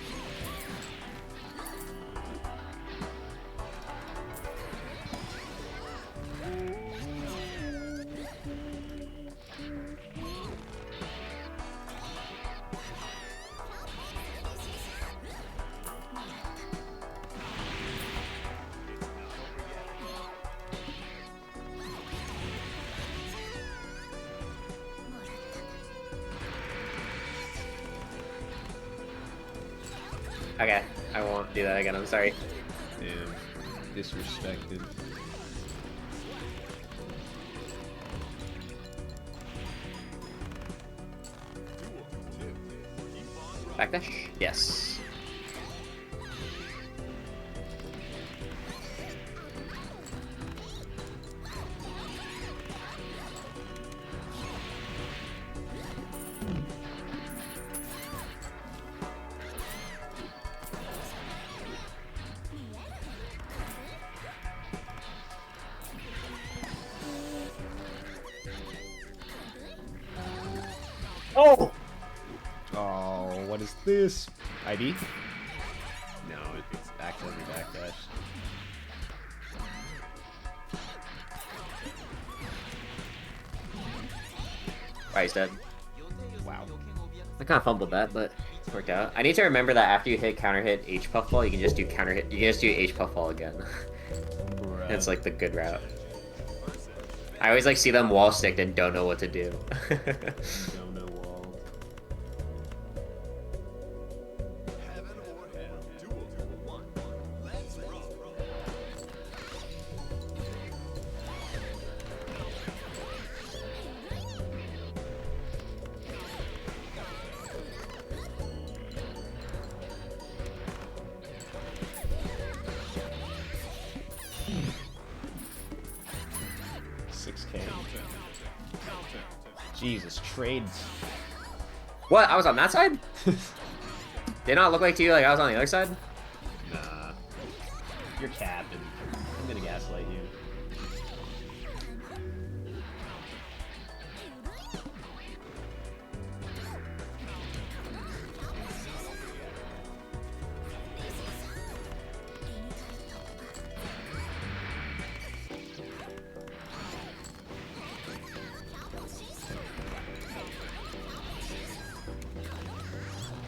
Okay, I won't do that again, I'm sorry. Damn. Disrespected. Backdash? Yes. Oh! Oh, what is this? ID? No, it's accidentally backdash. Right, he's dead. Wow. I kind of fumbled that, but it worked out. I need to remember that after you hit counter hit H puffball, you can just do counter hit. You can just do H puffball again. Bruh. It's like the good route. I always like see them wall sticked and don't know what to do. Don't know wall. Heaven or hell. Duel. 1. Let's rock. Jesus, trades. What? I was on that side? Did it not look like to you like I was on the other side? Nah. You're capping. I'm gonna gaslight you.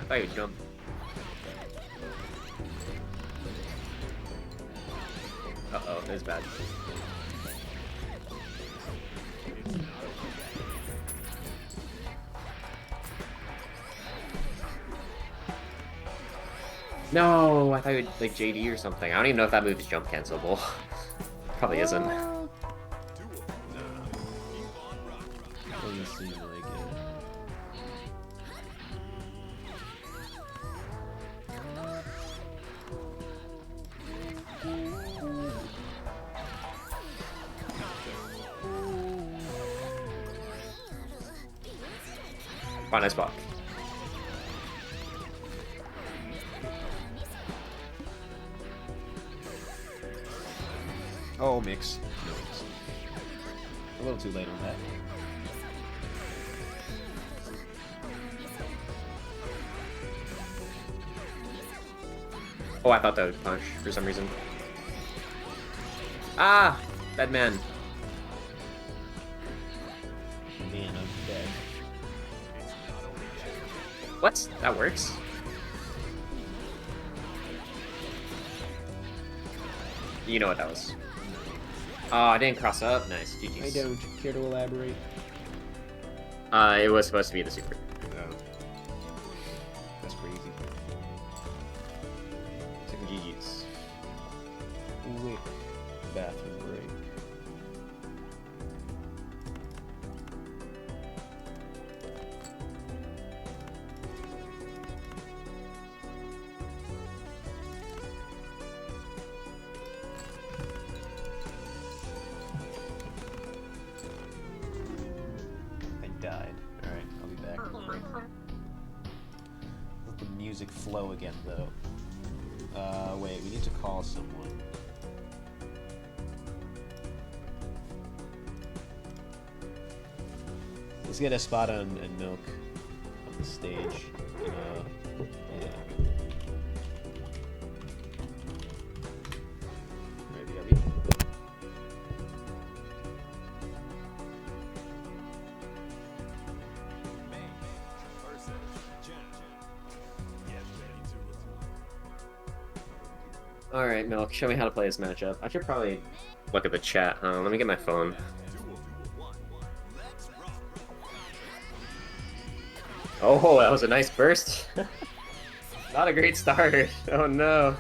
I thought you would jump. Uh-oh, that's bad. No, I thought you would like JD or something. I don't even know if that move is jump cancelable. Probably isn't. Doesn't seem like it. Fine, nice block. Oh, mix. No mix. A little too late on that. Oh, I thought that would punch for some reason. Ah! Dead man. Man, I'm dead. What? That works? You know what that was. Oh, I didn't cross up. Nice. GG's. I don't care to elaborate. It was supposed to be the super. Oh. That's crazy. GG's. Quick bathroom break. I died. Alright, I'll be back. Let the music flow again, though. Wait, we need to call someone. Let's get a spot on Milk on the stage. Yeah. Ready, Abby? Versus Jen. Get ready to Alright, Milk, show me how to play this matchup. I should probably look at the chat, huh? Let me get my phone. Oh, that was a nice burst. Not a great start. Oh no.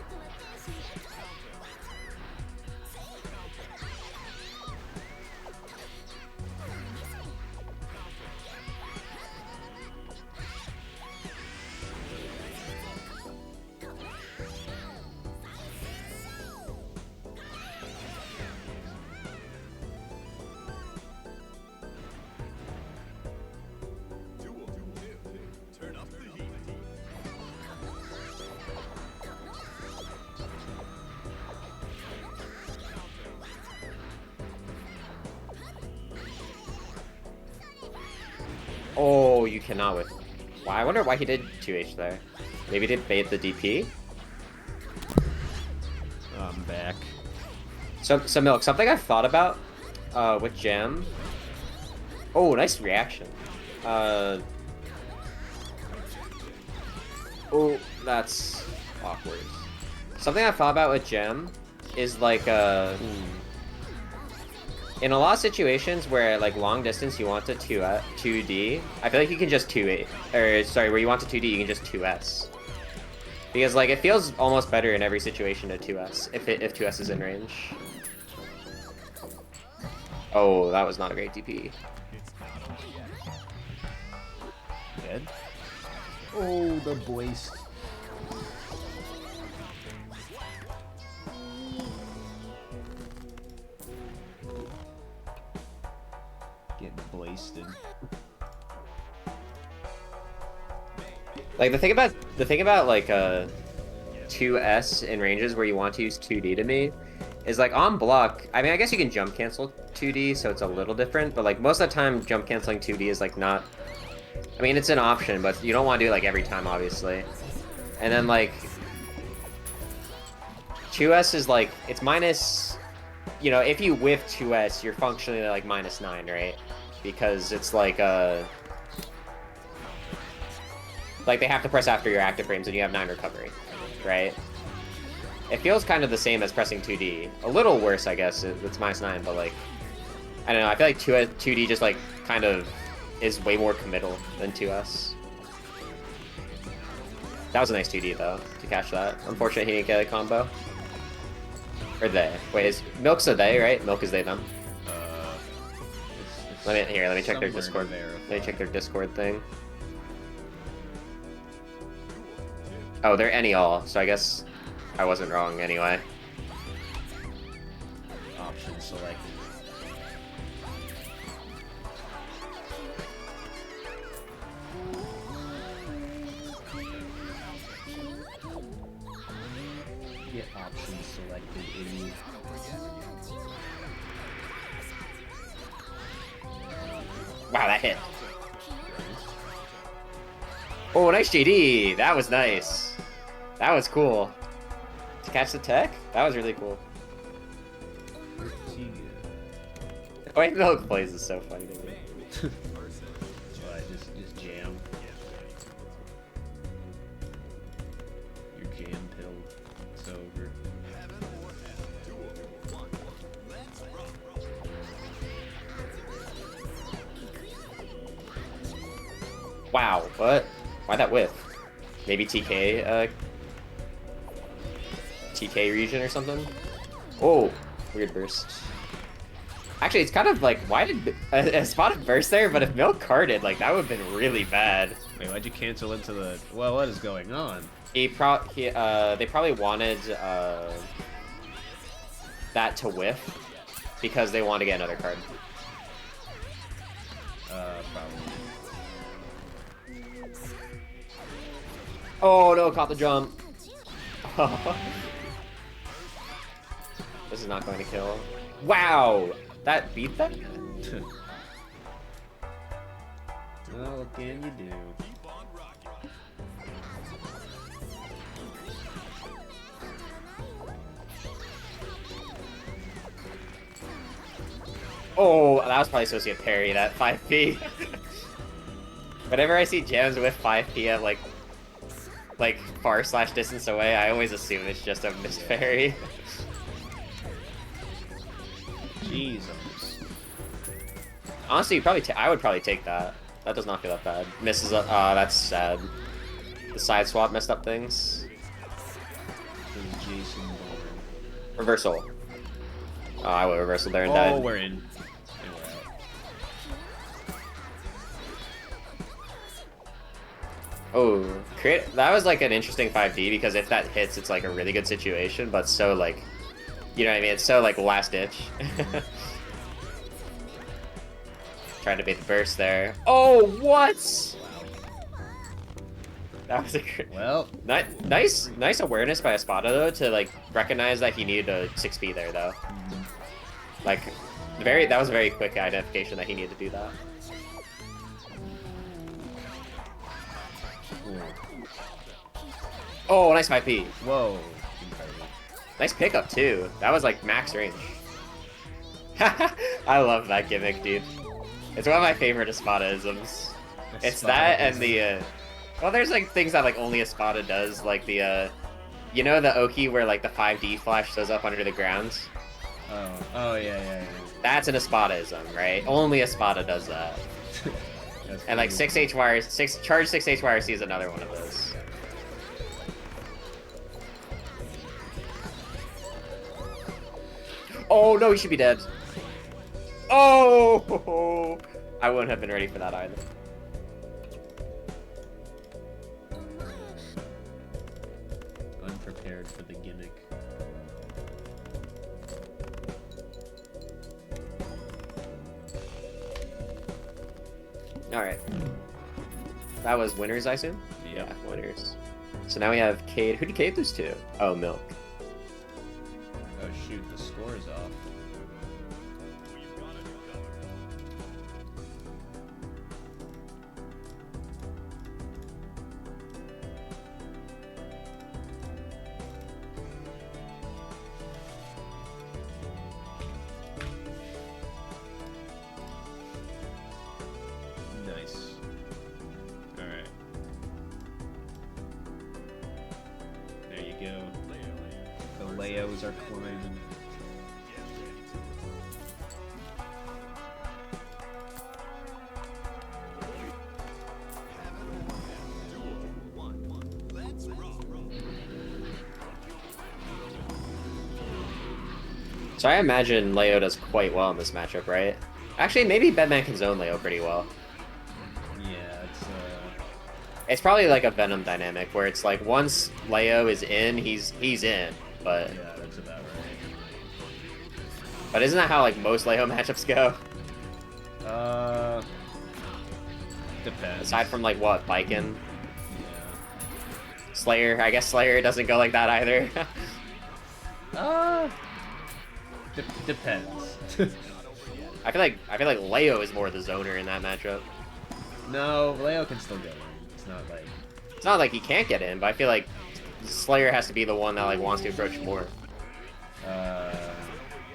turn up the heat. Oh, you cannot with. Why? I wonder why he did 2H there. Maybe he did bait the DP? I'm back. So Milk, something I've thought about with Jam. Oh, nice reaction. Oh, that's awkward. Something I've thought about with Gem is like in a lot of situations where like long distance you want to 2D, I feel like you can just 2A, or sorry, where you want to 2D you can just 2S. Because like it feels almost better in every situation to 2S if 2S is in range. Oh, that was not a great DP. Dead? Oh, the boys. Getting blasted. Like the thing about like 2S in ranges where you want to use 2D to me is like on block. I mean, I guess you can jump cancel 2D, so it's a little different. But like most of the time, jump canceling 2D is like not. I mean, it's an option, but you don't want to do it like every time, obviously. And then like 2S is like it's minus. You know, if you whiff 2S, you're functionally like -9, right? Because it's like they have to press after your active frames and you have 9 recovery, right? It feels kind of the same as pressing 2D. A little worse, I guess. It's -9, but like, I don't know. I feel like 2D just like kind of is way more committal than 2S. That was a nice 2D though, to catch that. Unfortunate he didn't get a combo. Or they. Wait, is Milk's a they, right? Milk is they them. Let me check their Discord. Let me check their Discord thing. Oh, they're any all, so I guess I wasn't wrong anyway. Option selected. Get options selected, idiot. Wow, that hit. Oh, nice JD. That was nice. That was cool. To catch the tech? That was really cool. The way Milk plays is so funny to me. Just jam. You're jam pilled. It's over. Wow, what? Why that whiff? Maybe TK, TK region or something? Oh, weird burst. Actually, it's kind of like, why did a spotted burst there? But if Milk carded, like, that would have been really bad. Wait, why'd you cancel into the... Well, what is going on? They probably wanted, that to whiff because they want to get another card. Probably. Oh no, caught the jump. This is not going to kill. Wow! That beat that? Well, what can you do? Oh, that was probably supposed to be a parry, that 5p. Whenever I see gems with 5p at like far / distance away, I always assume it's just a missed parry. Jesus. Honestly, I would probably take that. That does not feel that bad. Misses up. That's sad. The side swap messed up things. Jason Bourne. Reversal. Oh, I would reversal there and Oh, died. we're in. And we're out. Oh, that was like an interesting 5D because if that hits, it's like a really good situation, but so like, you know what I mean? It's so like last ditch. Trying to bait the burst there. Oh, what? That was a Well, nice awareness by Espada though to like recognize that he needed a 6B there though. Like, that was a very quick identification that he needed to do that. Oh, nice 5P. whoa. Incredible. Nice pickup too. That was like max range. I love that gimmick, dude. It's one of my favorite Espada-isms. It's that and the, well, there's like things that like only Espada does, like the, you know the Oki where like the 5D flash shows up under the ground? Oh, yeah. That's an Espada-ism, right? Only Espada does that. And like 6H wires, charge 6H YRC is another one of those. Oh no, he should be dead. Oh! I wouldn't have been ready for that either. Unprepared for the gimmick. Alright. That was winners, I assume? Yep. Yeah, winners. So now we have Cade. Who did Cade lose to? Oh, Milk. Oh shoot, the score is off. Nice. Alright. There you go. The Leos are climbing. So I imagine Leo does quite well in this matchup, right? Actually, maybe Bedman can zone Leo pretty well. Yeah, It's probably like a Venom dynamic where it's like once Leo is in, he's in. But yeah, that's about right. but isn't that how like most Leo matchups go? Depends. Aside from like what, Lycan? Yeah. Slayer, I guess Slayer doesn't go like that either. Depends. I feel like Leo is more the zoner in that matchup. No, Leo can still get in. It's not like... It's not like he can't get in, but I feel like Slayer has to be the one that like wants to approach more.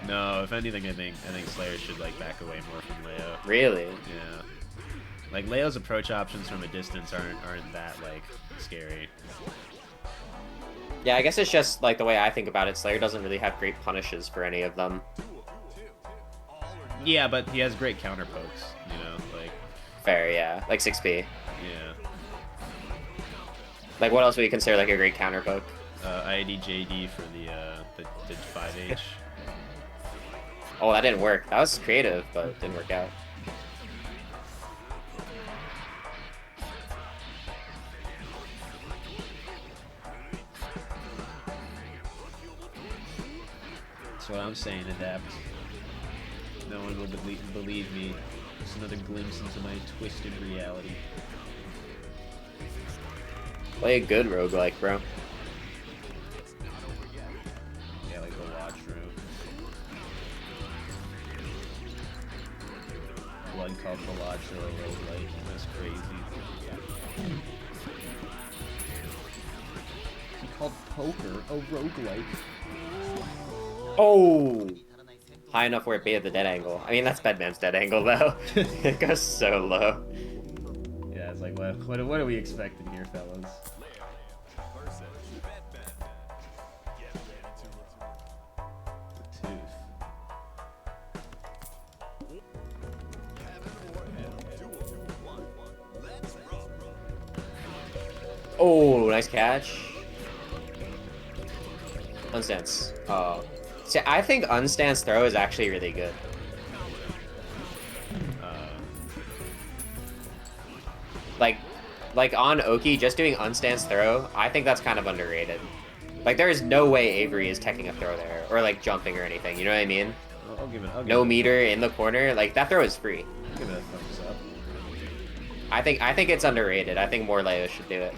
No, if anything, I think Slayer should like back away more from Leo. Really? Yeah. Like Leo's approach options from a distance aren't that like scary. Yeah, I guess it's just like the way I think about it. Slayer doesn't really have great punishes for any of them. Yeah, but he has great counter pokes, you know, like... Fair, yeah. Like 6P. Yeah. Like, what else would you consider like a great counter poke? IDJD for the 5H. Oh, that didn't work. That was creative, but it didn't work out. That's what I'm saying, Adapt. No one will believe me. It's another glimpse into my twisted reality. Play a good roguelike, bro. Yeah, like the watch room. Blood called Balacho a roguelike. That's crazy. He called poker a roguelike. Oh! High enough where it baited the dead angle. I mean, that's Bedman's dead angle, though. It goes so low. Yeah, it's like, what are we expecting here, fellas? The tooth. Oh, nice catch. Unstance. See, I think unstance throw is actually really good. Like on Oki, just doing unstance throw, I think that's kind of underrated. Like, there is no way Avery is teching a throw there, or like jumping or anything, you know what I mean? I'll give it. No meter in the corner, like that throw is free. I'll give it a thumbs up. I think it's underrated. I think more Leo should do it.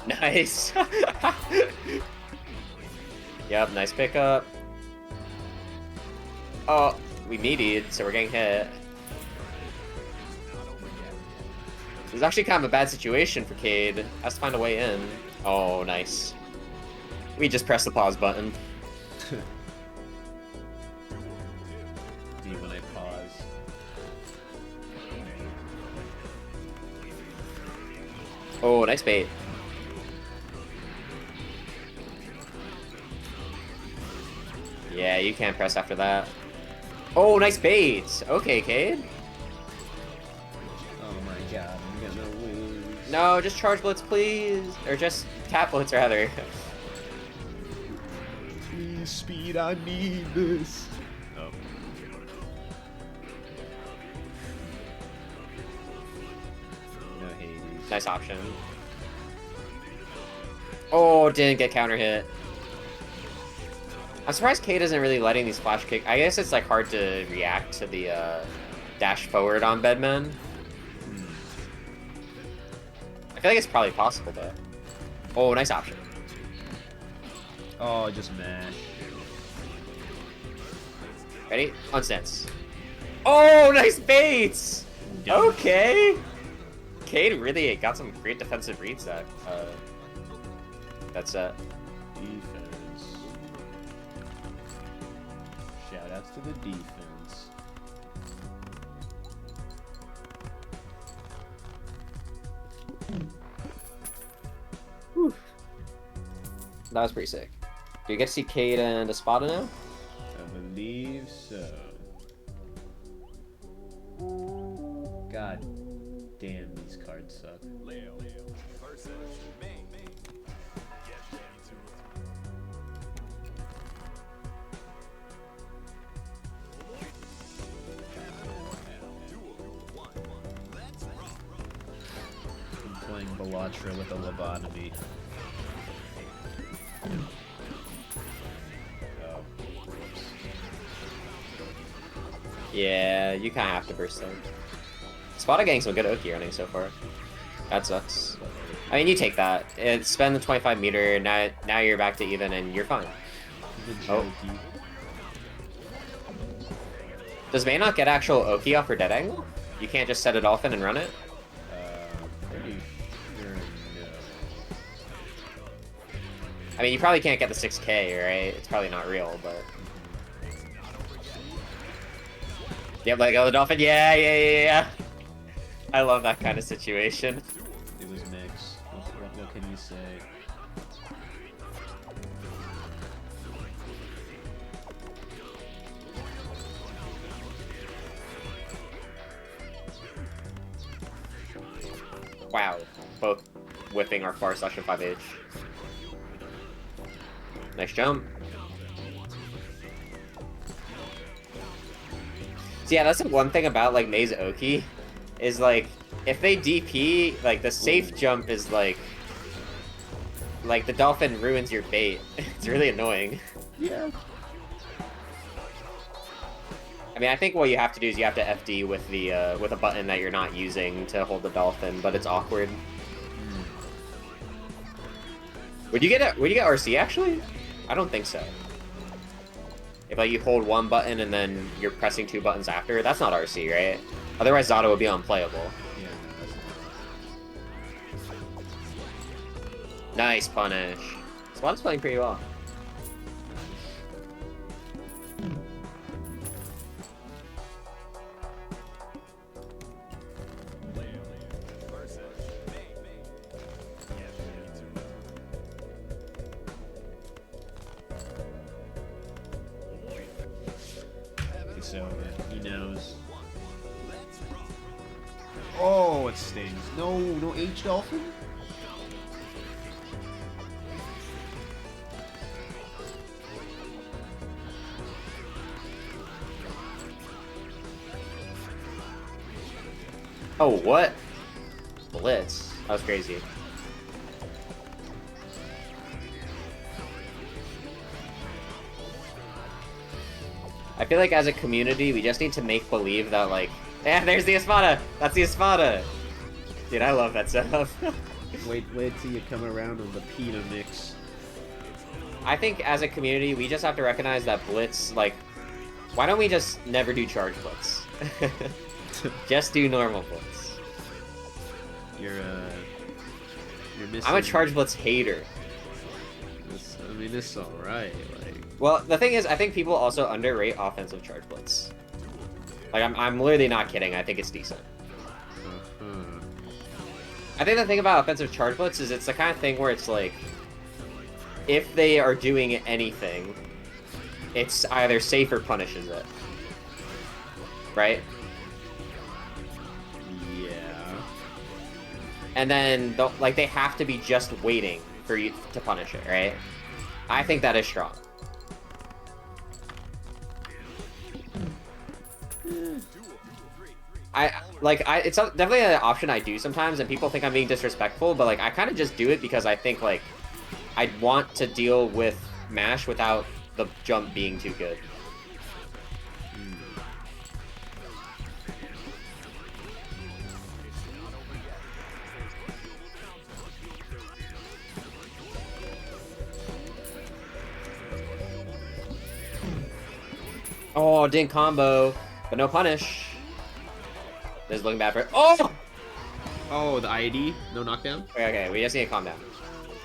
Nice. Yep, nice pickup. Oh, we meatied, so we're getting hit. This is actually kind of a bad situation for Cade. Has to find a way in. Oh, nice. We just pressed the pause button. D when I pause. Oh, nice bait. Yeah, you can't press after that. Oh, nice bait! Okay, Cade. Oh my god, I'm gonna lose. No, just charge blitz, please. Or just tap blitz, rather. Please, speed, I need this. Oh. No Hades. Nice option. Oh, didn't get counter hit. I'm surprised Kate isn't really letting these flash kick. I guess it's like hard to react to the dash forward on Bedman. I feel like it's probably possible though. Oh, nice option. Oh, just mash. Ready? Unstance. Oh, nice baits! Yep. Okay! Cade really got some great defensive reads that set. Defense. Shoutouts to the defense. Whew. That was pretty sick. Do you get to see Cade and Espada now? I believe so. God damn, these cards suck. Leo versus me. Get ready to I'm playing Balatra with a lobotomy. Oh, whoops. Yeah, you kind of have to burst them. Espada getting some good Oki running so far. That sucks. I mean, you take that. Spend the 25 meter. Now you're back to even, and you're fine. Oh. Does May not get actual Oki off her dead angle? You can't just set a dolphin and run it? Pretty sure no. I mean, you probably can't get the 6K, right? It's probably not real, but... Yep, let go of the dolphin. Yeah. I love that kind of situation. It was mixed. What can you say? Wow. Both whipping our far slash and 5H. Nice jump. So yeah, that's the one thing about like May's Oki, is like if they DP, like the safe jump is like the dolphin ruins your bait. It's really annoying. Yeah. I mean, I think what you have to do is you have to FD with the with a button that you're not using to hold the dolphin, but it's awkward. Would you get RC actually? I don't think so. If like you hold one button and then you're pressing two buttons after, that's not RC, right? Otherwise, Zato would be unplayable. Yeah, that's Nice punish. Spot's playing pretty well. so he knows. Oh, it stings. No H Dolphin? Oh, what? Blitz. That was crazy. I feel like as a community, we just need to make believe that, like, yeah, there's the Espada! That's the Espada! Dude, I love that setup. Wait till you come around on the Pina mix. I think as a community, we just have to recognize that Blitz, like, why don't we just never do Charge Blitz? Just do normal Blitz. You're missing... I'm a Charge Blitz hater. I mean, it's alright, like... Well, the thing is, I think people also underrate offensive Charge Blitz. Like, I'm literally not kidding, I think it's decent. I think the thing about offensive Charge Blitz is it's the kind of thing where it's like, if they are doing anything, it's either safe or punishes it. Right? Yeah. And then, like, they have to be just waiting for you to punish it, right? I think that is strong. It's definitely an option I do sometimes, and people think I'm being disrespectful, but, like, I kind of just do it because I think, like, I'd want to deal with MASH without the jump being too good. Oh, didn't combo, but no punish. This is looking bad for it. Oh! Oh, the IAD? No knockdown? Okay, we just need to calm down.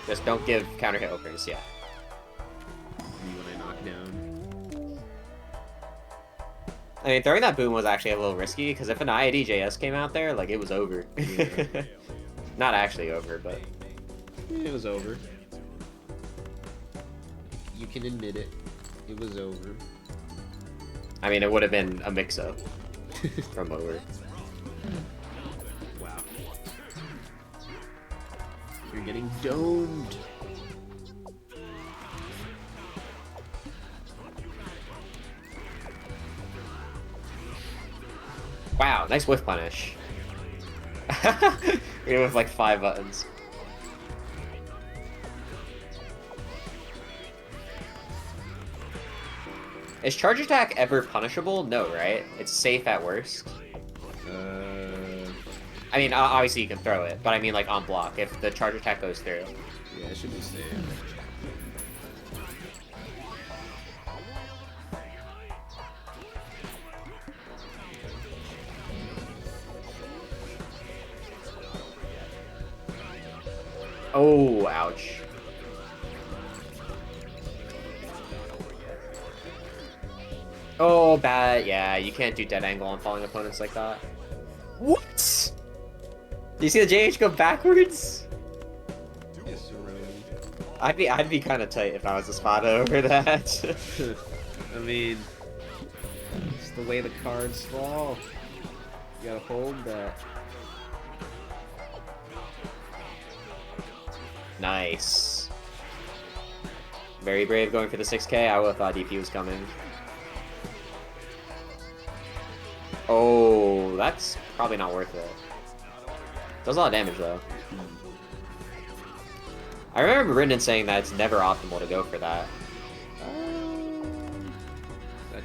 Just don't give counter hit openers yet. When I knock down. I mean, throwing that boom was actually a little risky, because if an IAD JS came out there, like, it was over. Yeah. Not actually over, but... It was over. You can admit it. It was over. I mean, it would have been a mix-up from over. Wow. You're getting domed. Wow, nice whiff punish. We have like 5 buttons. Is charge attack ever punishable? No, right? It's safe at worst. I mean, obviously you can throw it, but I mean like on block, if the charge attack goes through. Yeah, it should be safe. Oh, ouch. Oh, bad. Yeah, you can't do dead angle on falling opponents like that. What? Do you see the JH go backwards? Yes, I'd be kind of tight if I was a spot over that. I mean, it's the way the cards fall. You gotta hold that. Nice. Very brave going for the 6k. I would have thought DP was coming. Oh, that's probably not worth it. Does a lot of damage though. I remember Brendan saying that it's never optimal to go for that.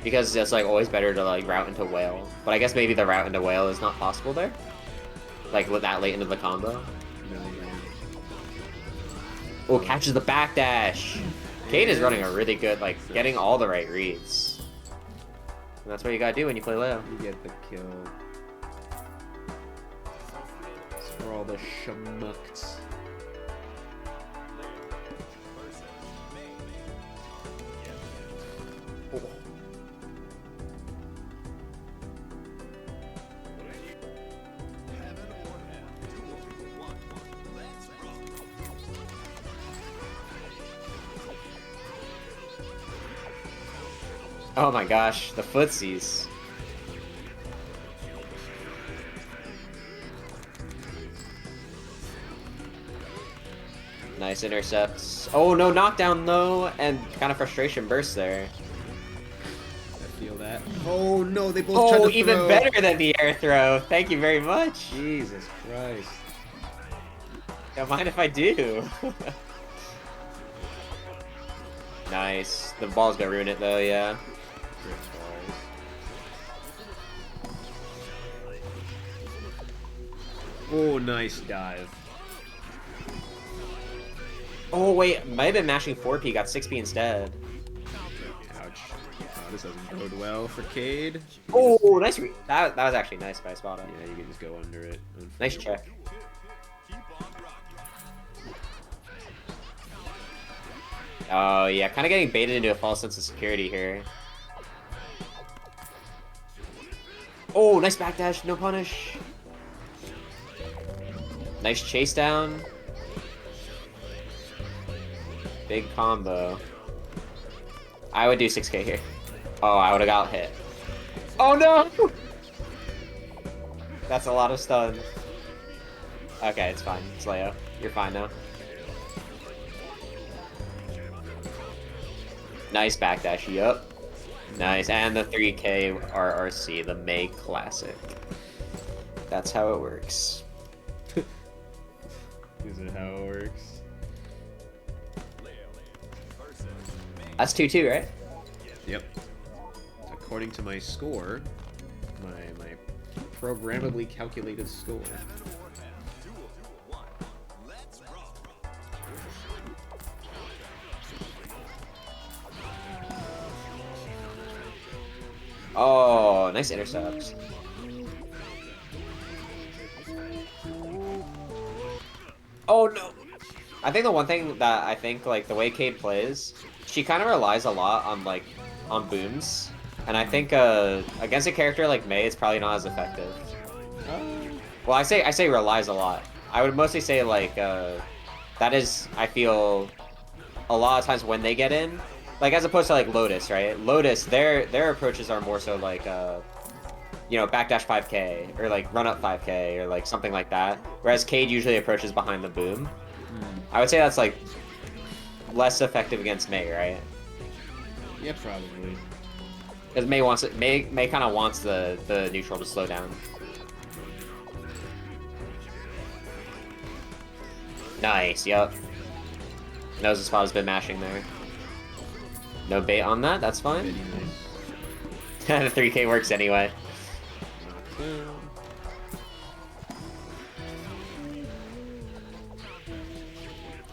Because it's like always better to like route into whale. But I guess maybe the route into whale is not possible there? Like with that late into the combo? Oh, catches the backdash! Cade is running a really good, like, getting all the right reads. And that's what you gotta do when you play Leo. You get the kill. It's for all the schmucks. Oh. Oh my gosh, the footsies. Nice intercepts. Oh no, knockdown though, and kind of frustration burst there. I feel that. Oh no, they both tried to Oh, even throw. better than the air throw. Thank you very much. Jesus Christ. Don't mind if I do. Nice. The ball's gonna ruin it though, yeah. Oh, nice dive. Oh wait, might have been mashing 4P, got 6P instead. Ouch. Oh, this doesn't bode well for Cade. Oh, nice read. That was actually nice by Spada. Yeah, you can just go under it. Nice check. Oh yeah, kind of getting baited into a false sense of security here. Oh, nice backdash, no punish. Nice chase down. Big combo. I would do 6k here. Oh, I would have got hit. Oh no! That's a lot of stun. Okay, it's fine. It's Leo. You're fine now. Nice backdash, yup. Nice, and the 3k RRC, the May Classic. That's how it works. Is it how it works? That's 2-2, right? Yep. According to my score, my programmably calculated score. Oh, nice intercepts. Oh no! I think the one thing that I think, like, the way Cade plays, she kind of relies a lot on, like, on booms. And I think, against a character like Mei, it's probably not as effective. Well, I say relies a lot. I would mostly say, like, that is, I feel, a lot of times when they get in, like, as opposed to, like, Lotus, right? Lotus, their approaches are more so, like, you know, backdash 5k, or, like, run up 5k, or, like, something like that. Whereas Cade usually approaches behind the boom. I would say that's, like, less effective against Mei, right? Yeah, probably. Because Mei wants it. Mei kind of wants the neutral to slow down. Nice. Yep. Knows the spot has been mashing there. No bait on that. That's fine. The 3k works anyway.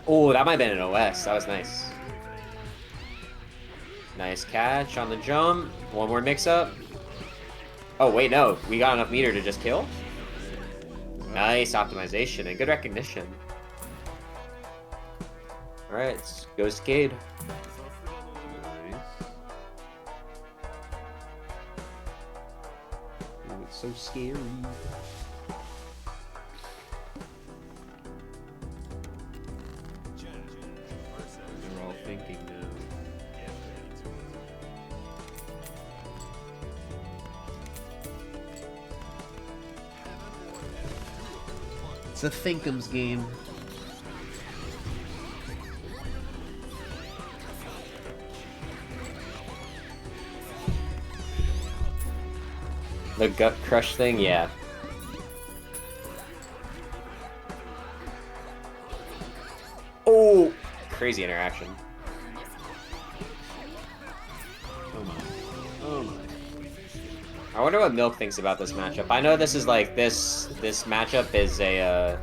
Oh, that might have been an OS. That was nice. Nice catch on the jump. One more mix-up. Oh, wait, no. We got enough meter to just kill? Nice optimization and good recognition. Alright, let's go Skade. Ooh, it's so scary. They're all thinking now. It's a Thinkums game. The gut crush thing, yeah. Oh! Crazy interaction. Oh my. Oh my. I wonder what Milk thinks about this matchup. I know this is like, this matchup is a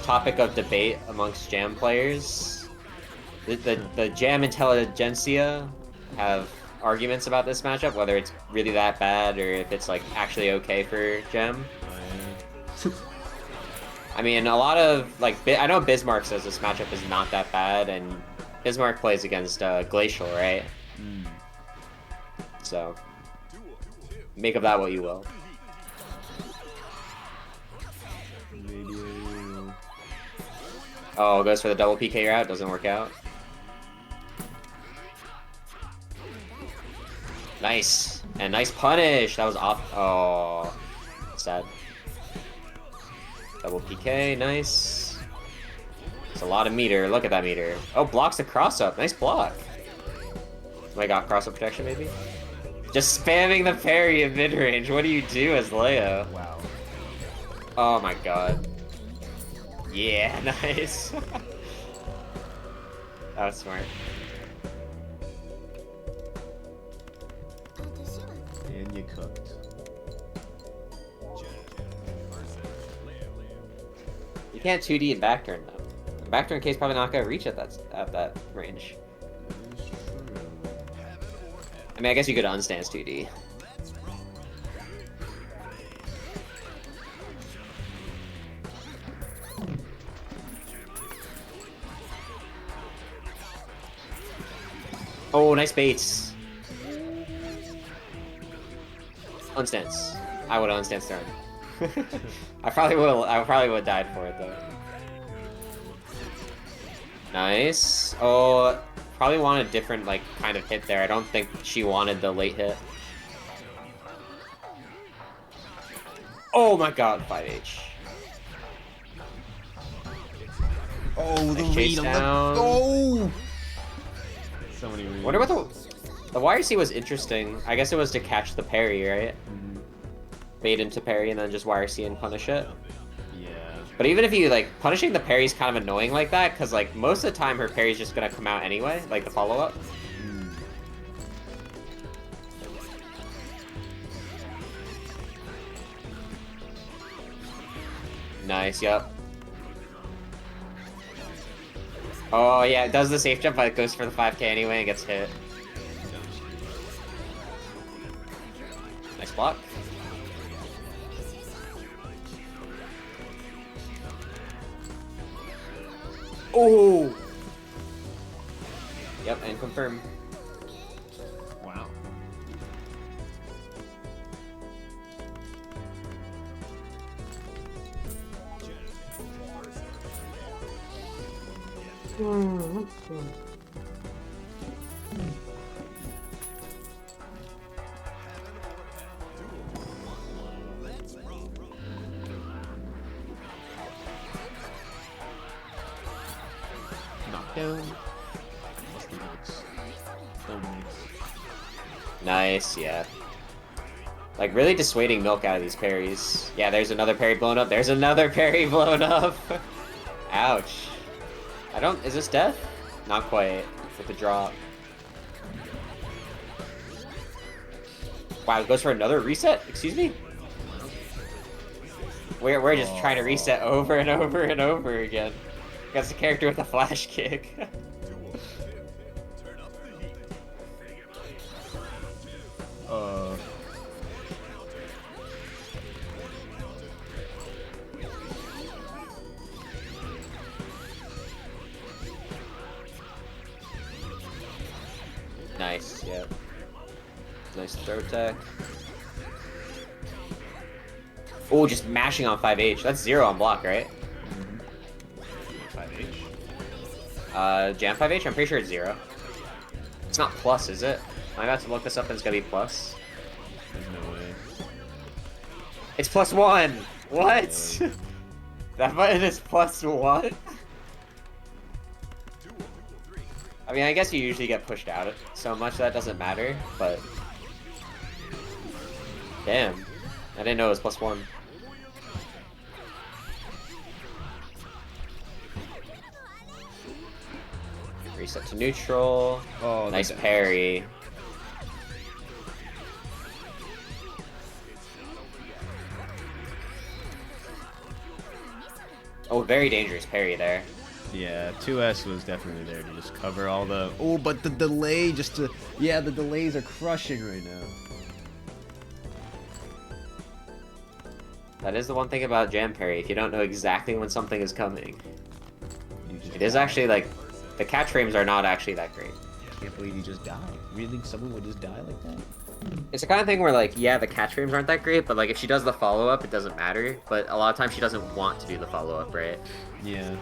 topic of debate amongst Jam players. The Jam intelligentsia have arguments about this matchup, whether it's really that bad or if it's like actually okay for Jam. I mean, a lot of like I know Bismarck says this matchup is not that bad, and Bismarck plays against Glacial, right? Mm. So make of that what you will. Maybe I will. Oh, goes for the double PK route, doesn't work out. Nice. And nice punish. That was off. Oh, sad. Double PK, nice. It's a lot of meter. Look at that meter. Oh, blocks the cross up. Nice block. Oh my god, cross up protection maybe? Just spamming the parry in mid range. What do you do as Leia? Wow. Oh my god. Yeah, nice. That was smart. And you cooked. You can't 2D in back turn though. Back turn case probably not gonna reach at that range. I mean, I guess you could unstance 2D. Oh, nice baits. Unstance. I would unstance turn. I probably would have died for it though. Nice. Oh, probably want a different like kind of hit there. I don't think she wanted the late hit. Oh my god, 5H. Oh, the Nice chase read on down. the go. So many reads. Wonder what the YRC was interesting. I guess it was to catch the parry, right? Mm-hmm. Bait into parry and then just YRC and punish it. Yeah. But even if you like punishing the parry is kind of annoying like that, because like most of the time her parry's just gonna come out anyway, like the follow up. Mm. Nice, yep. Oh yeah, it does the safe jump, but it goes for the 5k anyway and gets hit. Nice block. Oh! Yep, and confirm. Wow. Knockdown. Nice, yeah. Like, really dissuading Milk out of these parries. Yeah, there's another parry blown up. There's another parry blown up. Ouch. Is this death? Not quite. With the drop. Wow, it goes for another reset? Excuse me? We're just trying to reset over and over and over again. That's the character with a flash kick. Turn up the heat. Nice, yep. Nice throw tech. Oh, just mashing on 5H. That's 0 on block, right? 5H. Jam 5H? I'm pretty sure it's 0. It's not plus, is it? I'm about to look this up and it's gonna be plus. There's no way. It's +1! What? That button is +1? I mean, I guess you usually get pushed out so much that doesn't matter, but... Damn. I didn't know it was +1. Reset to neutral. Oh, nice parry. Oh, very dangerous parry there. Yeah, 2S was definitely there to just cover all the... Oh, but the delay just to... Yeah, the delays are crushing right now. That is the one thing about jam parry. If you don't know exactly when something is coming, It it is actually like... The catch frames are not actually that great. I can't believe you just died. You really think someone would just die like that? It's the kind of thing where, like, yeah, the catch frames aren't that great, but, like, if she does the follow-up, it doesn't matter. But a lot of times she doesn't want to do the follow-up, right? Yeah.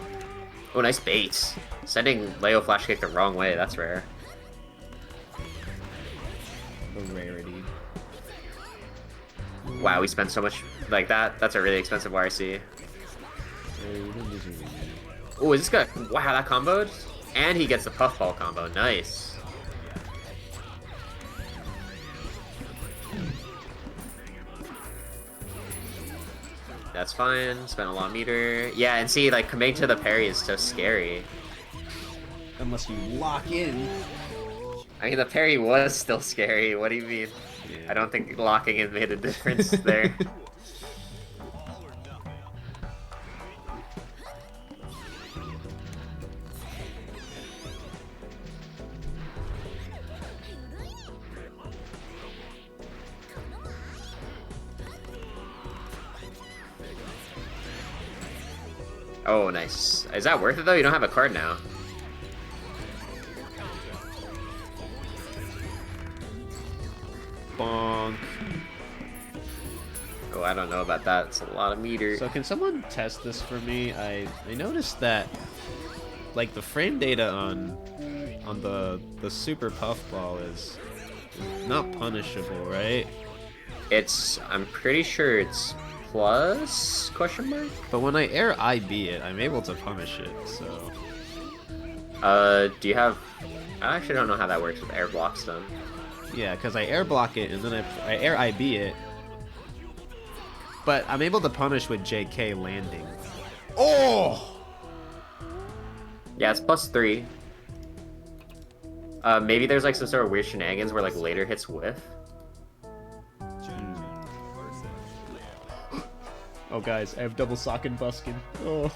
Oh, nice bait. Sending Leo flash kick the wrong way, that's rare. The rarity. Wow, we spent so much like that. That's a really expensive YRC. Oh, is this good? Wow, that comboed? And he gets the puffball combo. Nice. That's fine. Spent a lot of meter. Yeah, and see, like, committing to the parry is so scary. Unless you lock in. I mean, the parry was still scary. What do you mean? Yeah. I don't think locking in made a difference there. Oh, nice. Is that worth it, though? You don't have a card now. Bonk. Oh, I don't know about that. It's a lot of meter. So can someone test this for me? I noticed that, like, the frame data on the super puffball is not punishable, right? I'm pretty sure it's plus, question mark? But when I air IB it, I'm able to punish it, so... Do you have... I actually don't know how that works with air blocks then. Yeah, because I air block it, and then I air IB it. But I'm able to punish with JK landing. Oh! Yeah, it's +3. Maybe there's like some sort of weird shenanigans where like later hits whiff. Oh, guys, I have double sock and buskin. Oh.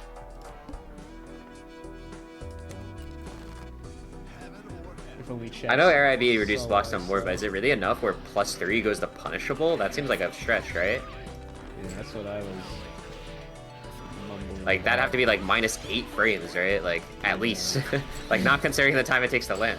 If only chat. I know air IB reduces blocks on more, but is it really enough where +3 goes to punishable? That seems like a stretch, right? Yeah, that's what I was mumbling. Like, that'd have to be like -8 frames, right? Like, at least. Like, not considering the time it takes to land.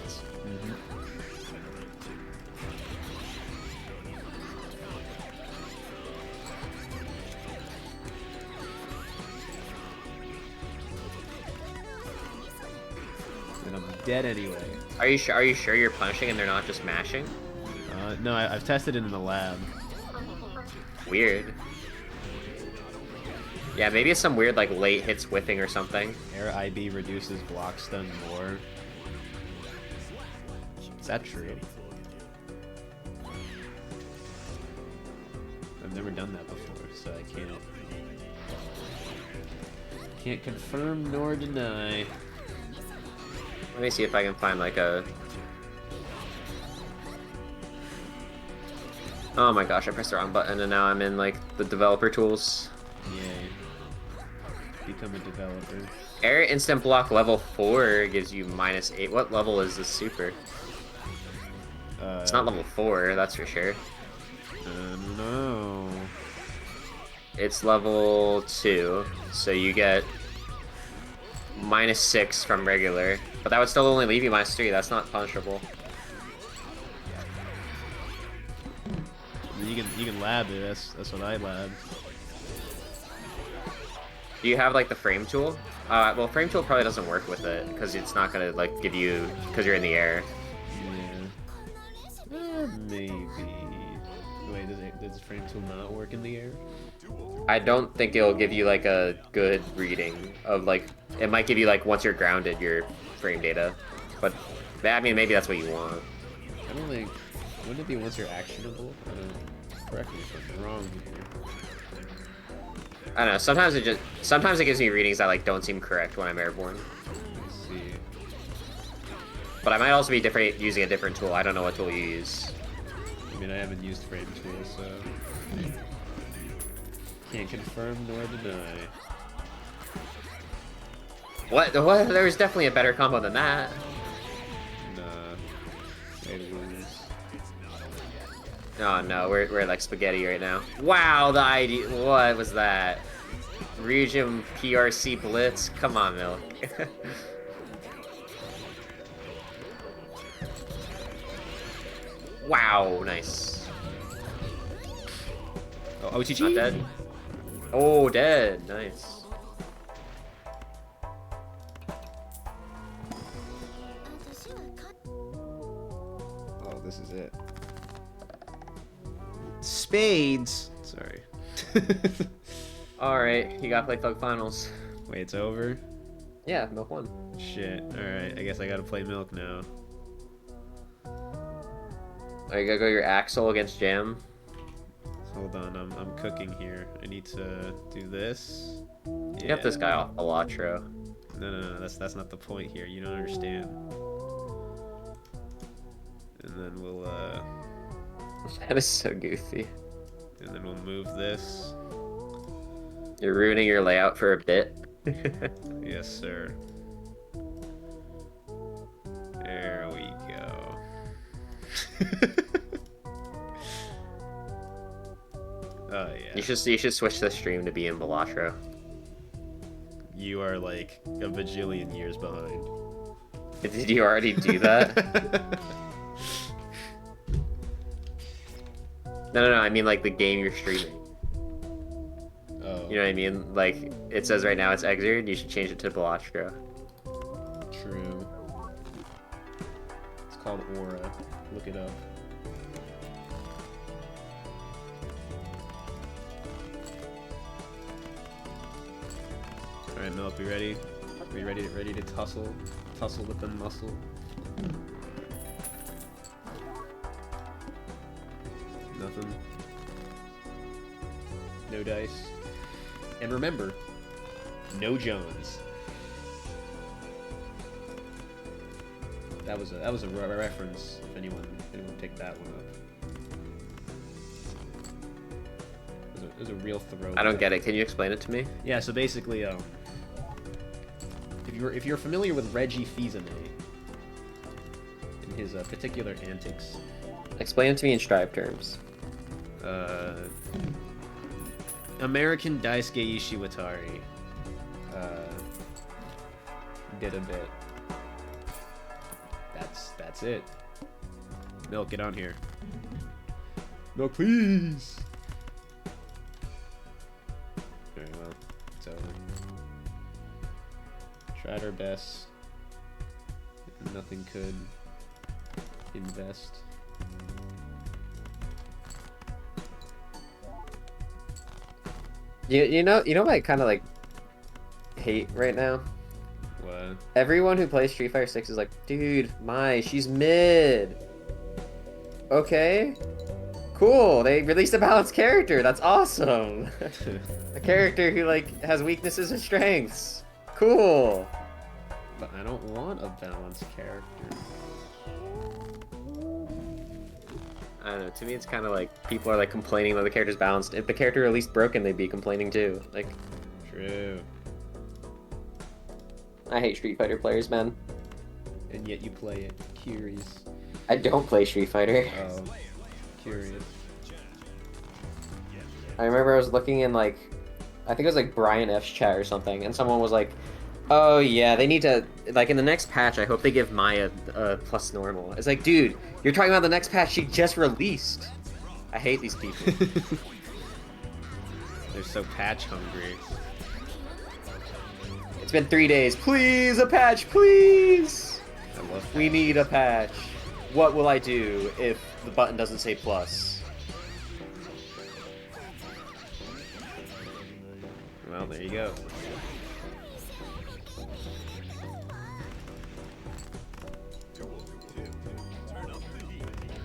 And I'm dead anyway. Are you sure you're punishing and they're not just mashing? No, I've tested it in the lab. Weird. Yeah, maybe it's some weird like late hits whiffing or something. Air IB reduces block stun more. Is that true? I've never done that before, so I can't confirm nor deny. Let me see if I can find like a... Oh my gosh, I pressed the wrong button and now I'm in like the developer tools. Yay. become a developer. Air instant block level 4 gives you -8. What level is this super? It's not level 4, that's for sure. No. It's level 2, so you get -6 from regular. But that would still only leave you -3, that's not punishable. You can lab it, that's what I lab. Do you have, like, the frame tool? Well, frame tool probably doesn't work with it, because it's not gonna, like, give you... because you're in the air. Yeah. Maybe. Wait, does frame tool not work in the air? I don't think it'll give you, like, a good reading of, like... It might give you, like, once you're grounded, your frame data. But, I mean, maybe that's what you want. I don't think... Wouldn't it be once you're actionable? I don't... Correct me if I'm wrong here. I don't know, sometimes it gives me readings that, like, don't seem correct when I'm airborne. Let's see. But I might also be using a different tool. I don't know what tool you use. I mean, I haven't used frame tool, so... Can't confirm nor deny. What? There's definitely a better combo than that. Nah. I lose. Oh no, we're like spaghetti right now. Wow, the idea. What was that? Region PRC Blitz? Come on, Milk. Wow, nice. Oh, OTG? Not dead. Oh, dead. Nice. Oh, this is it. Spades! Sorry. Alright, you gotta play Thug Finals. Wait, it's over? Yeah, Milk won. Shit. Alright, I guess I gotta play Milk now. Are you gonna go your Axel against Jam? Hold on, I'm cooking here. I need to do this. Yeah. Get this guy off Elatro. No, that's not the point here. You don't understand. And then we'll That is so goofy. and then we'll move this. You're ruining your layout for a bit. Yes, sir. There we go. Oh yeah. You should switch the stream to be in Balatro. You are like a bajillion years behind. Did you already do that? No, I mean like the game you're streaming. Oh. You know what I mean? Like, it says right now it's Exerd, you should change it to Balatro. True. It's called Aura. Look it up. Alright, Milk, we ready? We ready to tussle? Tussle with the muscle? Nothing. No dice. And remember, no Jones. That was a reference. If anyone picked that one up. It was a real throw. I don't get it. Can you explain it to me? Yeah. So basically, if you're familiar with Reggie Fils-Aimé and his particular antics. Explain it to me in Strive terms. American Daisuke Ishiwatari did a bit. That's it. Milk, get on here. Milk, please. Very well. It's over. Tried our best. Nothing could invest. You know what I kind of like hate right now? What? Everyone who plays Street Fighter 6 is like, dude, she's mid. Okay. Cool, they released a balanced character. That's awesome. A character who like has weaknesses and strengths. Cool. But I don't want a balanced character. I don't know, to me it's kind of like people are like complaining that the character's balanced. If the character at least broken, they'd be complaining too. Like, True. I hate Street Fighter players, man. And yet you play it. Curious. I don't play Street Fighter. Oh, curious. I remember I was looking in like, I think it was like Brian F's chat or something, and someone was like, "Oh yeah, they need to like in the next patch. I hope they give Maya plus normal." It's like, dude, you're talking about the next patch she just released. I hate these people. They're so patch hungry. It's been 3 days. Please, a patch, please. I love patch. We need a patch. What will I do if the button doesn't say plus? Well, there you go.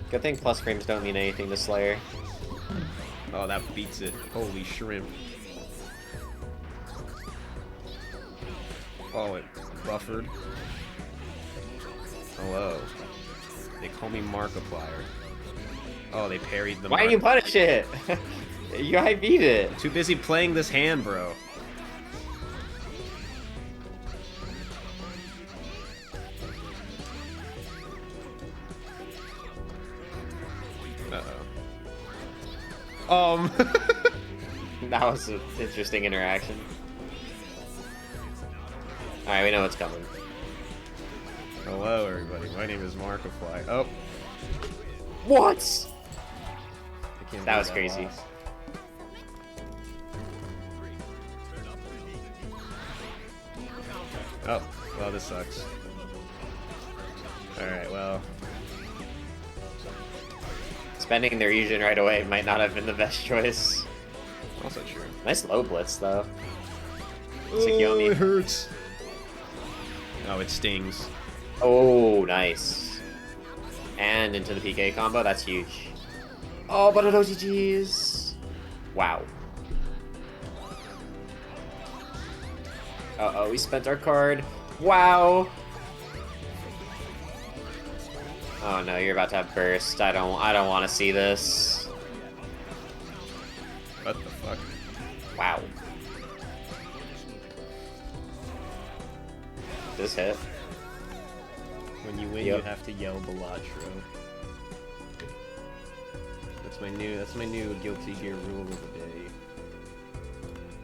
Good thing plus frames don't mean anything to Slayer. Oh, that beats it. Holy shrimp. Oh, it buffered. Hello. They call me Markiplier. Oh, they parried the Why didn't you punish it? You high beat it. Too busy playing this hand, bro. Uh-oh. That was an interesting interaction. Alright, we know what's coming. Hello, everybody. My name is Markiplier. Oh. What? I can't That believe was crazy. lost. Oh, well, this sucks. Alright, well. Spending their Regen right away might not have been the best choice. Also true. Nice low blitz, though. Oh, Tsukiyomi. it hurts. Oh, it stings. Oh, nice. And into the PK combo, that's huge. Oh, but it OGGs. Wow. Uh-oh, we spent our card. Wow. Oh no, you're about to have burst. I don't want to see this. What the fuck? Wow. This hit. When you win, Yep. you have to yell Balatro. That's my new Guilty Gear rule of the day.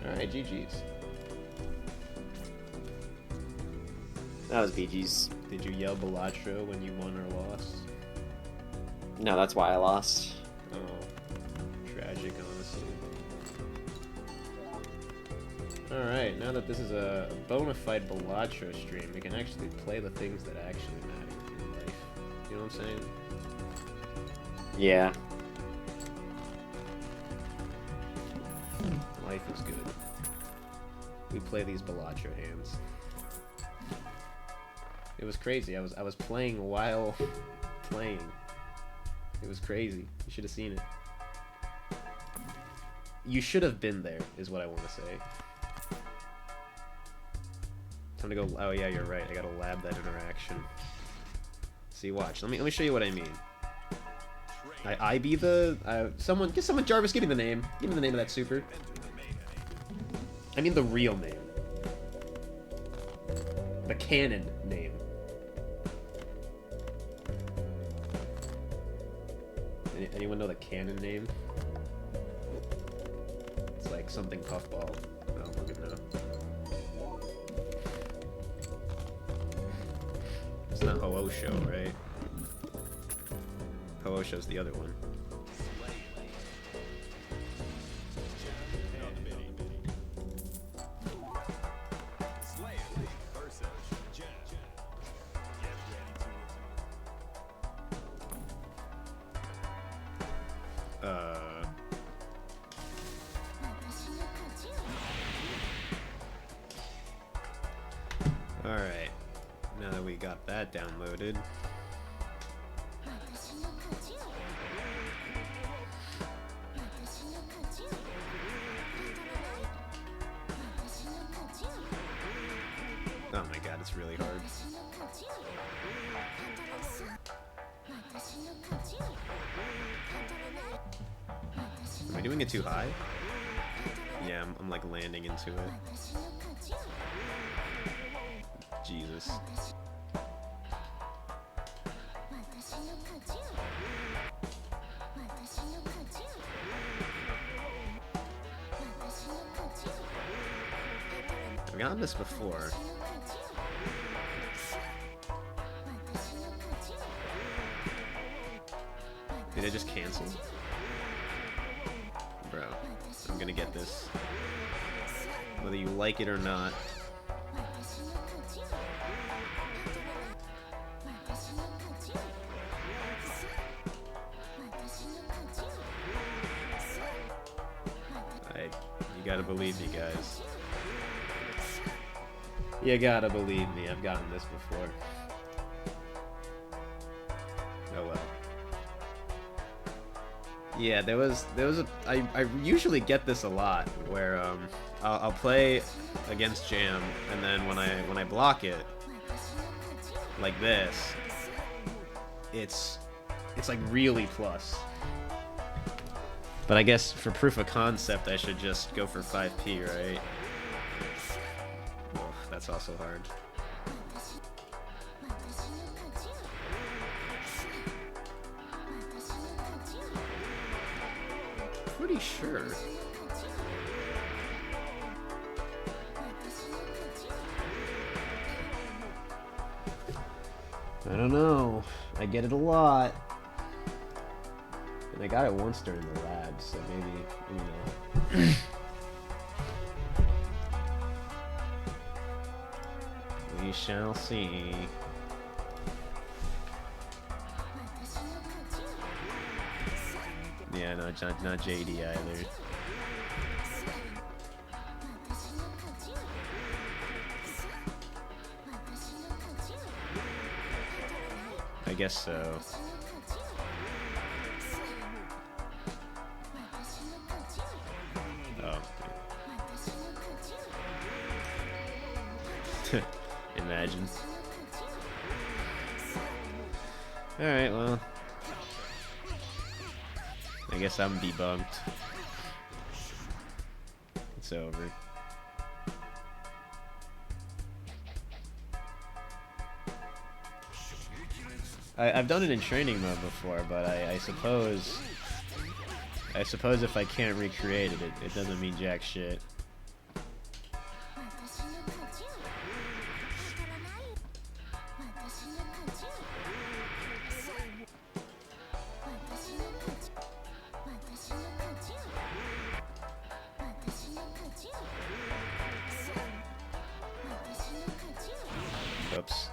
Alright, GG's. That was BG's. Did you yell Balatro when you won or lost? No, that's why I lost. Oh, tragic, honestly. Alright, now that this is a bona fide Balatro stream, we can actually play the things that actually matter in life. You know what I'm saying? Yeah. Life is good. We play these Balatro hands. It was crazy. I was playing while playing. It was crazy. You should have seen it. You should have been there, is what I want to say. Time to go. Oh yeah, you're right. I gotta lab that interaction. See, watch. Let me show you what I mean. I be the someone. Jarvis, give me the name. Give me the name of that super. I mean the real name. The canon name. Anyone know the canon name? It's like something puffball. Oh, look at that. It's not Ho-Oh Show, right? Ho-Oh Show's the other one. Alright. Now that we got that downloaded. Oh my god, it's really hard. Am I doing it too high? Yeah, I'm like landing into it. Jesus. I've gotten this before. Did I just cancel? Bro, I'm gonna get this. Whether you like it or not. You gotta believe me, guys. You gotta believe me, I've gotten this before. Oh well. Yeah, there was I usually get this a lot where I'll play against Jam, and then when I block it like this, it's like really plus. But I guess for proof of concept, I should just go for 5p, right? Oh, that's also hard. Pretty sure. I don't know. I get it a lot. And I got it once during the lab, so maybe, you know. We shall see. Yeah, no, not JD either. I guess so. Oh. Imagine. Alright, well. I guess I'm debunked. It's over. I've done it in training mode before, but I suppose if I can't recreate it, it doesn't mean jack shit. Oops.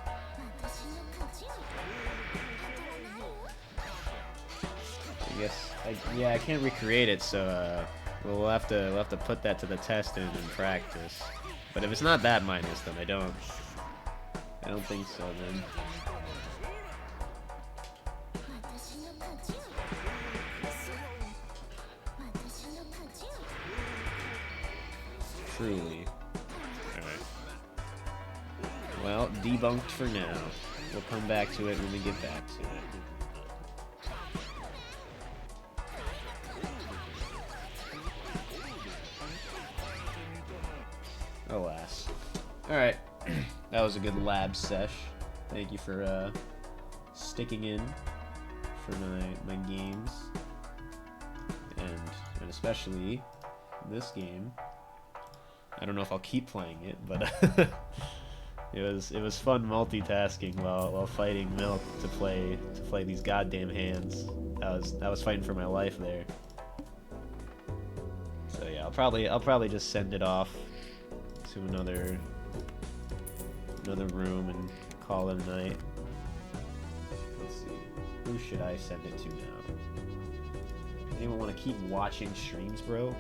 I guess yeah, I can't recreate it, so we'll have to put that to the test in practice. But if it's not that minus, then I don't think so then. Truly. Alright. Well, debunked for now. We'll come back to it when we get back to it. Alas. Alright. That was a good lab sesh. Thank you for sticking in for my games. And especially this game. I don't know if I'll keep playing it, but it was fun multitasking while fighting Milk to play these goddamn hands. I was fighting for my life there. So yeah, I'll probably just send it off to another room and call it a night. Let's see. Who should I send it to now? Anyone want to keep watching streams, bro?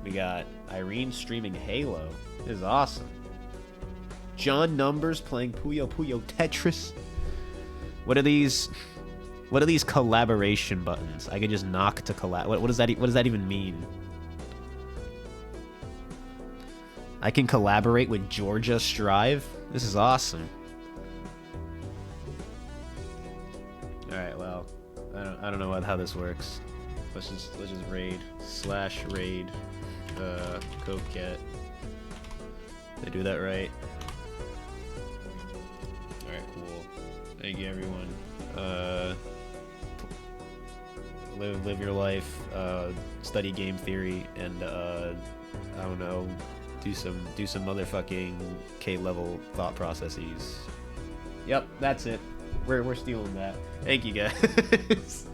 We got Irene streaming Halo. This is awesome. John Numbers playing Puyo Puyo Tetris. What are these collaboration buttons? I could just knock to collab. What does that even mean? I can collaborate with Georgia Strive. This is awesome. All right, well, I don't know how this works. Let's just raid /raid coquette. They do that right. Alright, cool. Thank you, everyone. Live your life, study game theory, and I don't know, do some motherfucking K-level thought processes. Yep, that's it. We're stealing that. Thank you, guys.